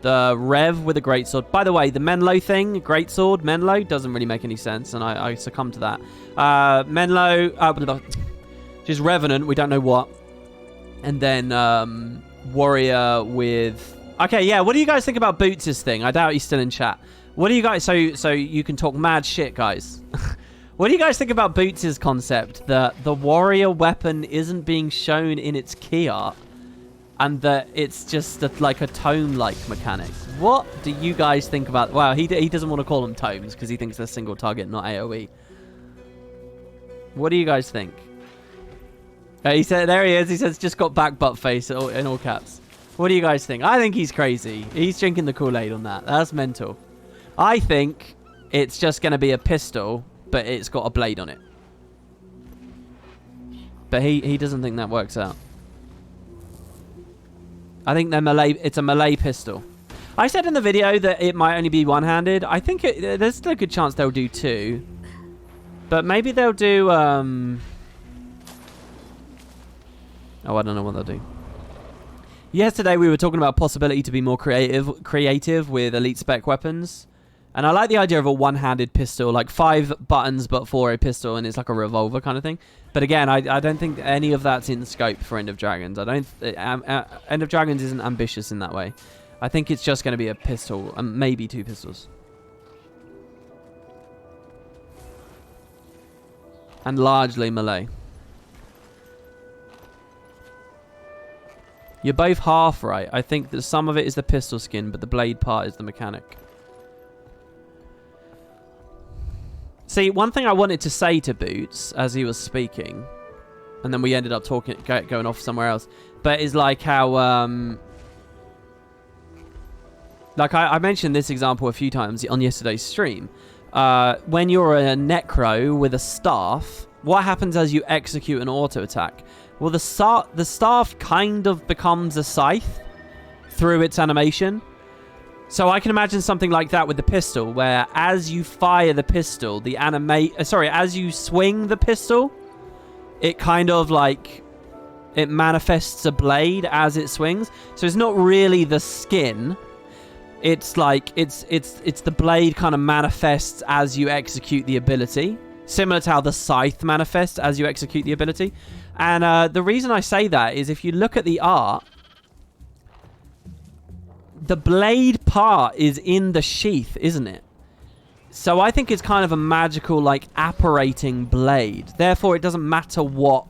S1: The Rev with a greatsword. By the way, the Menlo thing, greatsword, Menlo, doesn't really make any sense, and I succumb to that. Menlo, just Revenant, we don't know what. And then Warrior with... Okay, yeah, what do you guys think about Boots' thing? I doubt he's still in chat. What do you guys... So you can talk mad shit, guys. What do you guys think about Boots' concept that the warrior weapon isn't being shown in its key art and that it's just like a tome-like mechanic? What do you guys think about... Well, he doesn't want to call them tomes because he thinks they're single target, not AoE. What do you guys think? He said, there he is. He says, just got back butt face in all caps. What do you guys think? I think he's crazy. He's drinking the Kool-Aid on that. That's mental. I think it's just going to be a pistol, but it's got a blade on it. But he doesn't think that works out. I think it's a melee pistol. I said in the video that it might only be one-handed. I think there's still a good chance they'll do 2. But maybe they'll do... Oh, I don't know what they'll do. Yesterday we were talking about possibility to be more creative with elite spec weapons. And I like the idea of a one-handed pistol, like 5 buttons but for a pistol, and it's like a revolver kind of thing. But again, I don't think any of that's in scope for End of Dragons. End of Dragons isn't ambitious in that way. I think it's just going to be a pistol, and maybe 2 pistols. And largely melee. You're both half right. I think that some of it is the pistol skin, but the blade part is the mechanic. See, one thing I wanted to say to Boots as he was speaking, and then we ended up going off somewhere else, but is like how, like I mentioned this example a few times on yesterday's stream. When you're a Necro with a staff, what happens as you execute an auto attack? Well, the staff kind of becomes a scythe through its animation. So I can imagine something like that with the pistol, where as you fire the pistol, as you swing the pistol, it kind of like, it manifests a blade as it swings. So it's not really the skin. It's like, it's the blade kind of manifests as you execute the ability. Similar to how the scythe manifests as you execute the ability. And the reason I say that is if you look at the art, the blade part is in the sheath, isn't it? So I think it's kind of a magical, like, apparating blade. Therefore, it doesn't matter what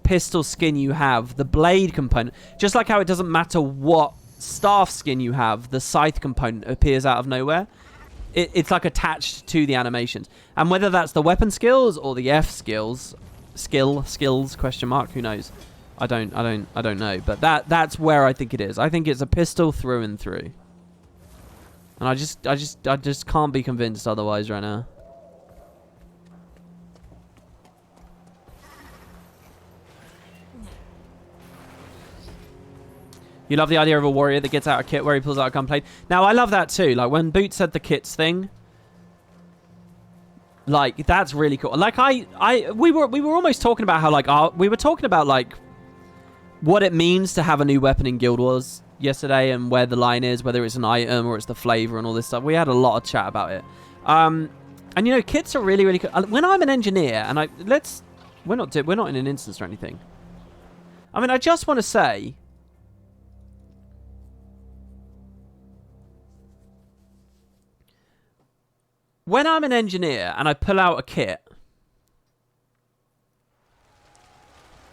S1: pistol skin you have, the blade component, just like how it doesn't matter what staff skin you have, the scythe component appears out of nowhere. It's like attached to the animations. And whether that's the weapon skills or the F skills, skills, question mark, who knows? I don't know, but that's where I think it is. I think it's a pistol through and through. And I just can't be convinced otherwise right now. You love the idea of a warrior that gets out a kit where he pulls out a gunblade. Now, I love that too. Like, when Boot said the kits thing, like, that's really cool. Like, we were almost talking about how, like, we were talking about, like, what it means to have a new weapon in Guild Wars yesterday and where the line is, whether it's an item or it's the flavor and all this stuff. We had a lot of chat about it. And, you know, kits are really, really cool. When I'm an engineer, and we're not in an instance or anything. I mean, I just want to say, when I'm an engineer and I pull out a kit,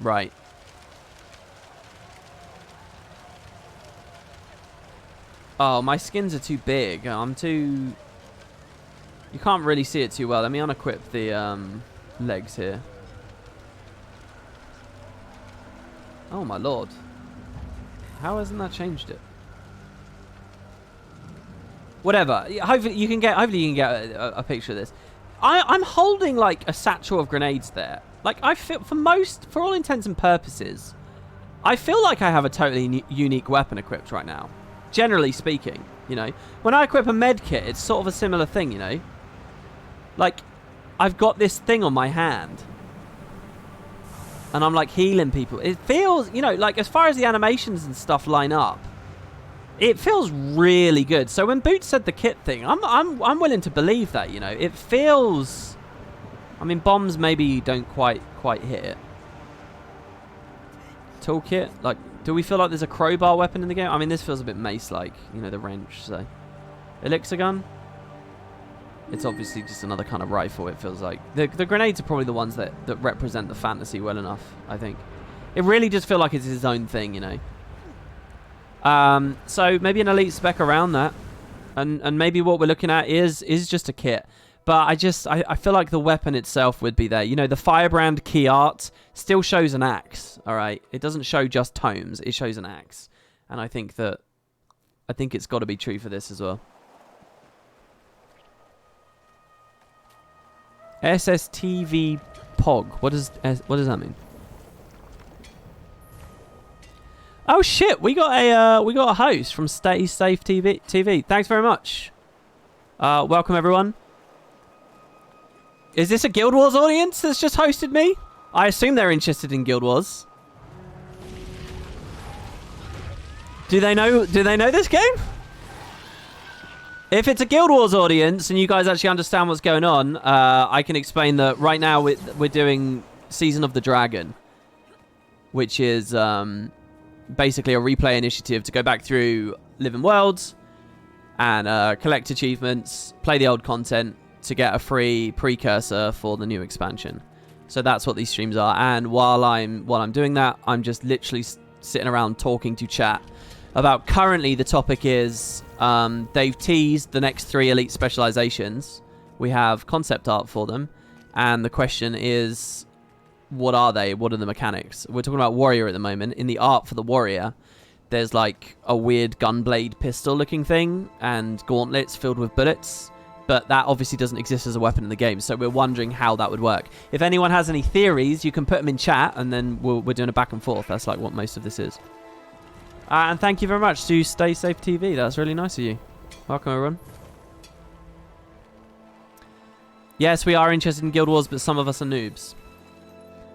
S1: right? Oh, my skins are too big. You can't really see it too well. Let me unequip the legs here. Oh my lord. How hasn't that changed it? Whatever. Hopefully you can get a picture of this. I'm holding like a satchel of grenades there. Like, I feel, for all intents and purposes, I feel like I have a totally unique weapon equipped right now. Generally speaking, you know. When I equip a med kit, it's sort of a similar thing, you know. Like, I've got this thing on my hand. And I'm like healing people. It feels, you know, like as far as the animations and stuff line up, it feels really good. So when Boots said the kit thing, I'm willing to believe that, you know. It feels, I mean, bombs maybe don't quite hit it. Toolkit, like, do we feel like there's a crowbar weapon in the game? I mean, this feels a bit mace-like, you know, the wrench, so. Elixir gun? It's obviously just another kind of rifle, it feels like. The grenades are probably the ones that represent the fantasy well enough, I think. It really does feel like it's his own thing, you know. So maybe an elite spec around that. And maybe what we're looking at is just a kit. But I feel like the weapon itself would be there. You know, the Firebrand key art still shows an axe, all right? It doesn't show just tomes. It shows an axe. And I think it's got to be true for this as well. SSTV POG. What does that mean? Oh shit, we got a host from Stay Safe TV. Thanks very much. Welcome everyone. Is this a Guild Wars audience that's just hosted me? I assume they're interested in Guild Wars. Do they know this game? If it's a Guild Wars audience and you guys actually understand what's going on, I can explain that right now we're doing Season of the Dragon, which is basically a replay initiative to go back through Living Worlds and collect achievements, play the old content to get a free precursor for the new expansion. So that's what these streams are. And while I'm doing that, I'm just literally sitting around talking to chat about, currently the topic is they've teased the next 3 elite specializations. We have concept art for them, and the question is, what are they? What are the mechanics? We're talking about warrior at the moment. In the art for the warrior, there's like a weird gunblade pistol looking thing and gauntlets filled with bullets, but that obviously doesn't exist as a weapon in the game, so we're wondering how that would work. If anyone has any theories, you can put them in chat, and then we're doing a back and forth. That's like what most of this is. And thank you very much to Stay Safe TV. That's really nice of you. Welcome, everyone. Yes, we are interested in Guild Wars, but some of us are noobs.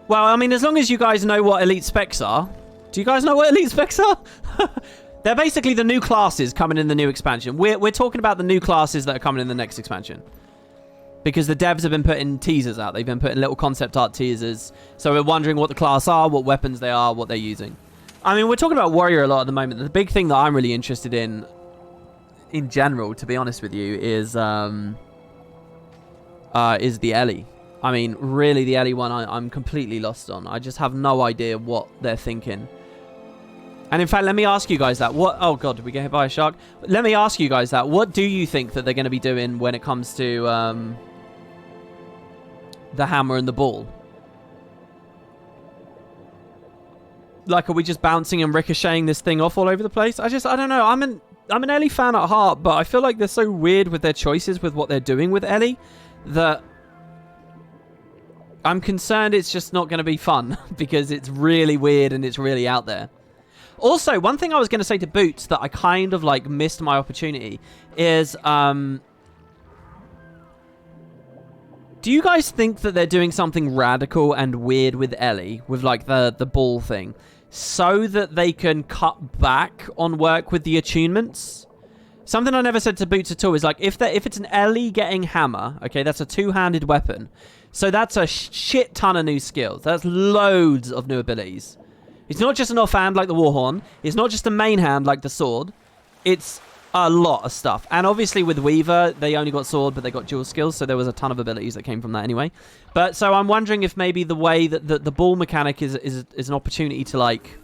S1: Well, I mean, as long as you guys know what elite specs are. Do you guys know what elite specs are? They're basically the new classes coming in the new expansion. We're talking about the new classes that are coming in the next expansion. Because the devs have been putting teasers out. They've been putting little concept art teasers. So we're wondering what the class are, what weapons they are, what they're using. I mean, we're talking about Warrior a lot at the moment. The big thing that I'm really interested in general, to be honest with you, is the Ellie. I mean, really, the Ellie one I'm completely lost on. I just have no idea what they're thinking. And in fact, let me ask you guys that. Oh, God, did we get hit by a shark? Let me ask you guys that. What do you think that they're going to be doing when it comes to the hammer and the ball? Like, are we just bouncing and ricocheting this thing off all over the place? I don't know. I'm an Ellie fan at heart, but I feel like they're so weird with their choices with what they're doing with Ellie that I'm concerned it's just not going to be fun because it's really weird and it's really out there. Also, one thing I was going to say to Boots that I kind of like missed my opportunity is, do you guys think that they're doing something radical and weird with Ellie, with like the ball thing, so that they can cut back on work with the attunements? Something I never said to Boots at all is like, if it's an Ellie getting hammer, okay, that's a two-handed weapon. So that's a shit ton of new skills. That's loads of new abilities. It's not just an offhand like the Warhorn. It's not just a main hand like the sword. It's a lot of stuff. And obviously with Weaver, they only got sword, but they got dual skills, so there was a ton of abilities that came from that anyway. But so I'm wondering if maybe the way that the ball mechanic is an opportunity to, like,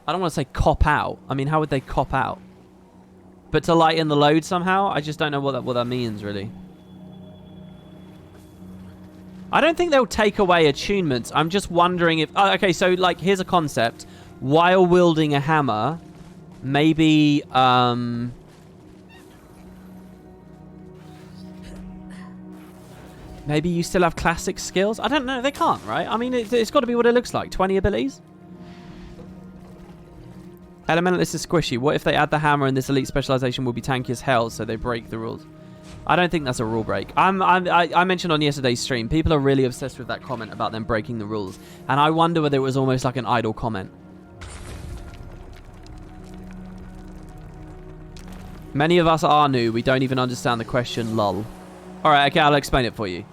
S1: I don't want to say cop out. I mean, how would they cop out? But to lighten the load somehow? I just don't know what that means, really. I don't think they'll take away attunements. I'm just wondering if... Oh, okay, so, like, here's a concept. While wielding a hammer, maybe... maybe you still have classic skills? I don't know. They can't, right? I mean, it's got to be what it looks like. 20 abilities? Elementalist is squishy. What if they add the hammer and this elite specialization will be tanky as hell, so they break the rules? I don't think that's a rule break. I mentioned on yesterday's stream, people are really obsessed with that comment about them breaking the rules. And I wonder whether it was almost like an idle comment. Many of us are new. We don't even understand the question, lol. Alright, okay, I'll explain it for you.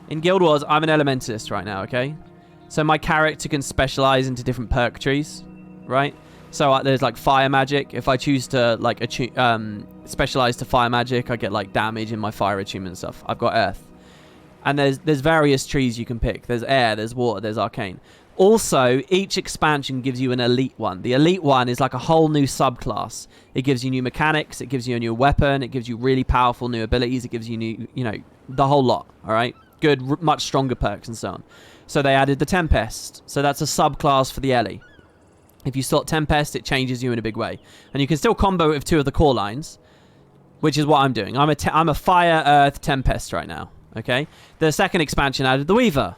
S1: In Guild Wars, I'm an elementalist right now, okay? So my character can specialize into different perk trees, right? So there's like fire magic. If I choose to like specialize to fire magic, I get like damage in my fire attunement and stuff. I've got earth. And there's various trees you can pick. There's air, there's water, there's arcane. Also, each expansion gives you an elite one. The elite one is like a whole new subclass. It gives you new mechanics, it gives you a new weapon, it gives you really powerful new abilities, it gives you new, you know, the whole lot, all right? Good, much stronger perks and so on. So they added the Tempest. So that's a subclass for the Ellie. If you slot Tempest, it changes you in a big way. And you can still combo it with two of the core lines, which is what I'm doing. I'm a Fire, Earth, Tempest right now, okay? The second expansion added the Weaver.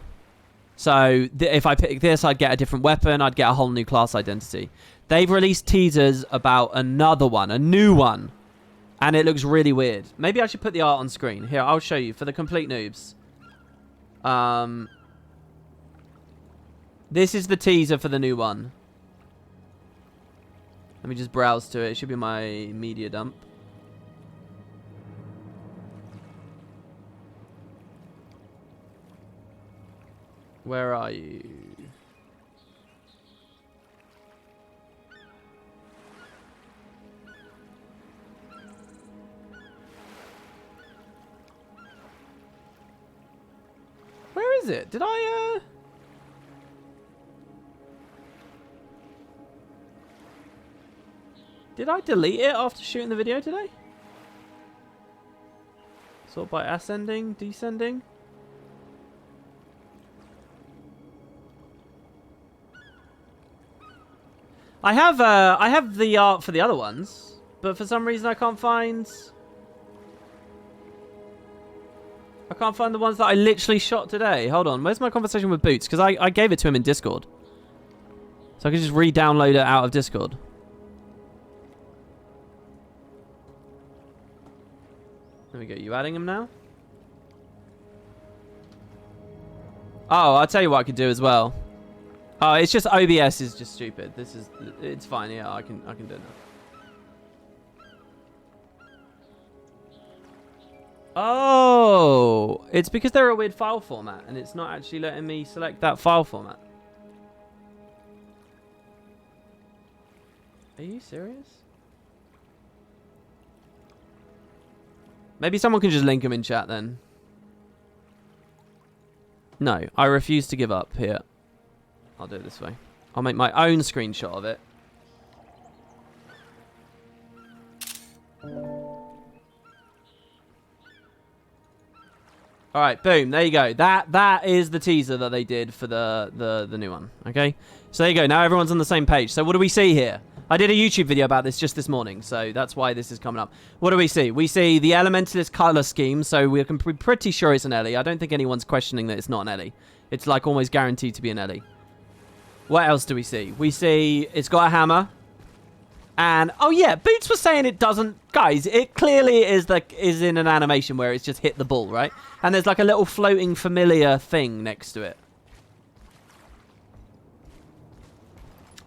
S1: So if I pick this, I'd get a different weapon. I'd get a whole new class identity. They've released teasers about another one, a new one. And it looks really weird. Maybe I should put the art on screen. Here, I'll show you for the complete noobs. This is the teaser for the new one. Let me just browse to it. It should be my media dump. Where are you? Where is it? Did I, Did I delete it after shooting the video today? Sort by ascending, descending. I have the art for the other ones, but for some reason I can't find the ones that I literally shot today. Hold on, where's my conversation with Boots? Because I gave it to him in Discord. So I can just re-download it out of Discord. There we go. You adding him now? Oh, I'll tell you what I could do as well. Oh, it's just OBS is just stupid. It's fine. Yeah, I can do it now. Oh, it's because they're a weird file format and it's not actually letting me select that file format. Are you serious? Maybe someone can just link them in chat then. No, I refuse to give up. Here. I'll do it this way. I'll make my own screenshot of it. Alright, boom. There you go. That is the teaser that they did for the new one. Okay? So there you go. Now everyone's on the same page. So what do we see here? I did a YouTube video about this just this morning, so that's why this is coming up. What do we see? We see the Elementalist color scheme, so we can be pretty sure it's an Ellie. I don't think anyone's questioning that it's not an Ellie. It's like almost guaranteed to be an Ellie. What else do we see? We see it's got a hammer. And, oh yeah, Boots was saying it doesn't... Guys, it clearly is in an animation where it's just hit the ball, right? And there's like a little floating familiar thing next to it.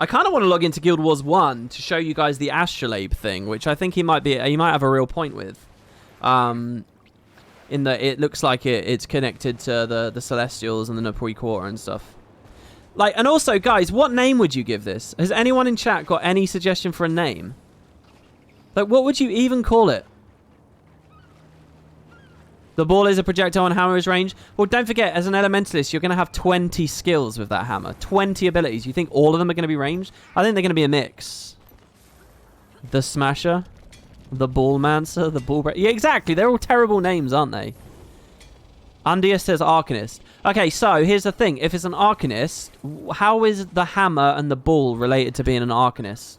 S1: I kind of want to log into Guild Wars 1 to show you guys the astrolabe thing, which I think he might have a real point with. In that it looks like it's connected to the Celestials and the Napui Quarter and stuff. Like, and also, guys, what name would you give this? Has anyone in chat got any suggestion for a name? Like, what would you even call it? The ball is a projectile and hammer is range. Well, don't forget, as an elementalist, you're going to have 20 skills with that hammer. 20 abilities. You think all of them are going to be ranged? I think they're going to be a mix. The Smasher. The Ballmancer. The Ball... Yeah, exactly. They're all terrible names, aren't they? Undia says Arcanist. Okay, so here's the thing. If it's an Arcanist, how is the hammer and the ball related to being an Arcanist?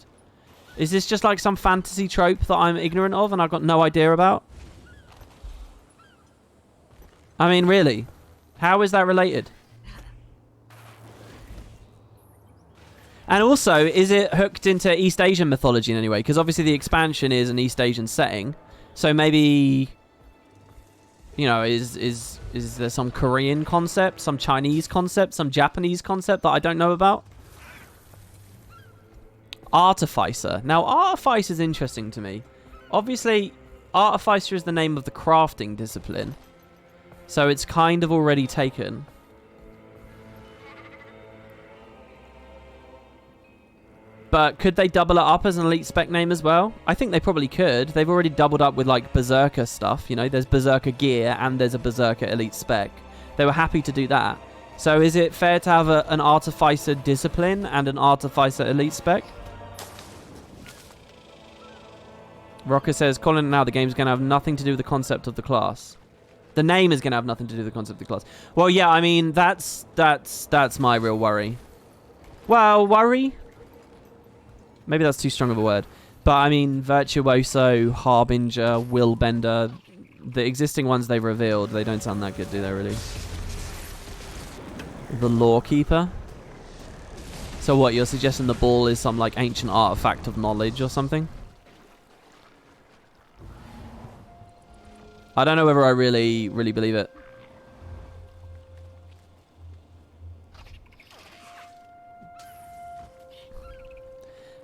S1: Is this just like some fantasy trope that I'm ignorant of and I've got no idea about? I mean, really? How is that related? And also, is it hooked into East Asian mythology in any way? Because obviously the expansion is an East Asian setting. So maybe, you know, is there some Korean concept, some Chinese concept, some Japanese concept that I don't know about? Artificer. Now, Artificer is interesting to me. Obviously, Artificer is the name of the crafting discipline. So it's kind of already taken. But could they double it up as an elite spec name as well? I think they probably could. They've already doubled up with like Berserker stuff. You know, there's Berserker gear and there's a Berserker elite spec. They were happy to do that. So is it fair to have an Artificer discipline and an Artificer elite spec? Rocker says, calling it now, the game's going to have nothing to do with the concept of the class. The name is going to have nothing to do with the concept of the class. Well, yeah, I mean, that's my real worry. Well, worry? Maybe that's too strong of a word. But, I mean, Virtuoso, Harbinger, Willbender, the existing ones they've revealed, they don't sound that good, do they, really? The Lawkeeper? So what, you're suggesting the ball is some, like, ancient artifact of knowledge or something? I don't know whether I really believe it.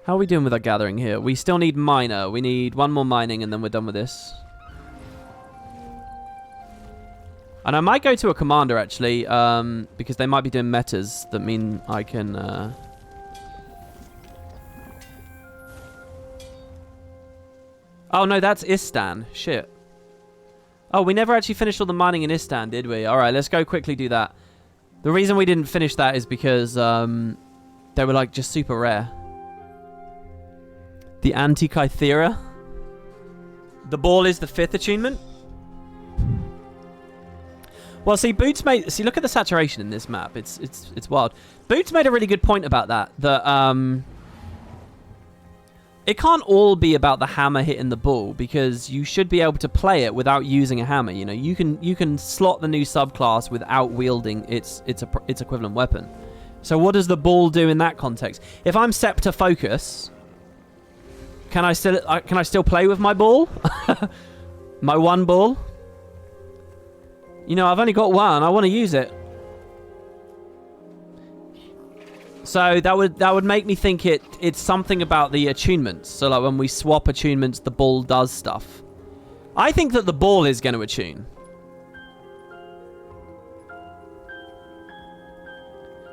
S1: How are we doing with our gathering here? We still need miner. We need one more mining and then we're done with this. And I might go to a commander actually, because they might be doing metas that mean I can... Oh no, that's Istan. Shit. Oh, we never actually finished all the mining in Istan, did we? Alright, let's go quickly do that. The reason we didn't finish that is because they were like just super rare. The Antikythera. The ball is the 5th attunement. Well, see, Boots made... See, look at the saturation in this map. It's wild. Boots made a really good point about that. That, it can't all be about the hammer hitting the ball because you should be able to play it without using a hammer. You know, you can slot the new subclass without wielding its equivalent weapon. So what does the ball do in that context? If I'm scepter focus, can I still play with my ball? My one ball? You know, I've only got one. I want to use it. So that would make me think it's something about the attunements. So like when we swap attunements, the ball does stuff. I think that the ball is going to attune.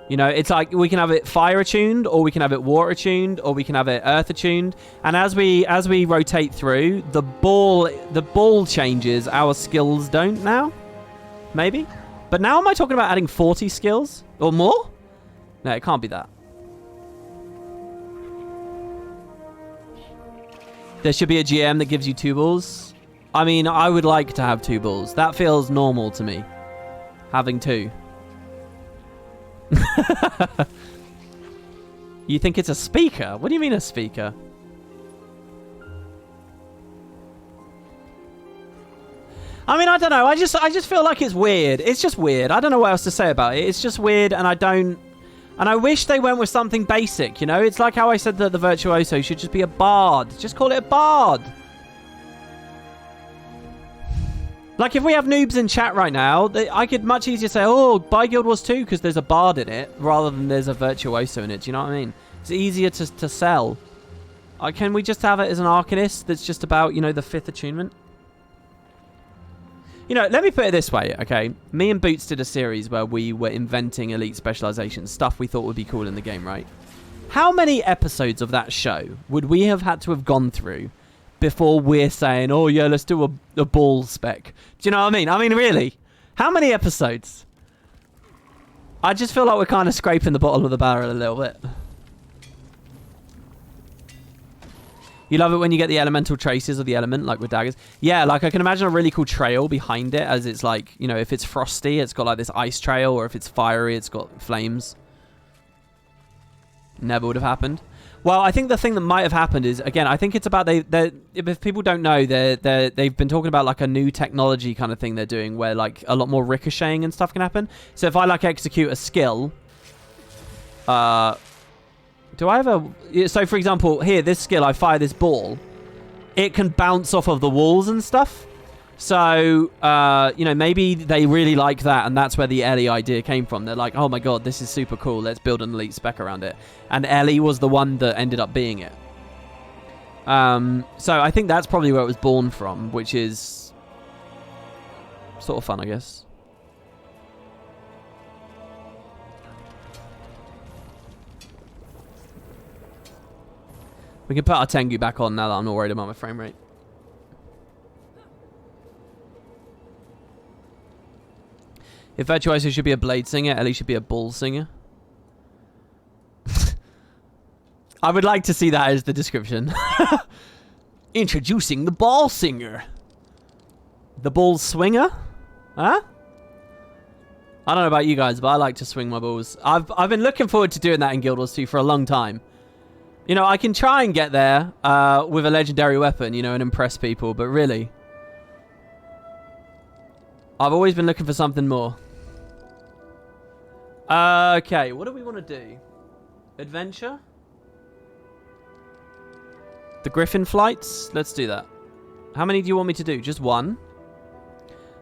S1: You know, it's like we can have it fire attuned, or we can have it water attuned, or we can have it earth attuned. And as we rotate through, the ball changes. Our skills don't now. Maybe. But now am I talking about adding 40 skills or more? No, it can't be that. There should be a GM that gives you 2 balls. I mean, I would like to have 2 balls. That feels normal to me. Having 2. You think it's a speaker? What do you mean a speaker? I mean, I don't know. I just feel like it's weird. It's just weird. I don't know what else to say about it. It's just weird, and I wish they went with something basic, you know? It's like how I said that the Virtuoso should just be a bard. Just call it a bard. Like, if we have noobs in chat right now, I could much easier say, oh, buy Guild Wars 2 because there's a bard in it, rather than there's a Virtuoso in it. Do you know what I mean? It's easier to sell. Can we just have it as an Arcanist that's just about, you know, the 5th attunement? You know, let me put it this way, okay? Me and Boots did a series where we were inventing elite specializations, stuff we thought would be cool in the game, right? How many episodes of that show would we have had to have gone through before we're saying, oh, yeah, let's do a ball spec? Do you know what I mean? I mean, really? How many episodes? I just feel like we're kind of scraping the bottom of the barrel a little bit. You love it when you get the elemental traces of the element, like with daggers. Yeah, like I can imagine a really cool trail behind it, as it's like, you know, if it's frosty, it's got like this ice trail, or if it's fiery, it's got flames. Never would have happened. Well, I think the thing that might have happened is, again, I think it's about if people don't know, they've been talking about like a new technology kind of thing they're doing, where like a lot more ricocheting and stuff can happen. So if I like execute a skill, do I have a... So, for example, here, this skill, I fire this ball. It can bounce off of the walls and stuff. So, you know, maybe they really like that, and that's where the Ellie idea came from. They're like, oh my god, this is super cool. Let's build an elite spec around it. And Ellie was the one that ended up being it. So, I think that's probably where it was born from, which is sort of fun, I guess. We can put our Tengu back on now that I'm not worried about my frame rate. If Virtuoso should be a blade singer, Ellie should be a ball singer. I would like to see that as the description. Introducing the ball singer. The ball swinger? Huh? I don't know about you guys, but I like to swing my balls. I've been looking forward to doing that in Guild Wars 2 for a long time. You know, I can try and get there with a legendary weapon, you know, and impress people, but really, I've always been looking for something more. Okay, what do we want to do? Adventure? The Griffin flights? Let's do that. How many do you want me to do? Just one?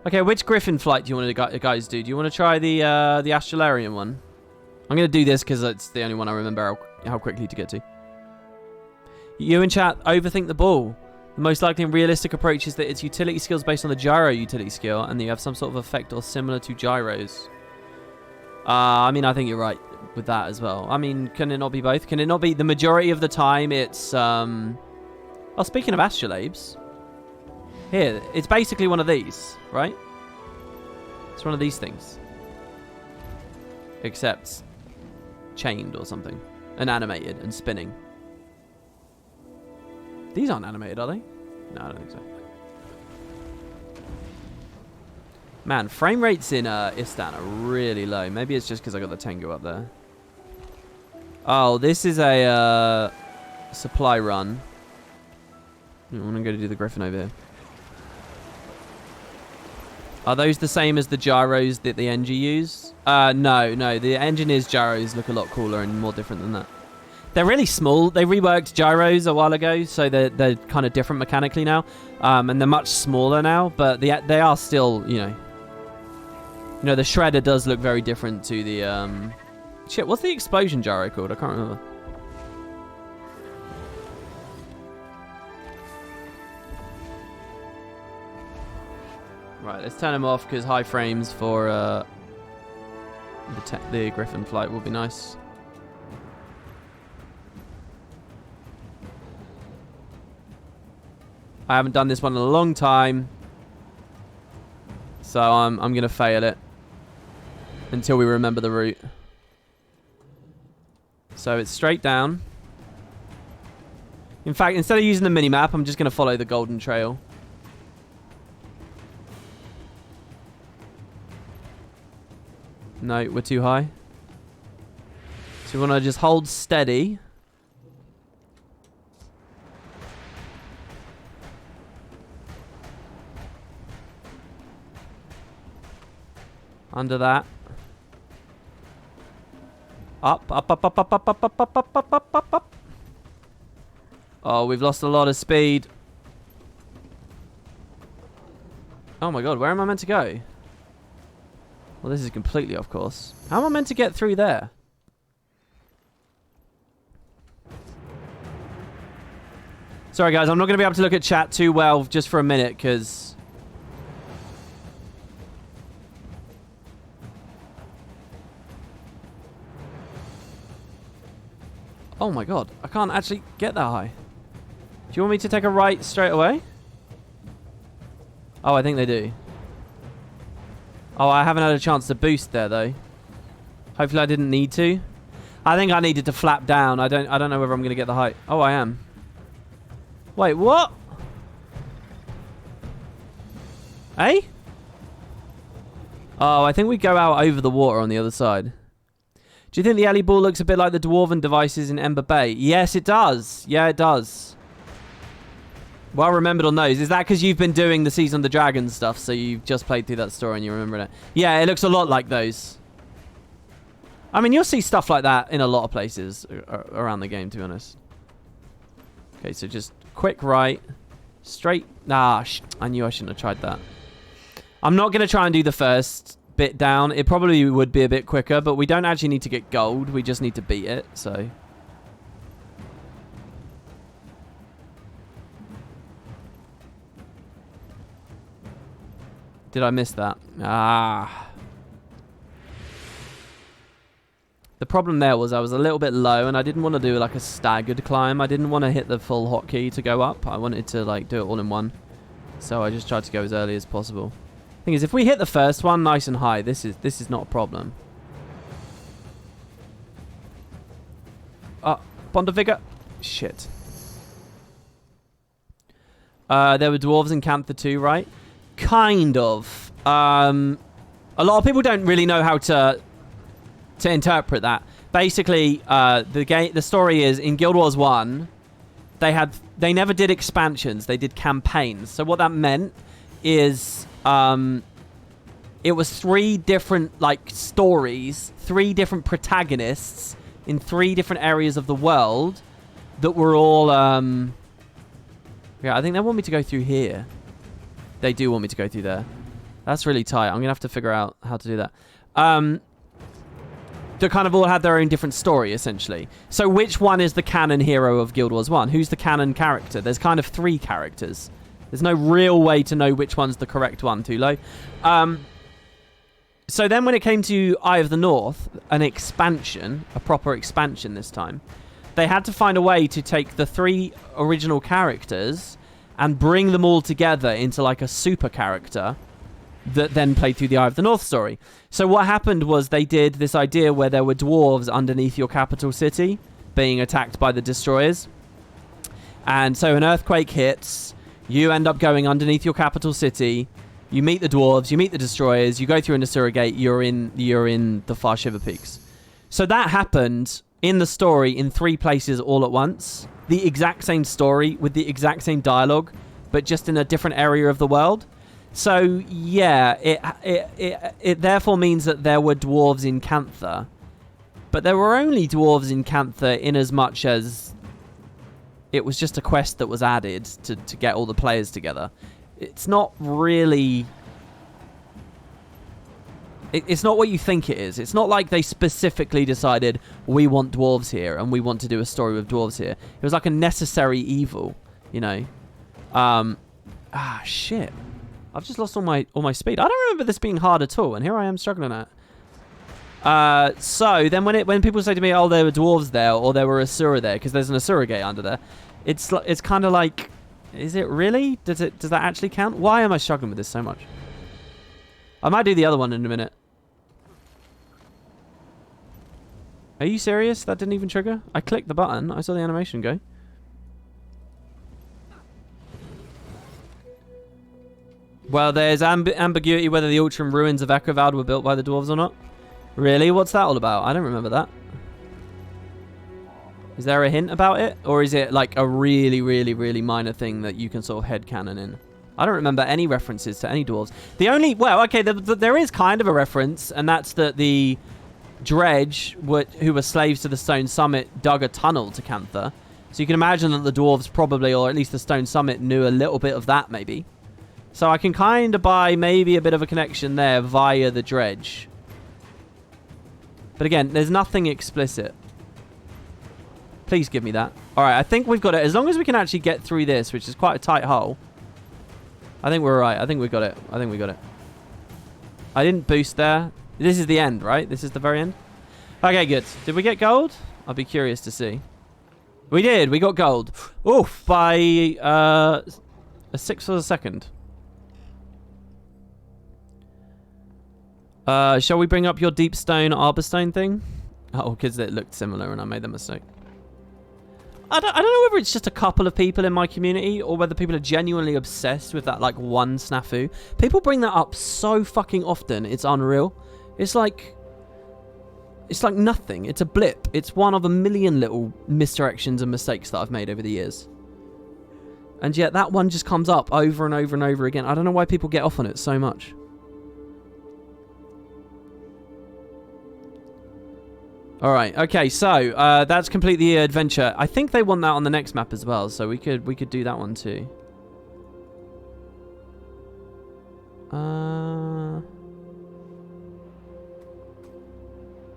S1: Okay, which Griffin flight do you want to guys do? Do you want to try the Astralarian one? I'm going to do this because it's the only one I remember how quickly to get to. You in chat overthink the ball. The most likely and realistic approach is that its utility skill is based on the gyro utility skill, and that you have some sort of effect or similar to gyros. I mean, I think you're right with that as well. I mean, can it not be both? Can it not be the majority of the time it's... Oh, speaking of astrolabes. Here, it's basically one of these, right? It's one of these things. Except chained or something. And animated and spinning. These aren't animated, are they? No, I don't think so. Man, frame rates in Istan are really low. Maybe it's just because I got the Tengu up there. Oh, this is a supply run. I'm going to go to do the Griffin over here. Are those the same as the gyros that the Engi use? No. The Engineer's gyros look a lot cooler and more different than that. They're really small. They reworked gyros a while ago, so they're kind of different mechanically now. And they're much smaller now, but they are still, you know, the Shredder does look very different to the... Shit, what's the explosion gyro called? I can't remember. Right, let's turn them off because high frames for the Griffin flight will be nice. I haven't done this one in a long time, so I'm gonna fail it until we remember the route. So it's straight down. In fact, instead of using the mini-map, I'm just gonna follow the golden trail. No, we're too high. So we want to just hold steady. Under that. Up. Oh, we've lost a lot of speed. Oh my god, where am I meant to go? Well, this is completely off course. How am I meant to get through there? Sorry, guys. I'm not going to be able to look at chat too well just for a minute, because... Oh, my God. I can't actually get that high. Do you want me to take a right straight away? Oh, I think they do. Oh, I haven't had a chance to boost there, though. Hopefully I didn't need to. I think I needed to flap down. I don't know whether I'm going to get the height. Oh, I am. Wait, what? Eh? Oh, I think we go out over the water on the other side. Do you think the alley ball looks a bit like the Dwarven devices in Ember Bay? Yes, it does. Yeah, it does. Well remembered on those. Is that because you've been doing the Season of the Dragon stuff, so you've just played through that story and you remember it? Yeah, it looks a lot like those. I mean, you'll see stuff like that in a lot of places around the game, to be honest. Okay, so just quick right. Straight. Nah, I knew I shouldn't have tried that. I'm not going to try and do the first bit down. It probably would be a bit quicker, but we don't actually need to get gold. We just need to beat it, so... Did I miss that? Ah. The problem there was I was a little bit low and I didn't want to do like a staggered climb. I didn't want to hit the full hotkey to go up. I wanted to like do it all in one. So I just tried to go as early as possible. Thing is, if we hit the first one nice and high, this is not a problem. Bondavigor. Shit. There were dwarves in Cantha too, right? Kind of. A lot of people don't really know how to interpret that. Basically, the story is in Guild Wars 1, they never did expansions, they did campaigns. So what that meant is it was 3 different like stories, 3 different protagonists in 3 different areas of the world that were all yeah, I think they want me to go through here. They do want me to go through there. That's really tight. I'm going to have to figure out how to do that. They kind of all had their own different story, essentially. So which one is the canon hero of Guild Wars 1? Who's the canon character? There's kind of 3 characters. There's no real way to know which one's the correct one, Tulo. So then when it came to Eye of the North, an expansion, a proper expansion this time, they had to find a way to take the 3 original characters and bring them all together into like a super character that then played through the Eye of the North story. So what happened was they did this idea where there were dwarves underneath your capital city being attacked by the destroyers. And so an earthquake hits, you end up going underneath your capital city, you meet the dwarves, you meet the destroyers, you go through an Asura gate, you're in the Far Shiver Peaks. So that happened in the story in 3 places all at once. The exact same story with the exact same dialogue, but just in a different area of the world. So yeah, it therefore means that there were dwarves in Cantha, but there were only dwarves in Cantha in as much as it was just a quest that was added to get all the players together. It's not really... It's not what you think it is. It's not like they specifically decided, we want dwarves here and we want to do a story with dwarves here. It was like a necessary evil, you know. Shit. I've just lost all my speed. I don't remember this being hard at all, and here I am struggling at. So then when people say to me, oh, there were dwarves there or there were Asura there, because there's an Asura gate under there, it's kind of like, is it really? Does that actually count? Why am I struggling with this so much? I might do the other one in a minute. Are you serious? That didn't even trigger? I clicked the button. I saw the animation go. Well, there's ambiguity whether the Ultram ruins of Ekovald were built by the dwarves or not. Really? What's that all about? I don't remember that. Is there a hint about it? Or is it like a really, really, really minor thing that you can sort of headcanon in? I don't remember any references to any dwarves. The only... Well, okay, there is kind of a reference, and that's that the Dredge, who were slaves to the Stone Summit, dug a tunnel to Cantha. So you can imagine that the dwarves probably, or at least the Stone Summit, knew a little bit of that, maybe. So I can kind of buy maybe a bit of a connection there via the Dredge. But again, there's nothing explicit. Please give me that. Alright, I think we've got it. As long as we can actually get through this, which is quite a tight hole. I think we're right. I think we got it. I think we got it. I didn't boost there. This is the end, right? This is the very end? Okay, good. Did we get gold? I'll be curious to see. We did. We got gold. Oof, by a sixth of a second. Shall we bring up your deep stone Arborstone thing? Oh, because it looked similar and I made the mistake. I don't know whether it's just a couple of people in my community or whether people are genuinely obsessed with that like one snafu. People bring that up so fucking often, it's unreal. It's like nothing. It's a blip. It's one of a million little misdirections and mistakes that I've made over the years. And yet that one just comes up over and over and over again. I don't know why people get off on it so much. Alright, okay, so that's complete the adventure. I think they want that on the next map as well, so we could do that one too.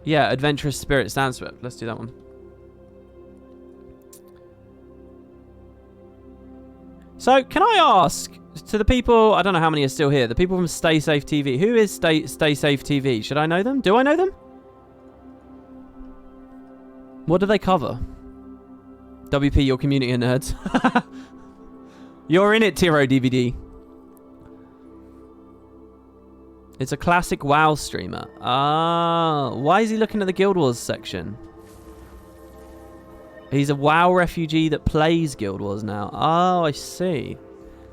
S1: Yeah, Adventurous Spirit Sandswept. Let's do that one. So, can I ask to the people, I don't know how many are still here, the people from Stay Safe TV, who is Stay Safe TV? Should I know them? Do I know them? What do they cover? WP, your community of nerds. You're in it, Tiro DVD. It's a classic WoW streamer. Ah, why is he looking at the Guild Wars section? He's a WoW refugee that plays Guild Wars now. Oh, I see.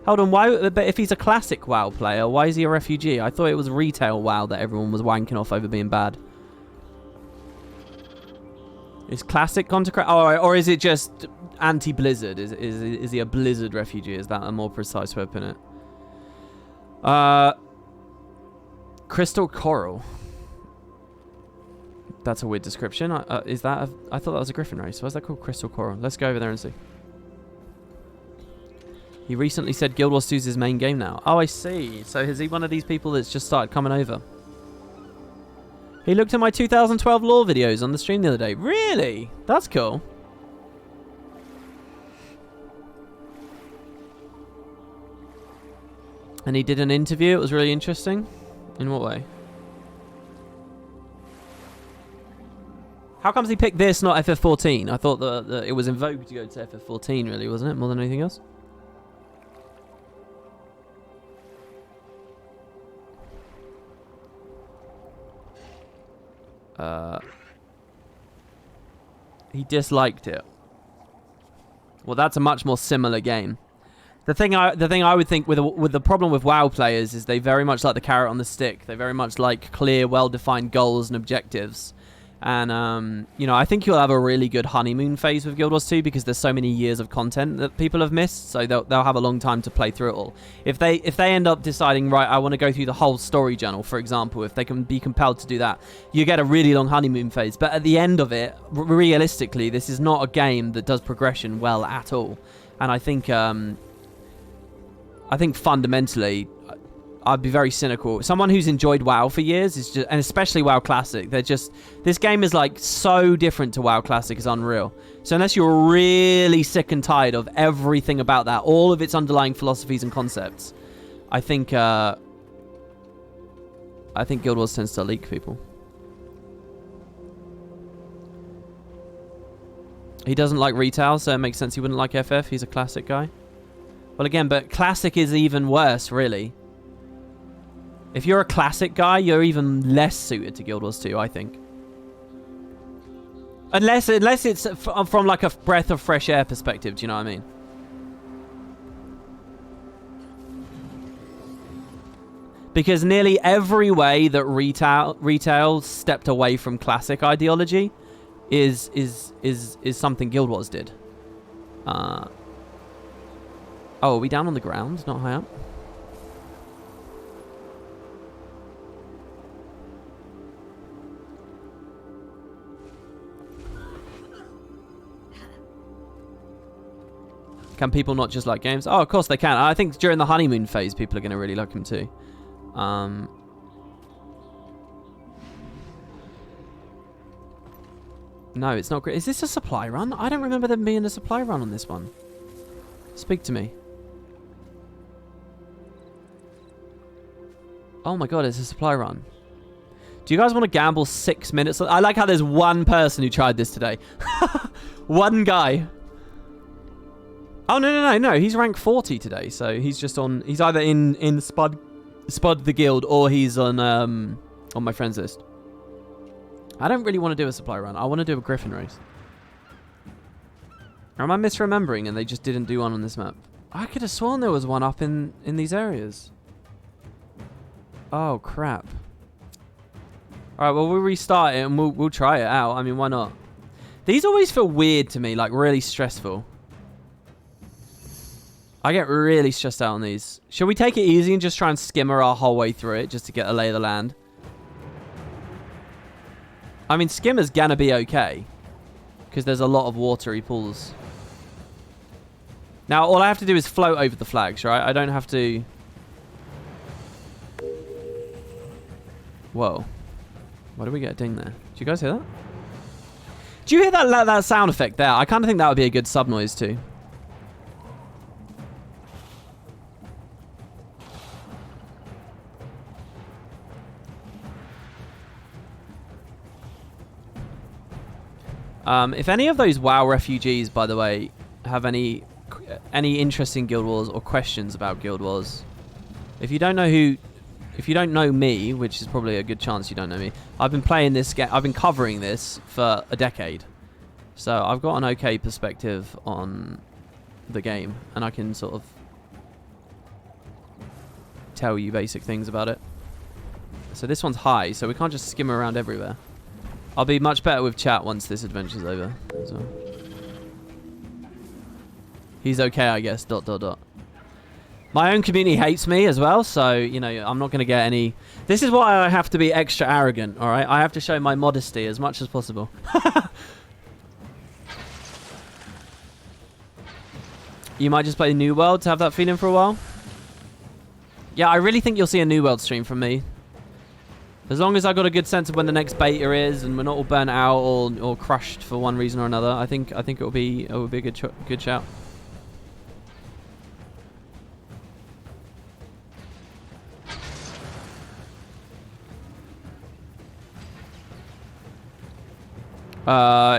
S1: Hold on, why? But if he's a classic WoW player, why is he a refugee? I thought it was retail WoW that everyone was wanking off over being bad. Is classic gone to crack? Oh, or is it just anti-Blizzard? Is he a Blizzard refugee? Is that a more precise way of putting it? Crystal Coral. That's a weird description. Is that? I thought that was a Griffin race. Why's that called Crystal Coral? Let's go over there and see. He recently said Guild Wars 2 is his main game now. Oh, I see. So is he one of these people that's just started coming over? He looked at my 2012 lore videos on the stream the other day. Really? That's cool. And he did an interview. It was really interesting. In what way? How comes he picked this, not FF14? I thought that it was in vogue to go to FF14, really, wasn't it? More than anything else? He disliked it. Well, that's a much more similar game. The thing I would think with the problem with WoW players is they very much like the carrot on the stick. They very much like clear, well-defined goals and objectives. And, you know, I think you'll have a really good honeymoon phase with Guild Wars 2 because there's so many years of content that people have missed, so they'll have a long time to play through it all. If they end up deciding, right, I want to go through the whole story journal, for example, if they can be compelled to do that, you get a really long honeymoon phase. But at the end of it, realistically, this is not a game that does progression well at all. And I think fundamentally, I'd be very cynical. Someone who's enjoyed WoW for years is just, and especially WoW Classic, this game is like so different to WoW Classic, it's unreal. So unless you're really sick and tired of everything about that, all of its underlying philosophies and concepts, I think Guild Wars tends to leak people. He doesn't like retail, so it makes sense he wouldn't like FF. He's a Classic guy. Well, again, but Classic is even worse, really. If you're a Classic guy, you're even less suited to Guild Wars 2, I think. Unless it's from like a breath of fresh air perspective, do you know what I mean? Because nearly every way that retail stepped away from Classic ideology is something Guild Wars did. Oh, are we down on the ground, not high up? Can people not just like games? Oh, of course they can. I think during the honeymoon phase, people are going to really like them too. No, it's not great. Is this a supply run? I don't remember there being a supply run on this one. Speak to me. Oh my god, it's a supply run. Do you guys want to gamble 6 minutes? I like how there's one person who tried this today. One guy. Oh, no. He's rank 40 today, so he's just on... He's either in Spud the Guild or he's on my friends list. I don't really want to do a supply run. I want to do a Griffin race. Or am I misremembering and they just didn't do one on this map? I could have sworn there was one up in these areas. Oh, crap. Alright, well, we'll restart it and we'll try it out. I mean, why not? These always feel weird to me, like really stressful. I get really stressed out on these. Should we take it easy and just try and skimmer our whole way through it just to get a lay of the land? I mean, skimmer's gonna be okay. Because there's a lot of watery pools. Now, all I have to do is float over the flags, right? I don't have to... Whoa. Why did we get a ding there? Did you guys hear that? Do you hear that sound effect there? I kind of think that would be a good sub noise too. If any of those WoW refugees, by the way, have any interest in Guild Wars or questions about Guild Wars, if you don't know me, which is probably a good chance you don't know me, I've been playing this game. I've been covering this for a decade, so I've got an okay perspective on the game, and I can sort of tell you basic things about it. So this one's high, so we can't just skim around everywhere. I'll be much better with chat once this adventure's over. So. He's okay, I guess. ... My own community hates me as well, so, you know, I'm not going to get any... This is why I have to be extra arrogant, alright? I have to show my modesty as much as possible. You might just play New World to have that feeling for a while? Yeah, I really think you'll see a New World stream from me. As long as I got a good sense of when the next beta is, and we're not all burnt out or crushed for one reason or another, I think it will be a good shout.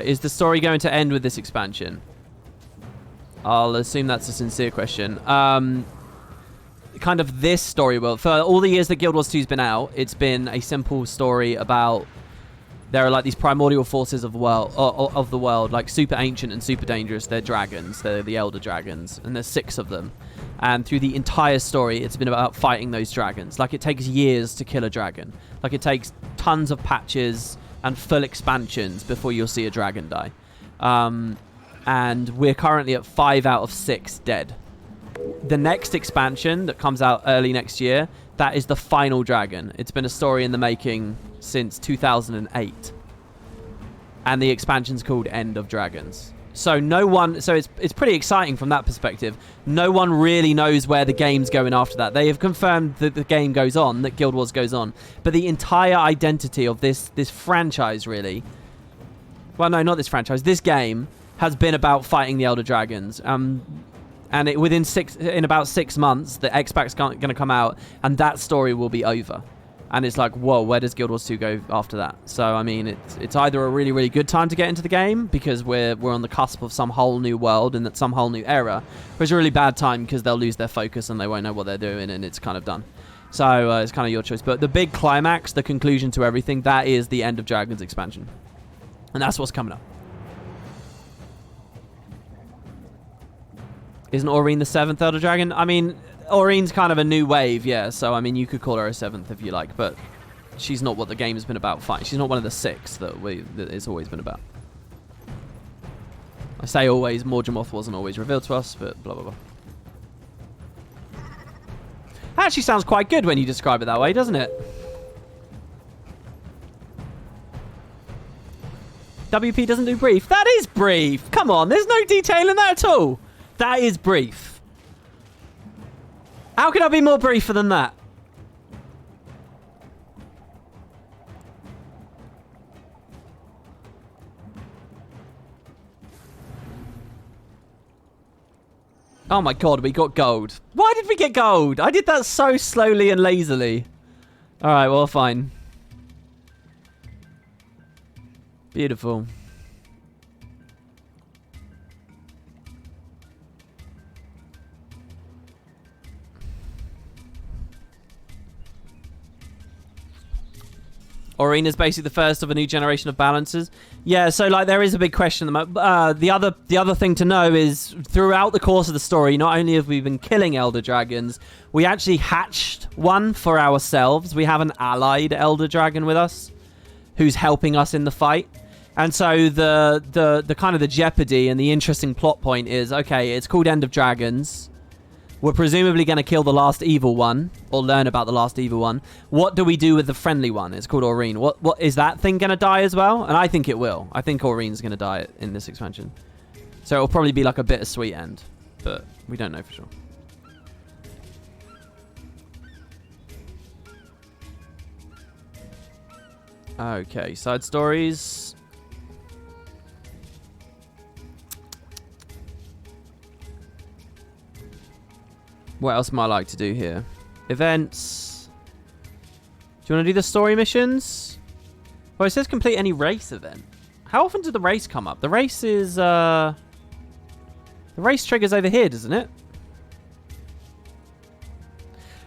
S1: Is the story going to end with this expansion? I'll assume that's a sincere question. Kind of this story world. For all the years that Guild Wars 2's been out, it's been a simple story about there are like these primordial forces of the world, like super ancient and super dangerous. They're dragons. They're the elder dragons, and there's 6 of them. And through the entire story, it's been about fighting those dragons. Like, it takes years to kill a dragon. Like, it takes tons of patches and full expansions before you'll see a dragon die. And we're currently at 5 out of 6 dead. The next expansion that comes out early next year, that is the final dragon. It's been a story in the making since 2008. And the expansion's called End of Dragons. So it's pretty exciting from that perspective. No one really knows where the game's going after that. They have confirmed that the game goes on, that Guild Wars goes on. But the entire identity of this franchise, really... Well, no, not this franchise. This game has been about fighting the Elder Dragons. And in about 6 months, the X-Pack's going to come out, and that story will be over. And it's like, whoa, where does Guild Wars 2 go after that? So, I mean, it's either a really, really good time to get into the game, because we're on the cusp of some whole new world and some whole new era, or it's a really bad time because they'll lose their focus and they won't know what they're doing, and it's kind of done. So, it's kind of your choice. But the big climax, the conclusion to everything, that is the End of Dragons expansion. And that's what's coming up. Isn't Aurene the 7th Elder Dragon? I mean, Aurene's kind of a new wave, yeah. So, I mean, you could call her a 7th if you like, but she's not what the game has been about fighting. She's not one of the 6 that it's always been about. I say always, Morgemoth wasn't always revealed to us, but blah, blah, blah. That actually sounds quite good when you describe it that way, doesn't it? WP doesn't do brief. That is brief. Come on, there's no detail in that at all. That is brief. How can I be more briefer than that? Oh my god, we got gold. Why did we get gold? I did that so slowly and lazily. Alright, well, fine. Beautiful. Aurene is basically the first of a new generation of balancers. Yeah, so like there is a big question. The other thing to know is throughout the course of the story, not only have we been killing Elder Dragons, we actually hatched one for ourselves. We have an allied Elder Dragon with us who's helping us in the fight. And so the kind of the jeopardy and the interesting plot point is, okay, it's called End of Dragons. We're presumably going to kill the last evil one, or learn about the last evil one. What do we do with the friendly one? It's called Aurene. What is that thing going to die as well? And I think it will. I think Aurene's going to die in this expansion. So it'll probably be like a bittersweet end, but we don't know for sure. Okay, side stories. What else am I like to do here? Events. Do you want to do the story missions? Well, it says complete any race event. How often did the race come up? The race is, the race triggers over here, doesn't it?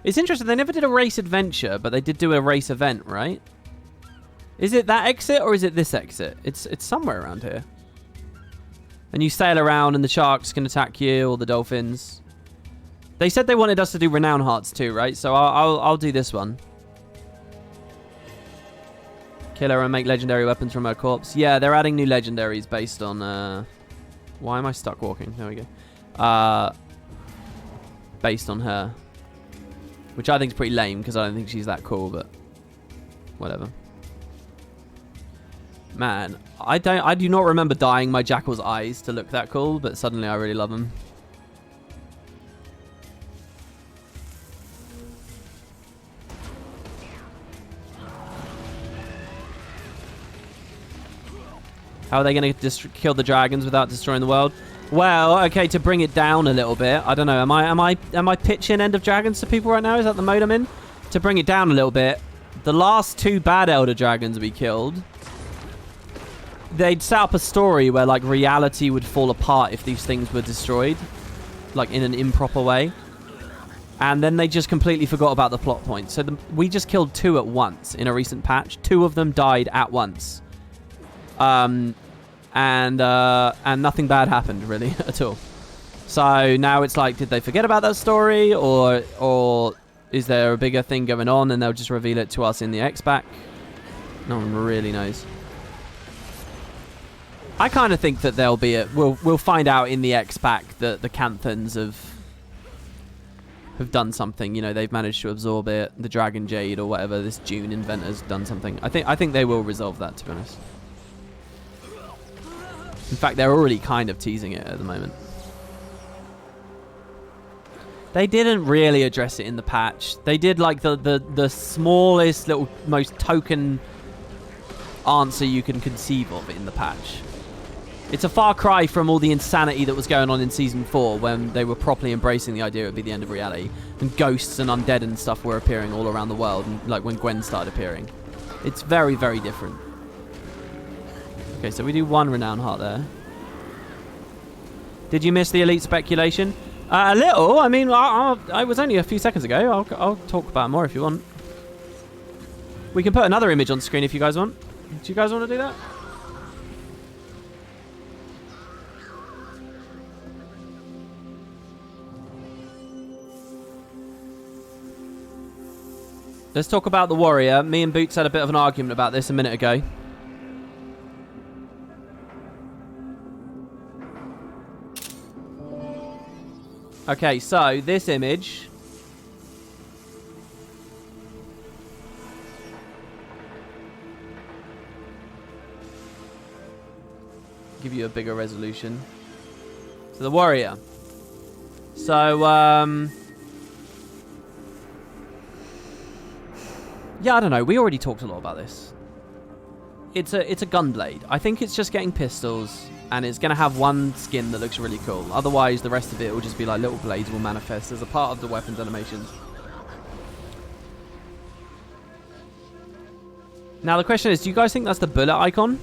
S1: It's interesting. They never did a race adventure, but they did do a race event, right? Is it that exit or is it this exit? It's somewhere around here. And you sail around and the sharks can attack you or the dolphins. They said they wanted us to do Renown Hearts too, right? So I'll do this one. Kill her and make legendary weapons from her corpse. Yeah, they're adding new legendaries based on... Why am I stuck walking? There we go. Based on her. Which I think is pretty lame because I don't think she's that cool, but... Whatever. Man, I do not remember dyeing my Jackal's eyes to look that cool, but suddenly I really love them. How are they going to kill the dragons without destroying the world? Well, okay, to bring it down a little bit. I don't know. Am I pitching End of Dragons to people right now? Is that the mode I'm in? To bring it down a little bit, the last 2 bad Elder Dragons we killed, they'd set up a story where like reality would fall apart if these things were destroyed, like in an improper way. And then they just completely forgot about the plot point. So we just killed 2 at once in a recent patch. 2 of them died at once. And nothing bad happened really at all. So now it's like, did they forget about that story, or is there a bigger thing going on and they'll just reveal it to us in the X-Pack? No one really knows. I kind of think that there'll be a... We'll find out in the X pack that the Canthons have done something. You know, they've managed to absorb it. The Dragon Jade or whatever, this June inventor's done something. I think they will resolve that, to be honest. In fact, they're already kind of teasing it at the moment. They didn't really address it in the patch. They did like the smallest little, most token answer you can conceive of in the patch. It's a far cry from all the insanity that was going on in Season 4 when they were properly embracing the idea it would be the end of reality. And ghosts and undead and stuff were appearing all around the world, and like when Gwen started appearing. It's very, very different. Okay, so we do 1 renown heart there. Did you miss the elite speculation? A little. I mean, I was only a few seconds ago. I'll talk about it more if you want. We can put another image on screen if you guys want. Do you guys want to do that? Let's talk about the warrior. Me and Boots had a bit of an argument about this a minute ago. Okay, so this image... give you a bigger resolution. So the warrior. So, yeah, I don't know. We already talked a lot about this. It's a gunblade. I think it's just getting pistols, and it's going to have one skin that looks really cool. Otherwise, the rest of it will just be like little blades will manifest as a part of the weapons animations. Now, the question is, do you guys think that's the bullet icon?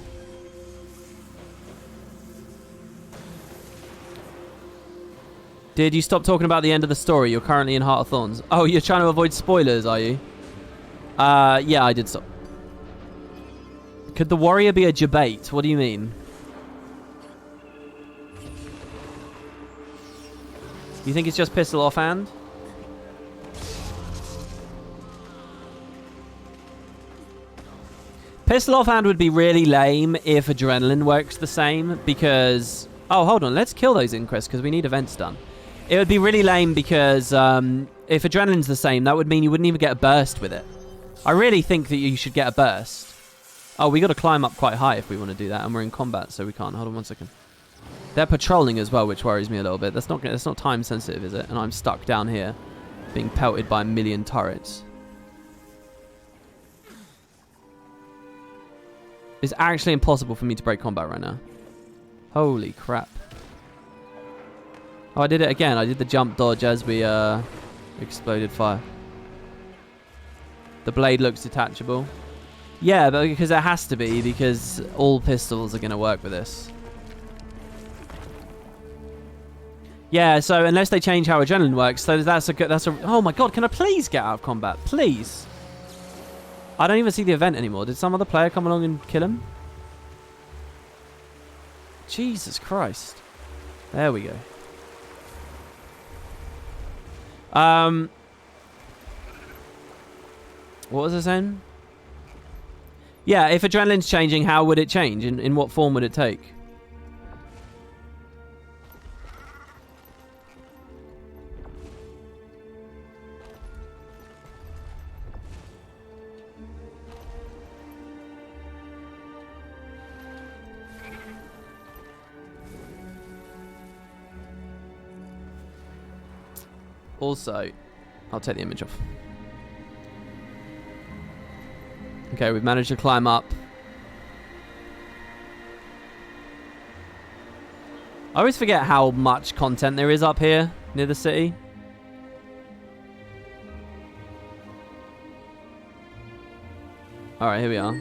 S1: Did you stop talking about the end of the story? You're currently in Heart of Thorns. Oh, you're trying to avoid spoilers, are you? Yeah, I did stop. Could the warrior be a debate? What do you mean? You think it's just pistol offhand? Pistol offhand would be really lame if adrenaline works the same, because... oh, hold on. Let's kill those inquests because we need events done. It would be really lame because if adrenaline's the same, that would mean you wouldn't even get a burst with it. I really think that you should get a burst. Oh, we got to climb up quite high if we want to do that, and we're in combat, so we can't. Hold on 1 second. They're patrolling as well, which worries me a little bit. That's not time sensitive, is it? And I'm stuck down here, being pelted by a million turrets. It's actually impossible for me to break combat right now. Holy crap. Oh, I did it again. I did the jump dodge as we exploded fire. The blade looks detachable. Yeah, but because it has to be, because all pistols are going to work with this. Yeah, so unless they change how adrenaline works, so that's a... oh my god, can I please get out of combat? Please. I don't even see the event anymore. Did some other player come along and kill him? Jesus Christ. There we go. What was I saying? Yeah, if adrenaline's changing, how would it change? In what form would it take? Also, I'll take the image off. Okay, we've managed to climb up. I always forget how much content there is up here near the city. Alright, here we are.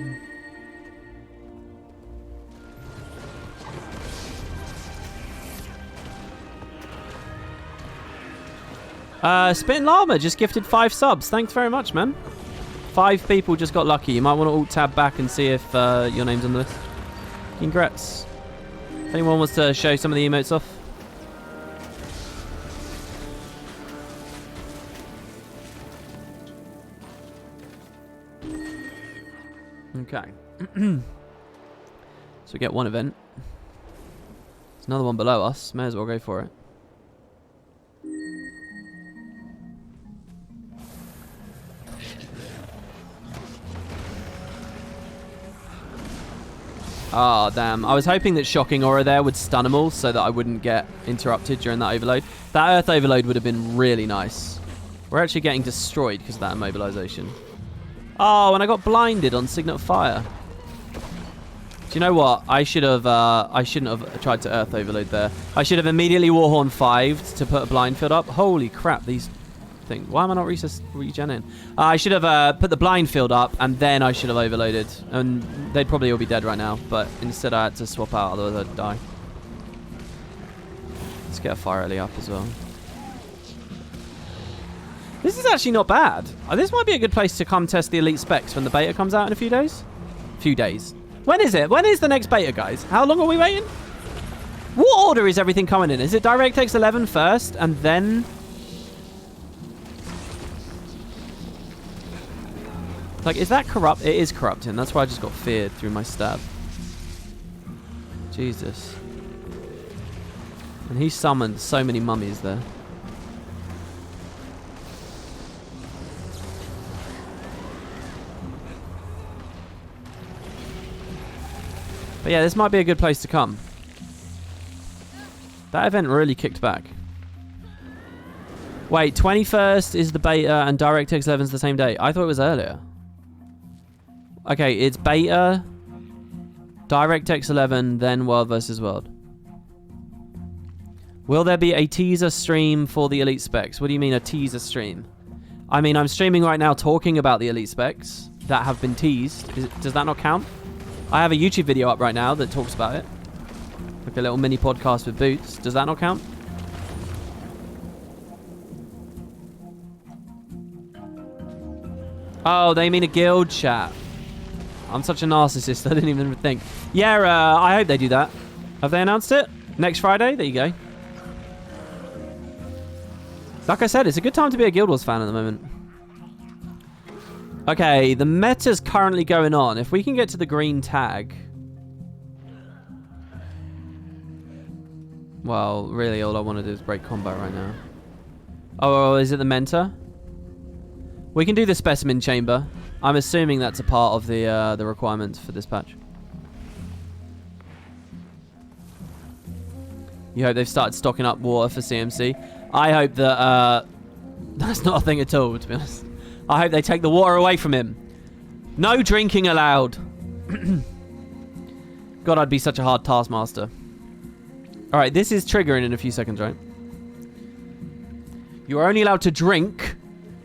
S1: Spitting Llama just gifted 5 subs. Thanks very much, man. 5 people just got lucky. You might want to alt-tab back and see if your name's on the list. Congrats. If anyone wants to show some of the emotes off. Okay. So we get one event. another one below us. May as well go for it. Oh, damn. I was hoping that Shocking Aura there would stun them all so that I wouldn't get interrupted during that overload. That Earth overload would have been really nice. We're actually getting destroyed because of that immobilization. Oh, and I got blinded on Signet of Fire. Do you know what? I shouldn't have tried to Earth overload there. I should have immediately Warhorn 5'd to put a blind field up. Holy crap, these things. Why am I not regenning? I should have put the blind field up, and then I should have overloaded. And they'd probably all be dead right now, but instead I had to swap out, otherwise I'd die. Let's get a Fire Ellie up as well. This is actually not bad. This might be a good place to come test the elite specs when the beta comes out in a few days. Few days. When is it? When is the next beta, guys? How long are we waiting? What order is everything coming in? Is it DirectX 11 first and then... Like, is that corrupt? It is corrupting. That's why I just got feared through my stab. Jesus. And he summoned so many mummies there. But yeah, this might be a good place to come. That event really kicked back. Wait, 21st is the beta and DirectX 11 is the same day. I thought it was earlier. Okay, it's beta, DirectX 11, then World vs. World. Will there be a teaser stream for the elite specs? What do you mean a teaser stream? I mean, I'm streaming right now talking about the elite specs that have been teased. Does that not count? I have a YouTube video up right now that talks about it. Like a little mini podcast with Boots. Does that not count? Oh, they mean a guild chat. I'm such a narcissist, I didn't even think. Yeah, I hope they do that. Have they announced it? Next Friday? There you go. Like I said, it's a good time to be a Guild Wars fan at the moment. Okay, the meta's currently going on. If we can get to the green tag... Well, really all I want to do is break combat right now. Oh, is it the Mentor? We can do the Specimen Chamber. I'm assuming that's a part of the requirements for this patch. You hope they've started stocking up water for CMC. I hope that that's not a thing at all, to be honest. I hope they take the water away from him. No drinking allowed. God, I'd be such a hard taskmaster. All right, this is triggering in a few seconds, right? You are only allowed to drink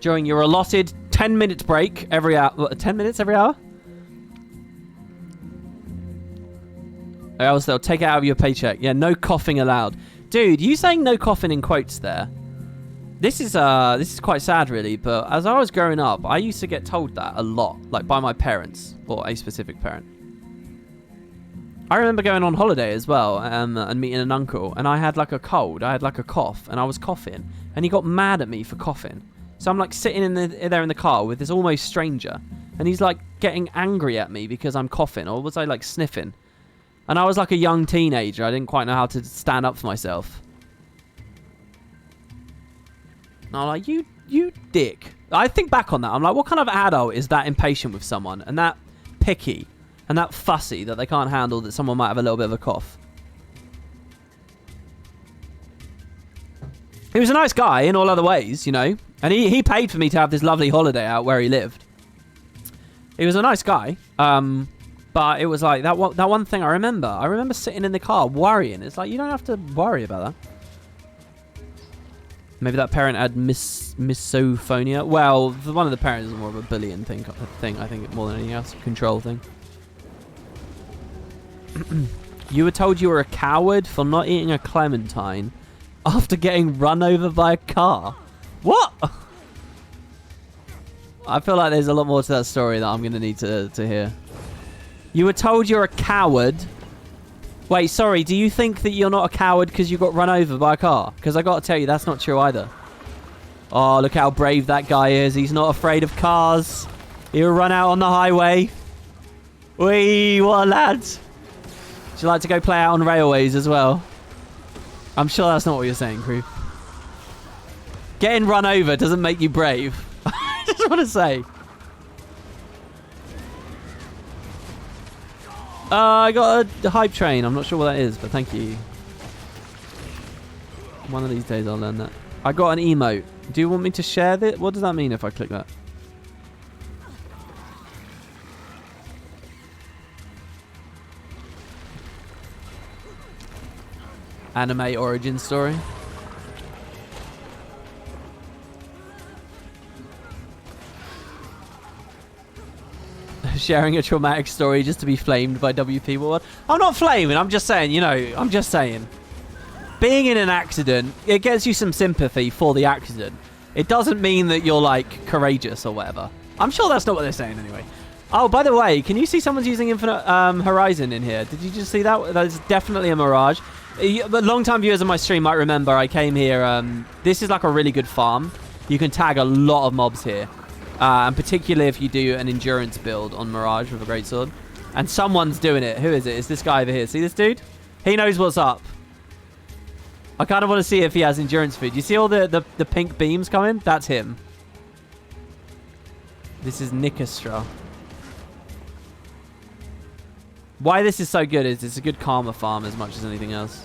S1: during your allotted 10-minute break every hour. What, 10 minutes every hour? Or else they'll take it out of your paycheck. Yeah, no coughing allowed. Dude, you saying no coughing in quotes there. This is quite sad, really, but as I was growing up, I used to get told that a lot, like by my parents, or a specific parent. I remember going on holiday as well, and meeting an uncle, and I had like a cold, I had like a cough, and I was coughing, and he got mad at me for coughing. So I'm like sitting there in the car with this almost stranger, and he's like getting angry at me because I'm coughing, or was I like sniffing? And I was like a young teenager, I didn't quite know how to stand up for myself. And I'm like, you dick. I think back on that. I'm like, what kind of adult is that impatient with someone and that picky and that fussy that they can't handle that someone might have a little bit of a cough? He was a nice guy in all other ways, you know. And he paid for me to have this lovely holiday out where he lived. He was a nice guy. But it was like that one thing I remember. I remember sitting in the car worrying. It's like, you don't have to worry about that. Maybe that parent had misophonia. Well, one of the parents is more of a bullying thing, I think, more than anything else. Control thing. You were told you were a coward for not eating a clementine after getting run over by a car. What? I feel like there's a lot more to that story that I'm going to need to hear. You were told you're a coward. Wait, sorry, do you think that you're not a coward because you got run over by a car? Because I got to tell you, that's not true either. Oh, look how brave that guy is. He's not afraid of cars. He'll run out on the highway. Whee, what a lad. Would you like to go play out on railways as well? I'm sure that's not what you're saying, crew. Getting run over doesn't make you brave. I just want to say. I got a hype train. I'm not sure what that is, but thank you. One of these days I'll learn that. I got an emote. Do you want me to share this? What does that mean if I click that? Anime origin story. Sharing a traumatic story just to be flamed by WP World. I'm not flaming, I'm just saying, you know, I'm just saying. Being in an accident, it gets you some sympathy for the accident. It doesn't mean that you're, like, courageous or whatever. I'm sure that's not what they're saying anyway. Oh, by the way, can you see someone's using Infinite Horizon in here? Did you just see that? That's definitely a mirage. But long-time viewers of my stream might remember I came here. This is like a really good farm. You can tag a lot of mobs here. And particularly if you do an endurance build on Mirage with a greatsword. And someone's doing it. Who is it? It's this guy over here. See this dude? He knows what's up. I kind of want to see if he has endurance food. You see all the pink beams coming? That's him. This is Nikastra. Why this is so good is it's a good karma farm as much as anything else.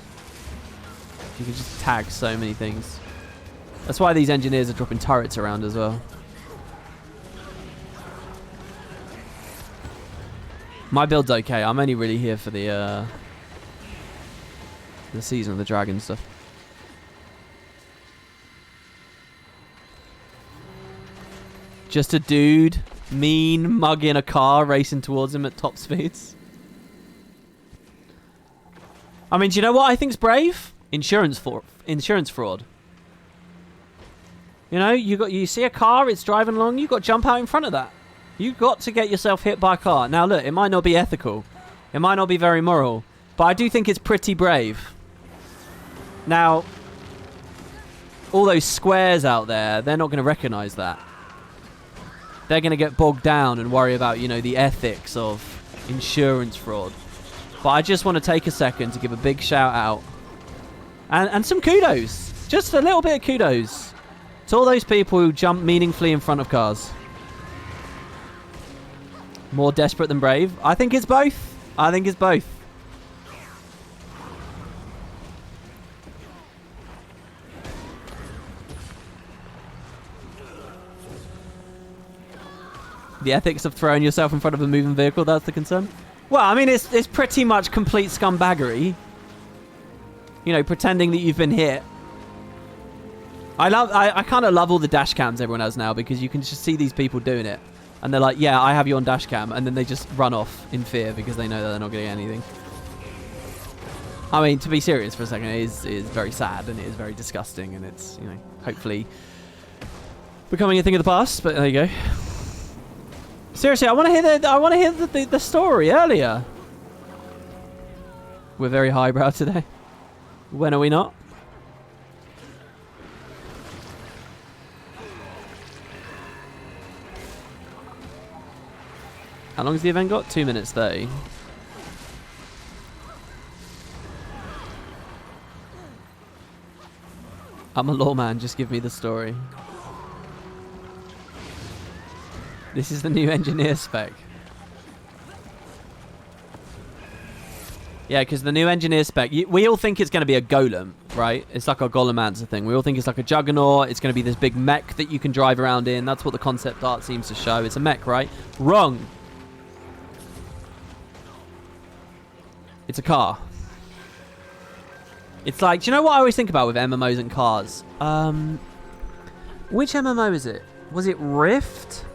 S1: You can just tag so many things. That's why these engineers are dropping turrets around as well. My build's okay. I'm only really here for the season of the dragon stuff. Just a dude, mean, mugging a car, racing towards him at top speeds. I mean, do you know what I think's brave? Insurance fraud. You know, you see a car, it's driving along, you got to jump out in front of that. You got to get yourself hit by a car. Now look, it might not be ethical. It might not be very moral. But I do think it's pretty brave. Now, all those squares out there, they're not going to recognize that. They're going to get bogged down and worry about, you know, the ethics of insurance fraud. But I just want to take a second to give a big shout out. And some kudos. Just a little bit of kudos to all those people who jump meaningfully in front of cars. More desperate than brave? I think it's both. I think it's both. The ethics of throwing yourself in front of a moving vehicle, that's the concern? Well, I mean, it's pretty much complete scumbaggery. You know, pretending that you've been hit. I kind of love all the dash cams everyone has now because you can just see these people doing it. And they're like, yeah, I have you on dash cam. And then they just run off in fear because they know that they're not getting anything. I mean, to be serious for a second, it is very sad and it is very disgusting. And it's, you know, hopefully becoming a thing of the past. But there you go. Seriously, I want to hear the story earlier. We're very highbrow today. When are we not? How long has the event got? 2 minutes 30. I'm a lawman, just give me the story. This is the new engineer spec. Yeah, because the new engineer spec, we all think it's going to be a golem, right? It's like a golemancer thing. We all think it's like a juggernaut. It's going to be this big mech that you can drive around in. That's what the concept art seems to show. It's a mech, right? Wrong. It's a car. It's like, do you know what I always think about with MMOs and cars? Which MMO is it? Was it Rift?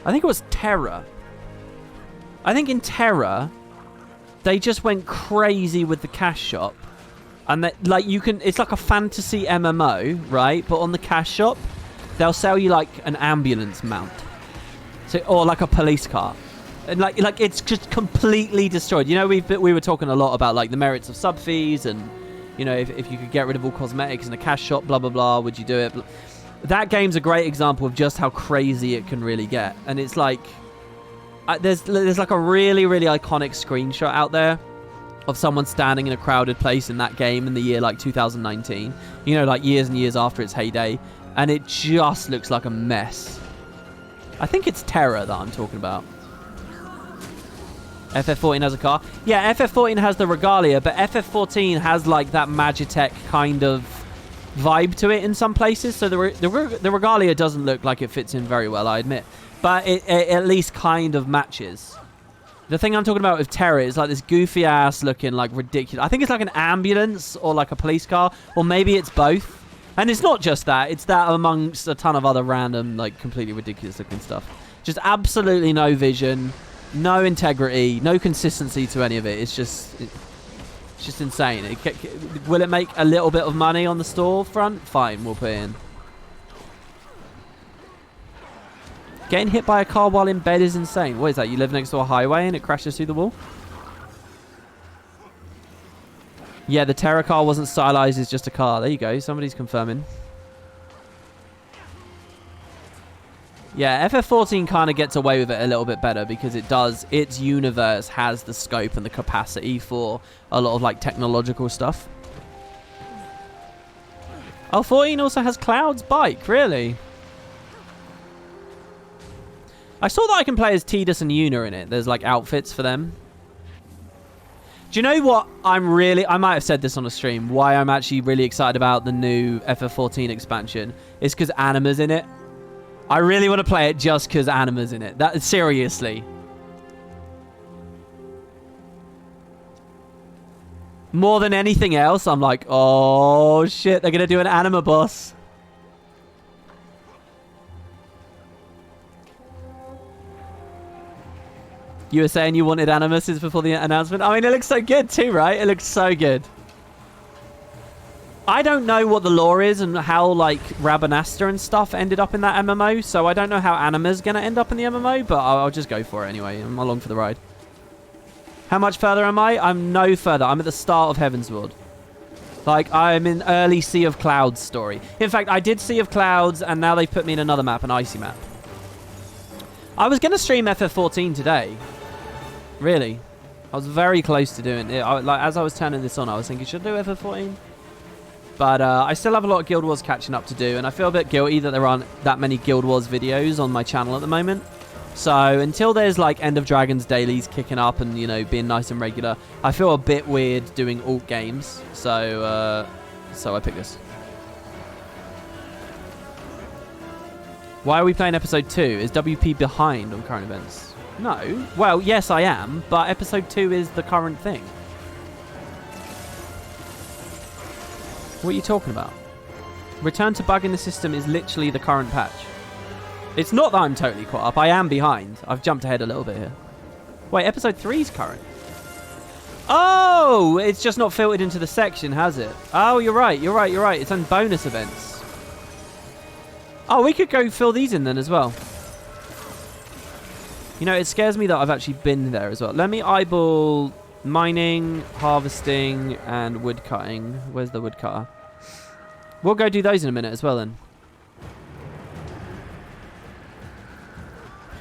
S1: I think it was Terra. I think in Terra, they just went crazy with the cash shop. And that, like, you can, it's like a fantasy MMO, right? But on the cash shop, they'll sell you like an ambulance mount. So, or like a police car. And like it's just completely destroyed. You know, we were talking a lot about like the merits of sub fees and, you know, if you could get rid of all cosmetics in a cash shop, blah blah blah, would you do it? That game's a great example of just how crazy it can really get. And it's like there's like a really iconic screenshot out there of someone standing in a crowded place in that game in the year like 2019. You know, like years and years after its heyday. And it just looks like a mess. I think it's Terra that I'm talking about. FF14 has a car. Yeah, FF14 has the Regalia, but FF14 has like that Magitech kind of vibe to it in some places. So the Regalia doesn't look like it fits in very well, I admit. But it at least kind of matches. The thing I'm talking about with Terra is like this goofy ass looking like ridiculous. I think it's like an ambulance or like a police car, or maybe it's both. And it's not just that. It's that amongst a ton of other random, like completely ridiculous looking stuff. Just absolutely no vision, no integrity, no consistency to any of it. It's just insane. Will it make a little bit of money on the store front? Fine, we'll put it in. Getting hit by a car while in bed is insane. What is that? You live next to a highway and it crashes through the wall? Yeah, the Terra car wasn't stylized. It's just a car. There you go. Somebody's confirming. Yeah, FF14 kind of gets away with it a little bit better because it does. Its universe has the scope and the capacity for a lot of like technological stuff. Oh, 14 also has Cloud's bike. Really? I saw that I can play as Tidus and Yuna in it. There's like outfits for them. Do you know what I might have said this on a stream, why I'm actually really excited about the new FF14 expansion is because Anima's in it. I really want to play it just because Anima's in it. Seriously. More than anything else, I'm like, oh shit, they're going to do an Anima boss. You were saying you wanted Animus before the announcement? I mean, it looks so good too, right? It looks so good. I don't know what the lore is and how, like, Rabanasta and stuff ended up in that MMO, so I don't know how Anima's going to end up in the MMO, but I'll just go for it anyway. I'm along for the ride. How much further am I? I'm no further. I'm at the start of Heavensward. Like, I'm in early Sea of Clouds story. In fact, I did Sea of Clouds, and now they've put me in another map, an icy map. I was going to stream FF14 today. Really. I was very close to doing it. Like, as I was turning this on, I was thinking, should I do FF14? But I still have a lot of Guild Wars catching up to do, and I feel a bit guilty that there aren't that many Guild Wars videos on my channel at the moment. So until there's like End of Dragons dailies kicking up and, you know, being nice and regular, I feel a bit weird doing alt games. So I picked this. Why are we playing episode 2? Is WP behind on current events? No. Well, yes, I am, but episode 2 is the current thing. What are you talking about? Return to bug in the system is literally the current patch. It's not that I'm totally caught up. I am behind. I've jumped ahead a little bit here. Wait, episode 3 is current. Oh, it's just not filtered into the section, has it? Oh, you're right. It's on bonus events. Oh, we could go fill these in then as well. You know, it scares me that I've actually been there as well. Let me eyeball mining, harvesting, and wood cutting. Where's the wood cutter? We'll go do those in a minute as well then.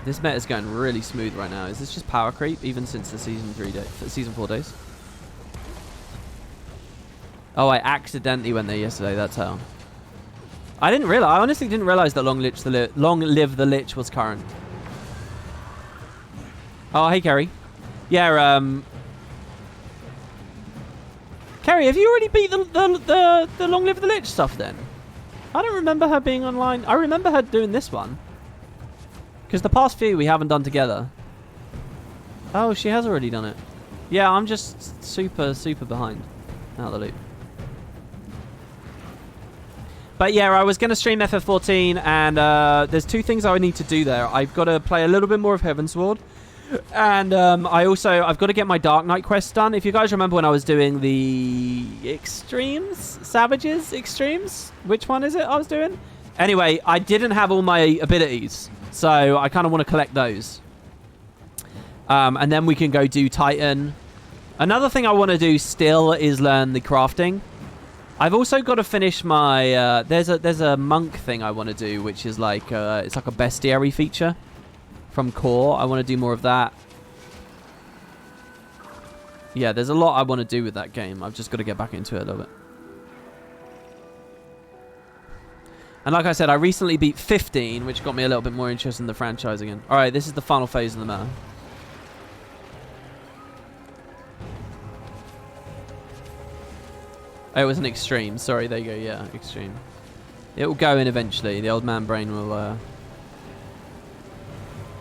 S1: This meta's going really smooth right now. Is this just power creep even since the season 4 days? Oh, I accidentally went there yesterday. That's how. I honestly didn't realize that Long Live the Lich was current. Oh, hey, Kerry. Yeah, Kerry, have you already beat the Long Live the Lich stuff then? I don't remember her being online. I remember her doing this one. Because the past few we haven't done together. Oh, she has already done it. Yeah, I'm just super behind. Out of the loop. But yeah, I was going to stream FF14, and there's two things I would need to do there. I've got to play a little bit more of Heavensward. And I've got to get my Dark Knight quest done. If you guys remember when I was doing the Savages Extremes? Which one is it I was doing? Anyway, I didn't have all my abilities. So I kind of want to collect those. And then we can go do Titan. Another thing I want to do still is learn the crafting. I've also got to finish my... there's a monk thing I want to do, which is like... it's like a bestiary feature from Core. I want to do more of that. Yeah, there's a lot I want to do with that game. I've just got to get back into it a little bit. And like I said, I recently beat 15, which got me a little bit more interested in the franchise again. All right, this is the final phase of the meta. Oh, it was an extreme. Sorry, there you go. Yeah, extreme. It will go in eventually. The old man brain will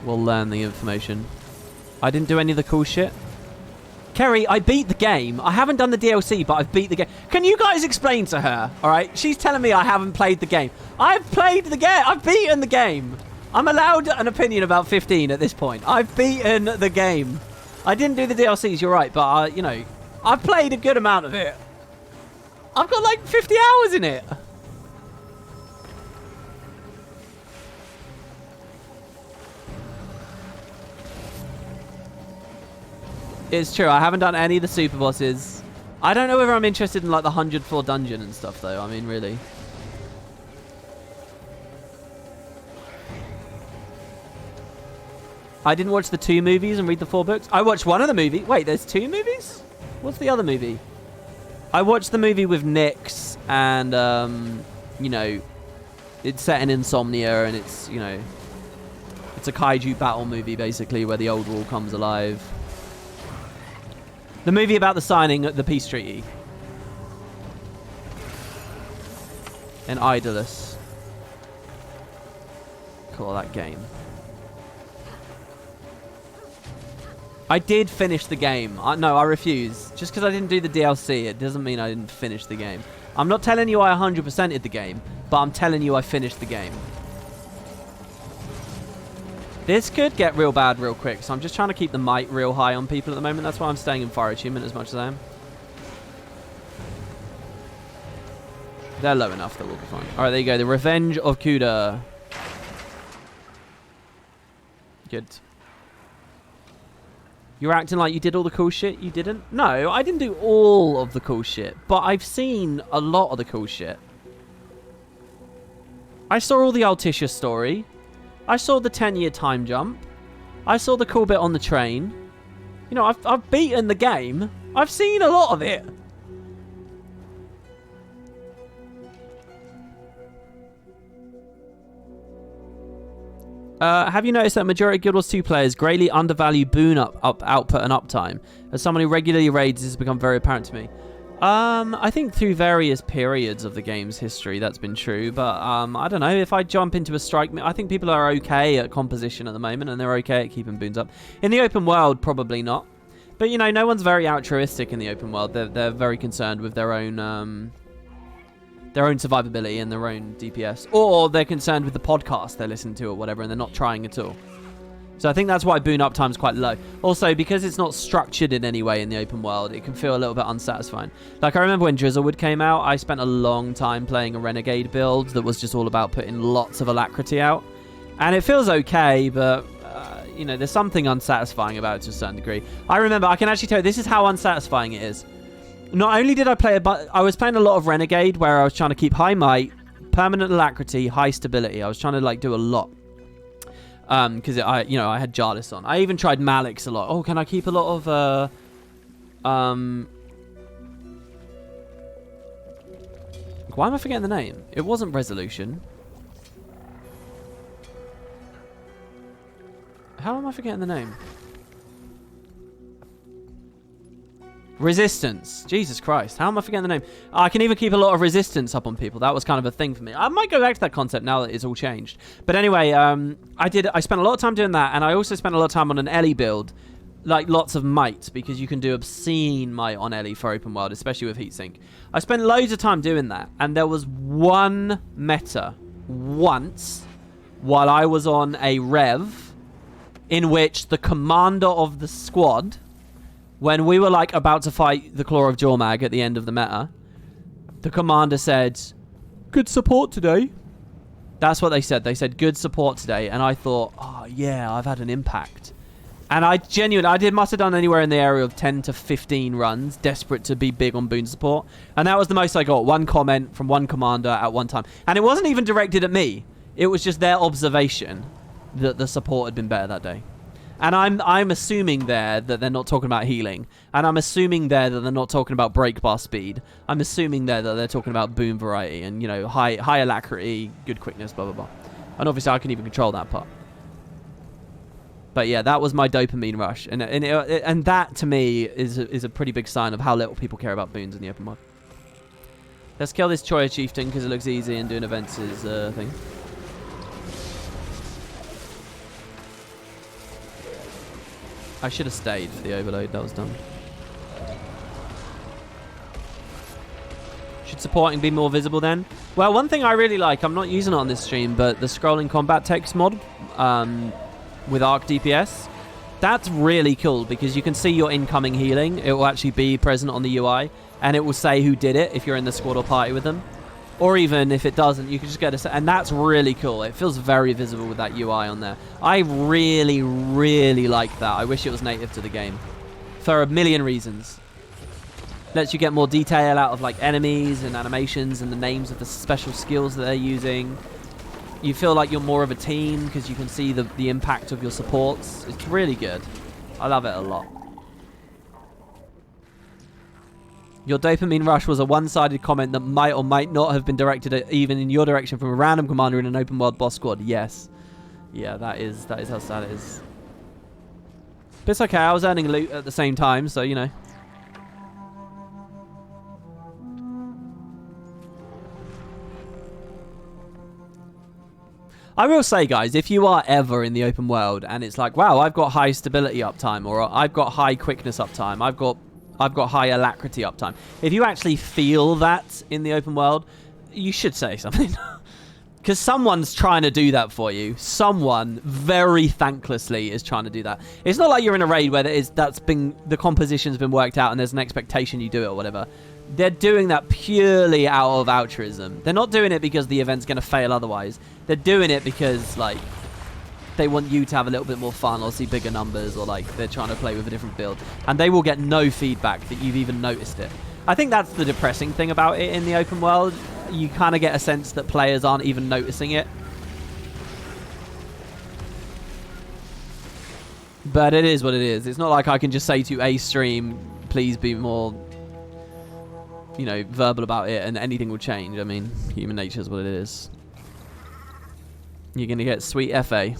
S1: learn the information. I didn't do any of the cool shit. Kerry, I beat the game. I haven't done the DLC, but I've beat the game. Can you guys explain to her? All right, she's telling me I haven't played the game. I've played the game. I've beaten the game. I'm allowed an opinion about 15 at this point. I've beaten the game. I didn't do the DLCs. You're right, but you know, I've played a good amount of it. I've got like 50 hours in it. It's true. I haven't done any of the super bosses. I don't know whether I'm interested in like the 100 floor dungeon and stuff though. I mean, really. I didn't watch the 2 movies and read the 4 books. I watched one of the movies. Wait, there's 2 movies? What's the other movie? I watched the movie with Nyx and, you know, it's set in Insomnia and it's, you know, it's a kaiju battle movie basically where the old rule comes alive. The movie about the signing of the peace treaty. And Idolus. Cool, that game. I did finish the game. No, I refuse. Just because I didn't do the DLC, it doesn't mean I didn't finish the game. I'm not telling you I 100%ed the game, but I'm telling you I finished the game. This could get real bad real quick, so I'm just trying to keep the might real high on people at the moment. That's why I'm staying in Fire Achievement as much as I am. They're low enough that we'll be fine. Alright, there you go. The Revenge of Kuda. Good. You're acting like you did all the cool shit. You didn't? No, I didn't do all of the cool shit, but I've seen a lot of the cool shit. I saw all the Altissia story. I saw the 10-year time jump. I saw the cool bit on the train. You know, I've beaten the game. I've seen a lot of it. Have you noticed that majority of Guild Wars 2 players greatly undervalue boon output and uptime? As someone who regularly raids, this has become very apparent to me. I think through various periods of the game's history, that's been true. But I don't know, if I jump into a strike, I think people are okay at composition at the moment, and they're okay at keeping boons up. In the open world, probably not. But, you know, no one's very altruistic in the open world. They're very concerned with their own survivability and their own DPS. Or they're concerned with the podcast they're listening to or whatever, and they're not trying at all. So I think that's why boon uptime's quite low. Also, because it's not structured in any way in the open world, it can feel a little bit unsatisfying. Like, I remember when Drizzlewood came out, I spent a long time playing a Renegade build that was just all about putting lots of alacrity out. And it feels okay, but, you know, there's something unsatisfying about it to a certain degree. I remember, I can actually tell you, this is how unsatisfying it is. Not only did I play I was playing a lot of Renegade where I was trying to keep high might, permanent alacrity, high stability. I was trying to, like, do a lot. Because I had Jarlis on. I even tried Malix a lot. Oh, can I keep a lot of why am I forgetting the name? It wasn't Resolution. How am I forgetting the name? Resistance. Jesus Christ. How am I forgetting the name? I can even keep a lot of resistance up on people. That was kind of a thing for me. I might go back to that concept now that it's all changed. But anyway, I spent a lot of time doing that, and I also spent a lot of time on an Ellie build. Like, lots of might, because you can do obscene might on Ellie for open world, especially with heatsink. I spent loads of time doing that, and there was one meta once while I was on a Rev in which the commander of the squad, when we were, like, about to fight the Claw of Jormag at the end of the meta, the commander said, "Good support today." That's what they said. They said, "Good support today." And I thought, oh, yeah, I've had an impact. And I must have done anywhere in the area of 10 to 15 runs, desperate to be big on boon support. And that was the most I got. One comment from one commander at one time. And it wasn't even directed at me. It was just their observation that the support had been better that day. And I'm assuming there that they're not talking about healing. And I'm assuming there that they're not talking about break bar speed. I'm assuming there that they're talking about boom variety and, you know, high alacrity, good quickness, blah, blah, blah. And obviously I can even control that part. But yeah, that was my dopamine rush. And that, to me, is a pretty big sign of how little people care about boons in the open world. Let's kill this Choya Chieftain because it looks easy and doing events is a thing. I should have stayed for the overload. That was dumb. Should supporting be more visible then? Well, one thing I really like, I'm not using it on this stream, but the scrolling combat text mod with arc DPS, that's really cool because you can see your incoming healing. It will actually be present on the UI, and it will say who did it if you're in the squad or party with them. Or even if it doesn't, you can just get a... And that's really cool. It feels very visible with that UI on there. I really, really like that. I wish it was native to the game. For a million reasons. Lets you get more detail out of like enemies and animations and the names of the special skills that they're using. You feel like you're more of a team because you can see the impact of your supports. It's really good. I love it a lot. Your dopamine rush was a one-sided comment that might or might not have been directed at even in your direction from a random commander in an open world boss squad. Yes. Yeah, that is how sad it is. But it's okay, I was earning loot at the same time, so you know. I will say, guys, if you are ever in the open world and it's like, wow, I've got high stability uptime, or I've got high quickness uptime, I've got high alacrity uptime. If you actually feel that in the open world, you should say something. Because someone's trying to do that for you. Someone very thanklessly is trying to do that. It's not like you're in a raid where the composition's been worked out and there's an expectation you do it or whatever. They're doing that purely out of altruism. They're not doing it because the event's going to fail otherwise. They're doing it because, like, they want you to have a little bit more fun or see bigger numbers, or like they're trying to play with a different build, and they will get no feedback that you've even noticed it. I think that's the depressing thing about it in the open world. You kind of get a sense that players aren't even noticing it. But it is what it is. It's not like I can just say to a stream, please be more, you know, verbal about it and anything will change. I mean, human nature is what it is. You're going to get sweet FA.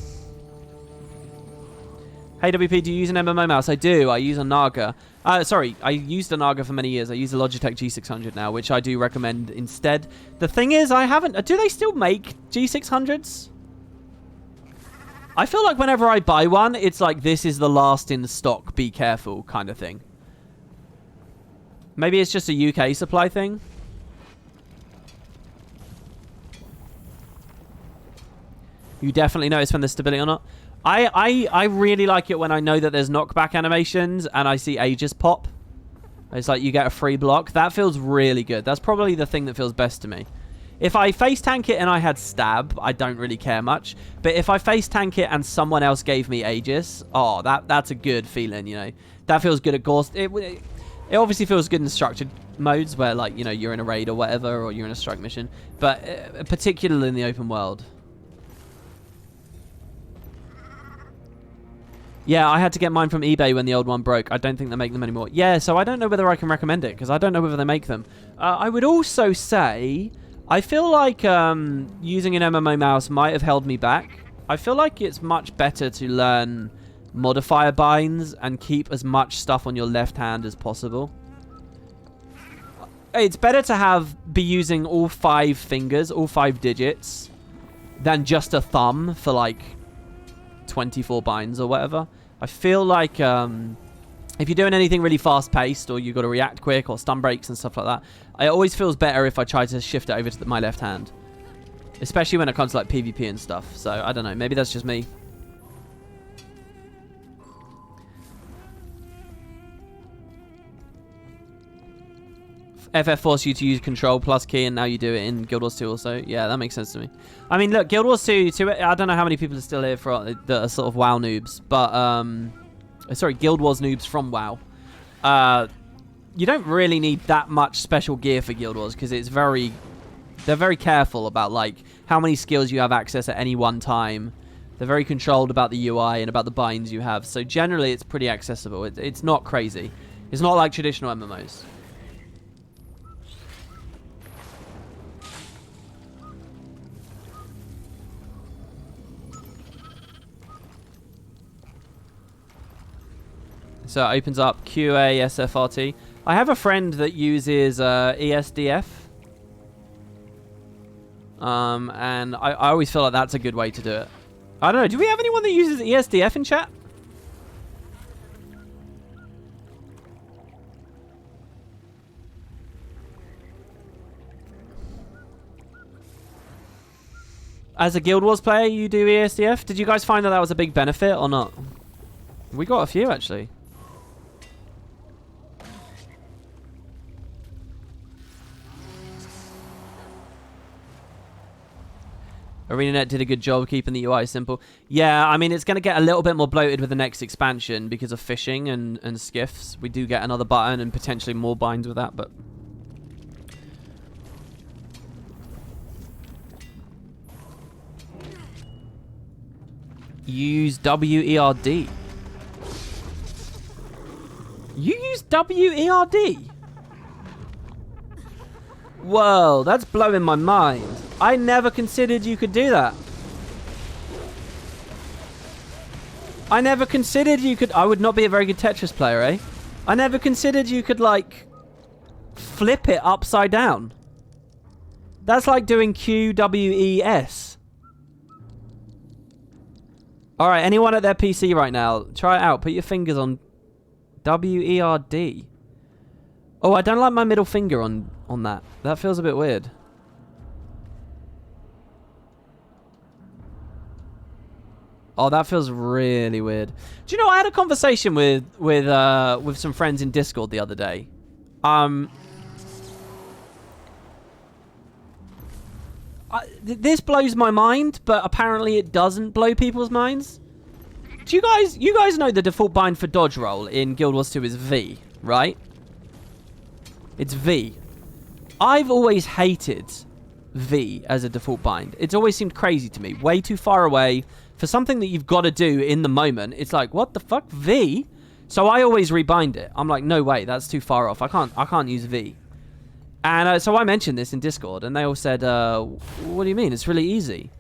S1: Hey WP, do you use an MMO mouse? I do. I use a Naga. Sorry, I used a Naga for many years. I use a Logitech G600 now, which I do recommend instead. The thing is, I haven't... Do they still make G600s? I feel like whenever I buy one, it's like, this is the last in stock, be careful kind of thing. Maybe it's just a UK supply thing. You definitely notice when there's stability or not. I really like it when I know that there's knockback animations and I see Aegis pop. It's like you get a free block. That feels really good. That's probably the thing that feels best to me. If I face tank it and I had stab, I don't really care much. But if I face tank it and someone else gave me Aegis, oh, that's a good feeling, you know. That feels good at Ghost. It obviously feels good in structured modes where, like, you know, you're in a raid or whatever, or you're in a strike mission. But particularly in the open world. Yeah, I had to get mine from eBay when the old one broke. I don't think they make them anymore. Yeah, so I don't know whether I can recommend it, because I don't know whether they make them. I would also say, I feel like using an MMO mouse might have held me back. I feel like it's much better to learn modifier binds and keep as much stuff on your left hand as possible. It's better to be using all 5 fingers, all 5 digits, than just a thumb for like 24 binds or whatever. I feel like if you're doing anything really fast-paced, or you've got to react quick, or stun breaks and stuff like that, it always feels better if I try to shift it over to my left hand. Especially when it comes to like PvP and stuff. So, I don't know. Maybe that's just me. FF forced you to use control plus key, and now you do it in Guild Wars 2 also. Yeah, that makes sense to me. I mean, look, Guild Wars 2, I don't know how many people are still here that are sort of WoW noobs, but, sorry, Guild Wars noobs from WoW. You don't really need that much special gear for Guild Wars, because they're very careful about, like, how many skills you have access at any one time. They're very controlled about the UI and about the binds you have. So generally, it's pretty accessible. It's not crazy. It's not like traditional MMOs. So it opens up QA SFRT. I have a friend that uses ESDF. And I always feel like that's a good way to do it. I don't know. Do we have anyone that uses ESDF in chat? As a Guild Wars player, you do ESDF? Did you guys find that that was a big benefit or not? We got a few, actually. ArenaNet did a good job keeping the UI simple. Yeah, I mean, it's going to get a little bit more bloated with the next expansion because of fishing and skiffs. We do get another button and potentially more binds with that, but... Use WERD. You use WERD? Whoa, that's blowing my mind. I never considered you could do that. I never considered you could... I would not be a very good Tetris player, eh? I never considered you could, like, flip it upside down. That's like doing QWES. Alright, anyone at their PC right now, try it out. Put your fingers on WERD. Oh, I don't like my middle finger on that. That feels a bit weird. Oh, that feels really weird. Do you know, I had a conversation with some friends in Discord the other day. This blows my mind, but apparently it doesn't blow people's minds. Do you guys know the default bind for dodge roll in Guild Wars 2 is V, right? It's V. I've always hated V as a default bind. It's always seemed crazy to me. Way too far away for something that you've got to do in the moment. It's like, what the fuck, V? So I always rebind it. I'm like, no way, that's too far off. I can't use V. And so I mentioned this in Discord, and they all said, what do you mean? It's really easy.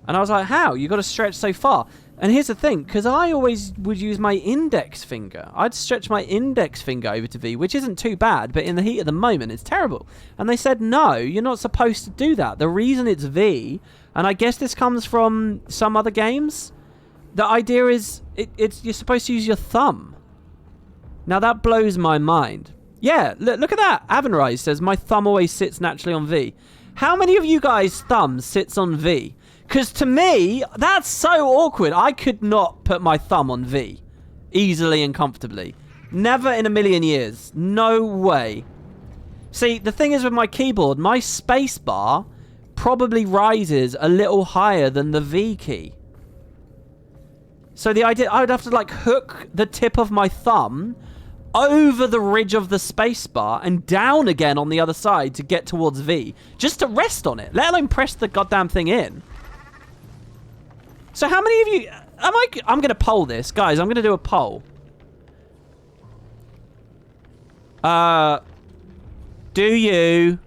S1: And I was like, how? You got to stretch so far. And here's the thing, because I always would use my index finger. I'd stretch my index finger over to V, which isn't too bad, but in the heat of the moment, it's terrible. And they said, no, you're not supposed to do that. The reason it's V, and I guess this comes from some other games, the idea is you're supposed to use your thumb. Now, that blows my mind. Yeah, look at that. Avenrise says, my thumb always sits naturally on V. How many of you guys' thumb sits on V? Because to me, that's so awkward. I could not put my thumb on V easily and comfortably. Never in a million years. No way. See, the thing is with my keyboard, my space bar probably rises a little higher than the V key. So the idea, I would have to like hook the tip of my thumb over the ridge of the space bar and down again on the other side to get towards V. Just to rest on it, let alone press the goddamn thing in. So how many of you... I'm going to poll this. Guys, I'm going to do a poll. Do you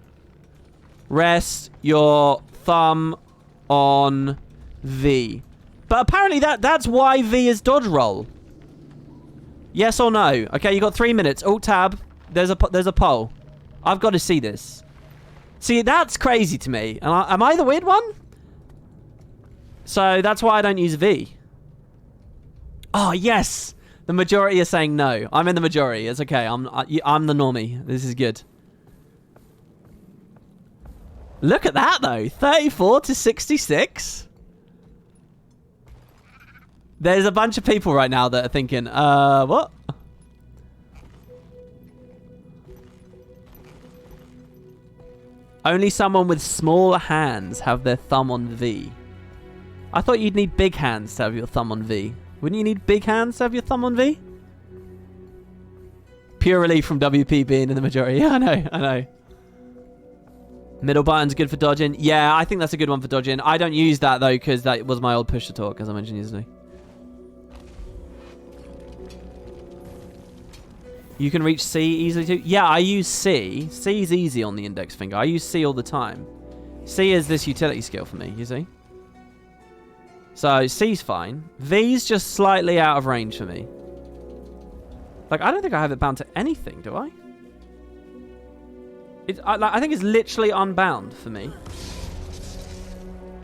S1: rest your thumb on V? But apparently that's why V is dodge roll. Yes or no? Okay, you got 3 minutes. Alt tab. There's a poll. I've got to see this. See, that's crazy to me. Am I the weird one? So that's why I don't use V. Oh, yes. The majority are saying no. I'm in the majority. It's okay. I'm the normie. This is good. Look at that, though. 34 to 66. There's a bunch of people right now that are thinking, what? Only someone with smaller hands have their thumb on V. I thought you'd need big hands to have your thumb on V. Wouldn't you need big hands to have your thumb on V? Pure relief from WP being in the majority. Yeah, I know. Middle button's good for dodging. Yeah, I think that's a good one for dodging. I don't use that, though, because that was my old push-to-talk, as I mentioned yesterday. You can reach C easily, too. Yeah, I use C. C is easy on the index finger. I use C all the time. C is this utility skill for me, you see? So, C's fine. V's just slightly out of range for me. Like, I don't think I have it bound to anything, do I? I think it's literally unbound for me.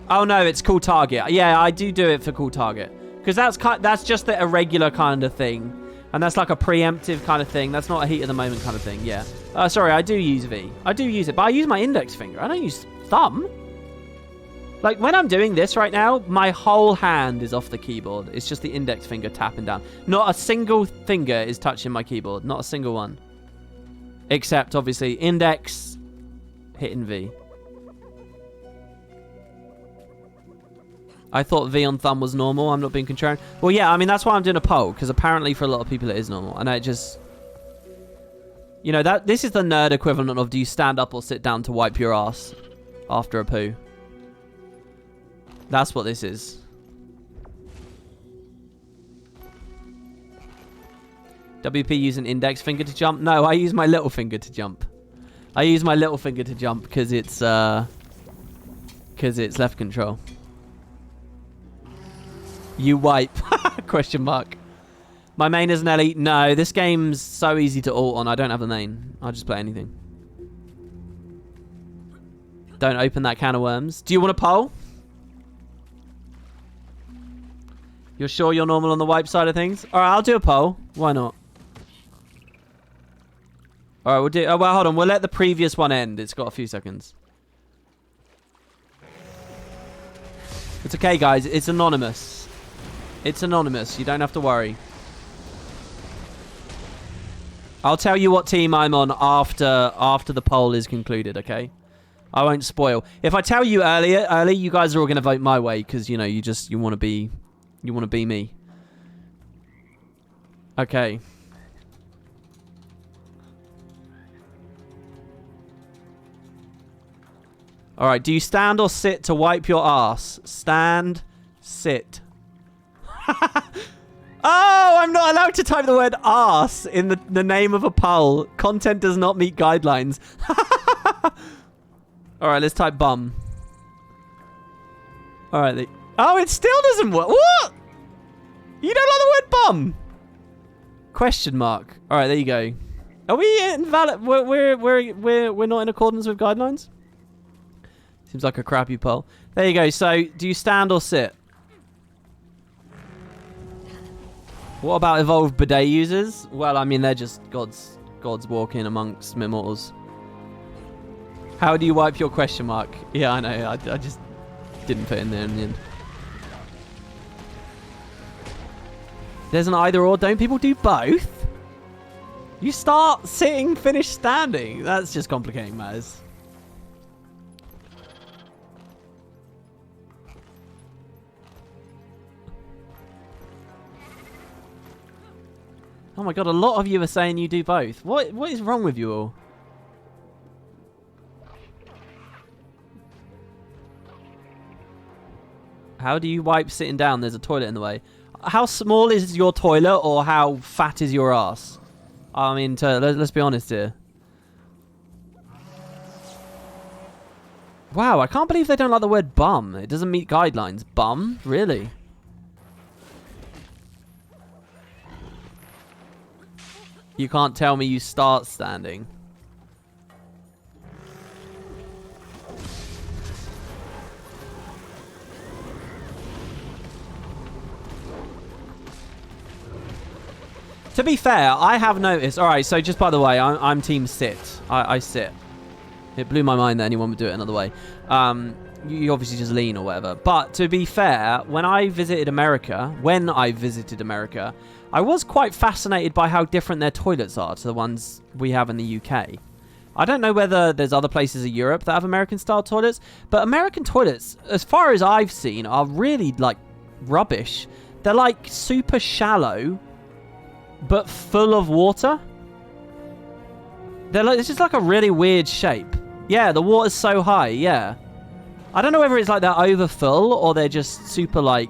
S1: Oh, no, it's cool target. Yeah, I do it for cool target. Because that's just the irregular kind of thing. And that's like a preemptive kind of thing. That's not a heat of the moment kind of thing, yeah. Sorry, I do use V. I do use it, but I use my index finger. I don't use thumb. Like, when I'm doing this right now, my whole hand is off the keyboard. It's just the index finger tapping down. Not a single finger is touching my keyboard. Not a single one. Except, obviously, index, hitting V. I thought V on thumb was normal. I'm not being contrarian. Well, yeah, I mean, that's why I'm doing a poll. Because apparently for a lot of people it is normal. And I just... You know, this is the nerd equivalent of do you stand up or sit down to wipe your ass after a poo. That's what this is. WP using index finger to jump? No, I use my little finger to jump. I use my little finger to jump because it's left control. You wipe. Question mark. My main is Nelly. No, this game's so easy to ult on. I don't have a main. I'll just play anything. Don't open that can of worms. Do you want a poll? You're sure you're normal on the wipe side of things? All right, I'll do a poll. Why not? All right, we'll do... Oh, well, hold on. We'll let the previous one end. It's got a few seconds. It's okay, guys. It's anonymous. It's anonymous. You don't have to worry. I'll tell you what team I'm on after the poll is concluded, okay? I won't spoil. If I tell you early, you guys are all going to vote my way because, you know, you want to be me. Okay. All right, do you stand or sit to wipe your ass? Stand, sit. Oh, I'm not allowed to type the word arse in the name of a poll. Content does not meet guidelines. All right, let's type bum. All right. Oh, it still doesn't work. What? You don't like the word bum? Question mark. All right, there you go. Are we invalid? We're not in accordance with guidelines? Seems like a crappy poll. There you go. So, do you stand or sit? What about evolved bidet users? Well, I mean, they're just gods walking amongst immortals. How do you wipe your question mark? Yeah, I know. I just didn't put it in there in the end. There's an either or. Don't people do both? You start sitting, finish standing. That's just complicating matters. Oh my god, a lot of you are saying you do both. What is wrong with you all? How do you wipe sitting down? There's a toilet in the way. How small is your toilet or how fat is your ass? I mean, let's be honest here. Wow, I can't believe they don't like the word bum. It doesn't meet guidelines. Bum? Really? You can't tell me you start standing. To be fair, I have noticed... Alright, so just by the way, I'm team sit. I sit. It blew my mind that anyone would do it another way. You obviously just lean or whatever. But to be fair, when I visited America, I was quite fascinated by how different their toilets are to the ones we have in the UK. I don't know whether there's other places in Europe that have American-style toilets, but American toilets, as far as I've seen, are really, like, rubbish. They're, like, super shallow, but full of water. They're like, it's just like a really weird shape. Yeah, the water's so high, yeah. I don't know whether it's like they're overfull or they're just super like...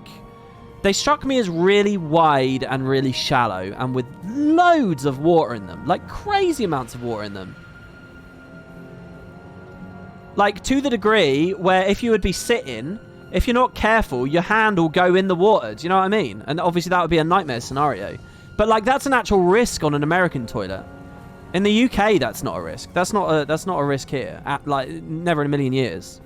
S1: They struck me as really wide and really shallow and with loads of water in them. Like crazy amounts of water in them. Like to the degree where if you would be sitting, if you're not careful, your hand will go in the water. Do you know what I mean? And obviously that would be a nightmare scenario. But like that's an actual risk on an American toilet. In the UK, that's not a risk. That's not a risk here. Like never in a million years.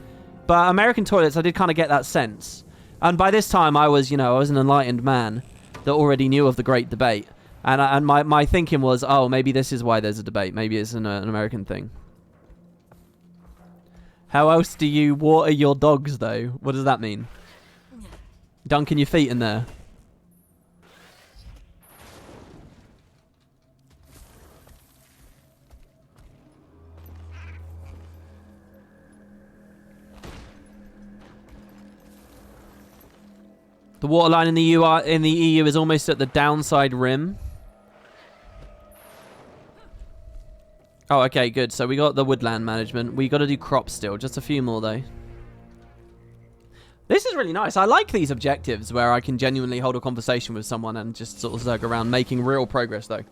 S1: But American toilets, I did kind of get that sense. And by this time, I was, you know, I was an enlightened man that already knew of the great debate. And my thinking was, oh, maybe this is why there's a debate. Maybe it's an American thing. How else do you water your dogs, though? What does that mean? Dunking your feet in there. The waterline in the EU is almost at the downside rim. Oh, okay, good. So we got the woodland management. We got to do crops still. Just a few more, though. This is really nice. I like these objectives where I can genuinely hold a conversation with someone and just sort of zerg around, making real progress, though.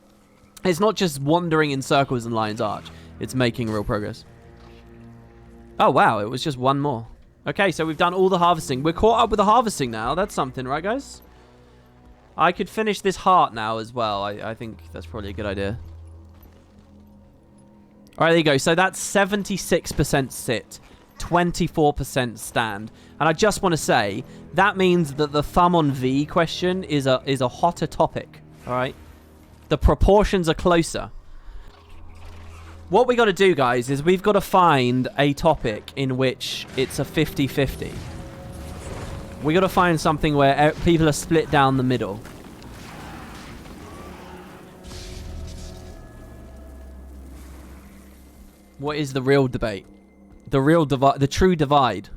S1: It's not just wandering in circles in Lion's Arch. It's making real progress. Oh, wow. It was just one more. Okay, so we've done all the harvesting. We're caught up with the harvesting now. That's something, right, guys? I could finish this heart now as well. I think that's probably a good idea. All right, there you go. So that's 76% sit, 24% stand. And I just want to say, that means that the thumb on V question is a hotter topic, all right? The proportions are closer. What we got to do, guys, is we've got to find a topic in which it's a 50-50. We got to find something where people are split down the middle. What is the real debate? The real divide, the true divide.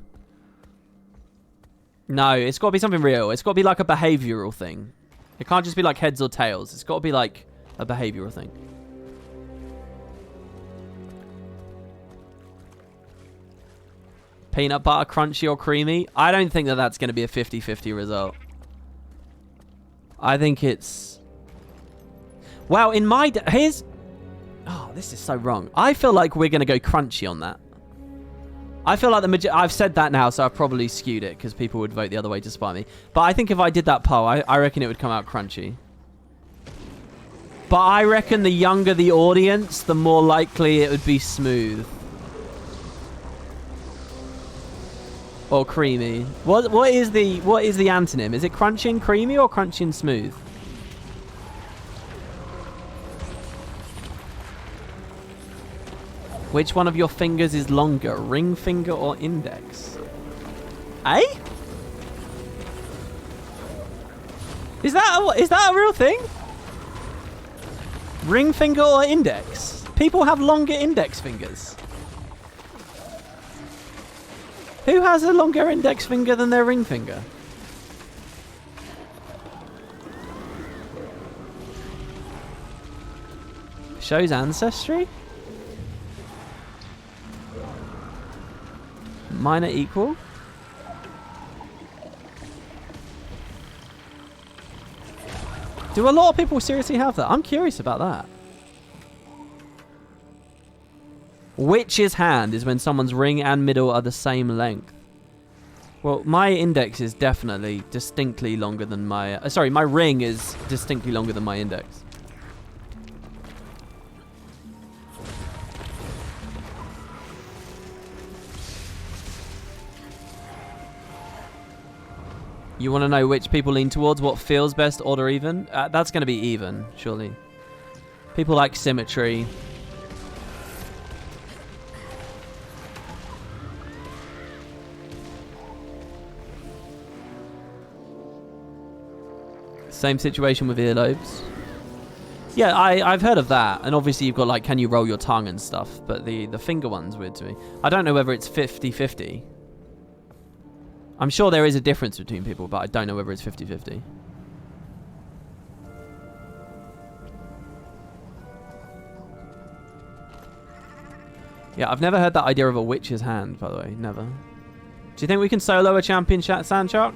S1: No, it's got to be something real. It's got to be like a behavioral thing. It can't just be like heads or tails. It's got to be like a behavioral thing. Peanut butter, crunchy or creamy? I don't think that that's going to be a 50-50 result. I think it's... Well, in my... Here's... Oh, this is so wrong. I feel like we're going to go crunchy on that. I feel like I've said that now, so I've probably skewed it because people would vote the other way to spite me. But I think if I did that poll, I reckon it would come out crunchy. But I reckon the younger the audience, the more likely it would be smooth. Or creamy. What is the antonym? Is it crunchy and creamy or crunchy and smooth? Which one of your fingers is longer, ring finger or index? Eh? Is that a real thing? Ring finger or index? People have longer index fingers. Who has a longer index finger than their ring finger? Shows ancestry? Minor equal? Do a lot of people seriously have that? I'm curious about that. Witch's hand is when someone's ring and middle are the same length. Well, my index is definitely distinctly longer than my... sorry, my ring is distinctly longer than my index. You want to know which people lean towards? What feels best, odd or even? That's going to be even, surely. People like symmetry. Same situation with earlobes. Yeah, I've heard of that. And obviously you've got like, can you roll your tongue and stuff? But the finger one's weird to me. I don't know whether it's 50-50. I'm sure there is a difference between people, but I don't know whether it's 50-50. Yeah, I've never heard that idea of a witch's hand, by the way. Never. Do you think we can solo a champion sand shark?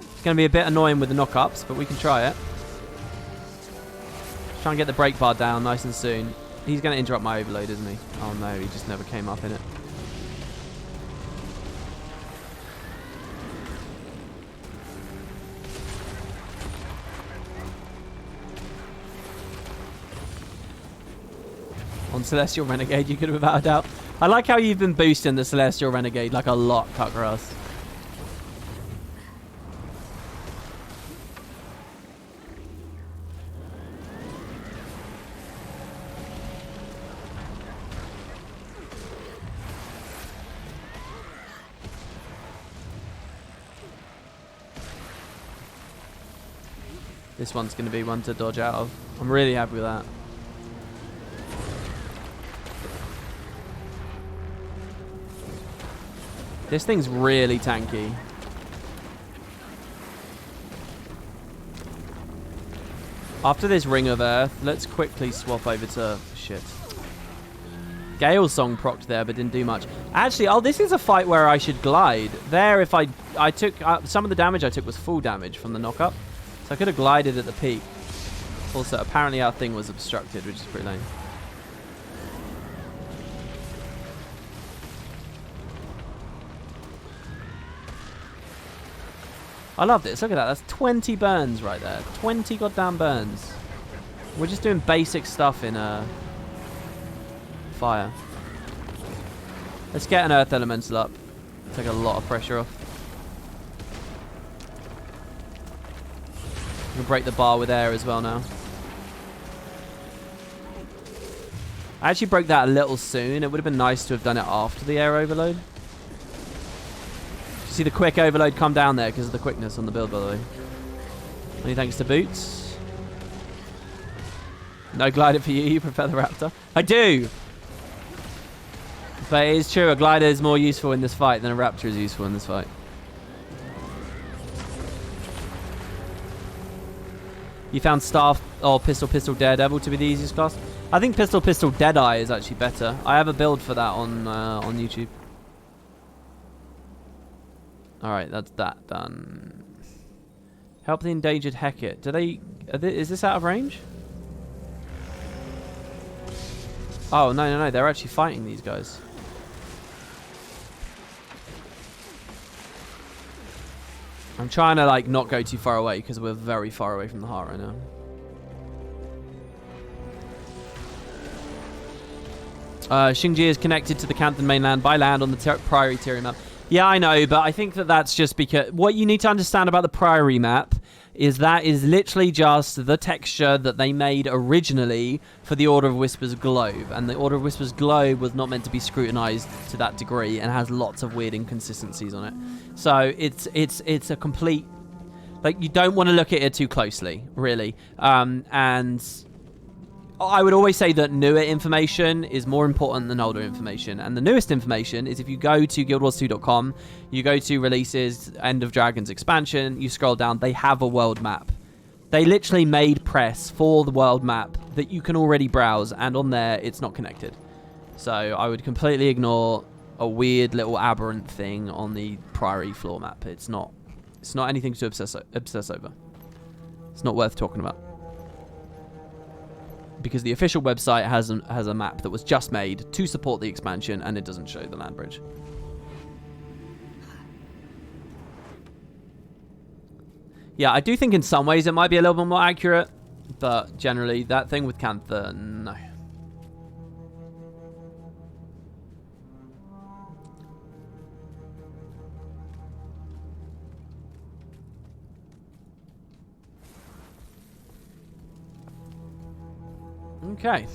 S1: It's going to be a bit annoying with the knockups, but we can try it. Try and get the brake bar down nice and soon. He's going to interrupt my overload, isn't he? Oh no, he just never came up in it. On Celestial Renegade, you could have without a doubt. I like how you've been boosting the Celestial Renegade like a lot, Cutgrass. This one's going to be one to dodge out of. I'm really happy with that. This thing's really tanky. After this Ring of Earth, let's quickly swap over to... Shit. Gale Song procced there, but didn't do much. Actually, oh, this is a fight where I should glide. There, if I took... some of the damage I took was full damage from the knockup. So I could have glided at the peak. Also, apparently our thing was obstructed, which is pretty lame. I love this. Look at that. That's 20 burns right there. 20 goddamn burns. We're just doing basic stuff in fire. Let's get an Earth Elemental up. Take a lot of pressure off. We can break the bar with air as well now. I actually broke that a little soon. It would have been nice to have done it after the air overload. See the quick overload come down there because of the quickness on the build, by the way. Many thanks to Boots. No glider for you. You prefer the Raptor? I do! But it is true. A glider is more useful in this fight than a Raptor is useful in this fight. You found Staff or Pistol Daredevil to be the easiest class? I think Pistol Deadeye is actually better. I have a build for that on YouTube. Alright, that's that done. Help the endangered Hecate. Is this out of range? Oh, no. They're actually fighting these guys. I'm trying to, like, not go too far away because we're very far away from the heart right now. Xingji is connected to the Canton mainland by land on the Priory Tier map. Yeah, I know, but I think that's just because... What you need to understand about the Priory map is that is literally just the texture that they made originally for the Order of Whispers globe. And the Order of Whispers globe was not meant to be scrutinized to that degree and has lots of weird inconsistencies on it. So it's a complete... Like, you don't want to look at it too closely, really. And... I would always say that newer information is more important than older information. And the newest information is if you go to guildwars2.com, you go to releases, End of Dragons expansion, you scroll down, they have a world map. They literally made press for the world map that you can already browse, and on there, it's not connected. So I would completely ignore a weird little aberrant thing on the Priory floor map. It's not anything to obsess over. It's not worth talking about. Because the official website has a map that was just made to support the expansion, and it doesn't show the land bridge. Yeah, I do think in some ways it might be a little bit more accurate, but generally that thing with Cantha, no. Okay.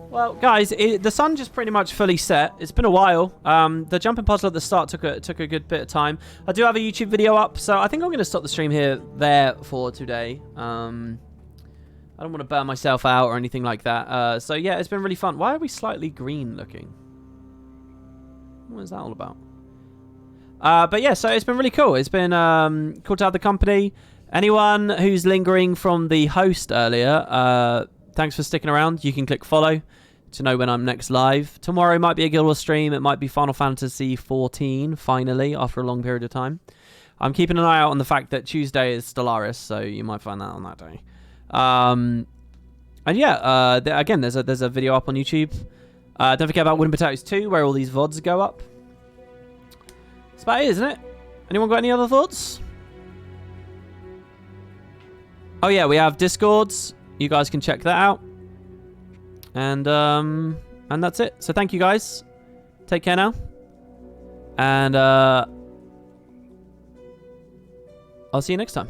S1: Well, guys, the sun just pretty much fully set. It's been a while. The jumping puzzle at the start took a good bit of time. I do have a YouTube video up, so I think I'm going to stop the stream there for today. I don't want to burn myself out or anything like that. So yeah, it's been really fun. Why are we slightly green looking? What is that all about? But yeah, so it's been really cool. It's been cool to have the company. Anyone who's lingering from the host earlier, thanks for sticking around. You can click follow to know when I'm next live. Tomorrow might be a Guild Wars stream. It might be Final Fantasy 14, finally, after a long period of time. I'm keeping an eye out on the fact that Tuesday is Stellaris, so you might find that on that day. And yeah, again, there's a video up on YouTube. Don't forget about Wooden Potatoes 2, where all these VODs go up. That's about it, isn't it? Anyone got any other thoughts? Oh yeah, we have Discords. You guys can check that out. And that's it. So thank you guys. Take care now. And I'll see you next time.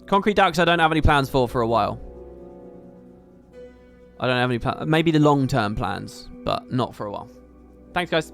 S1: Concrete Ducks I don't have any plans for a while. I don't have any plans. Maybe the long-term plans, but not for a while. Thanks, guys.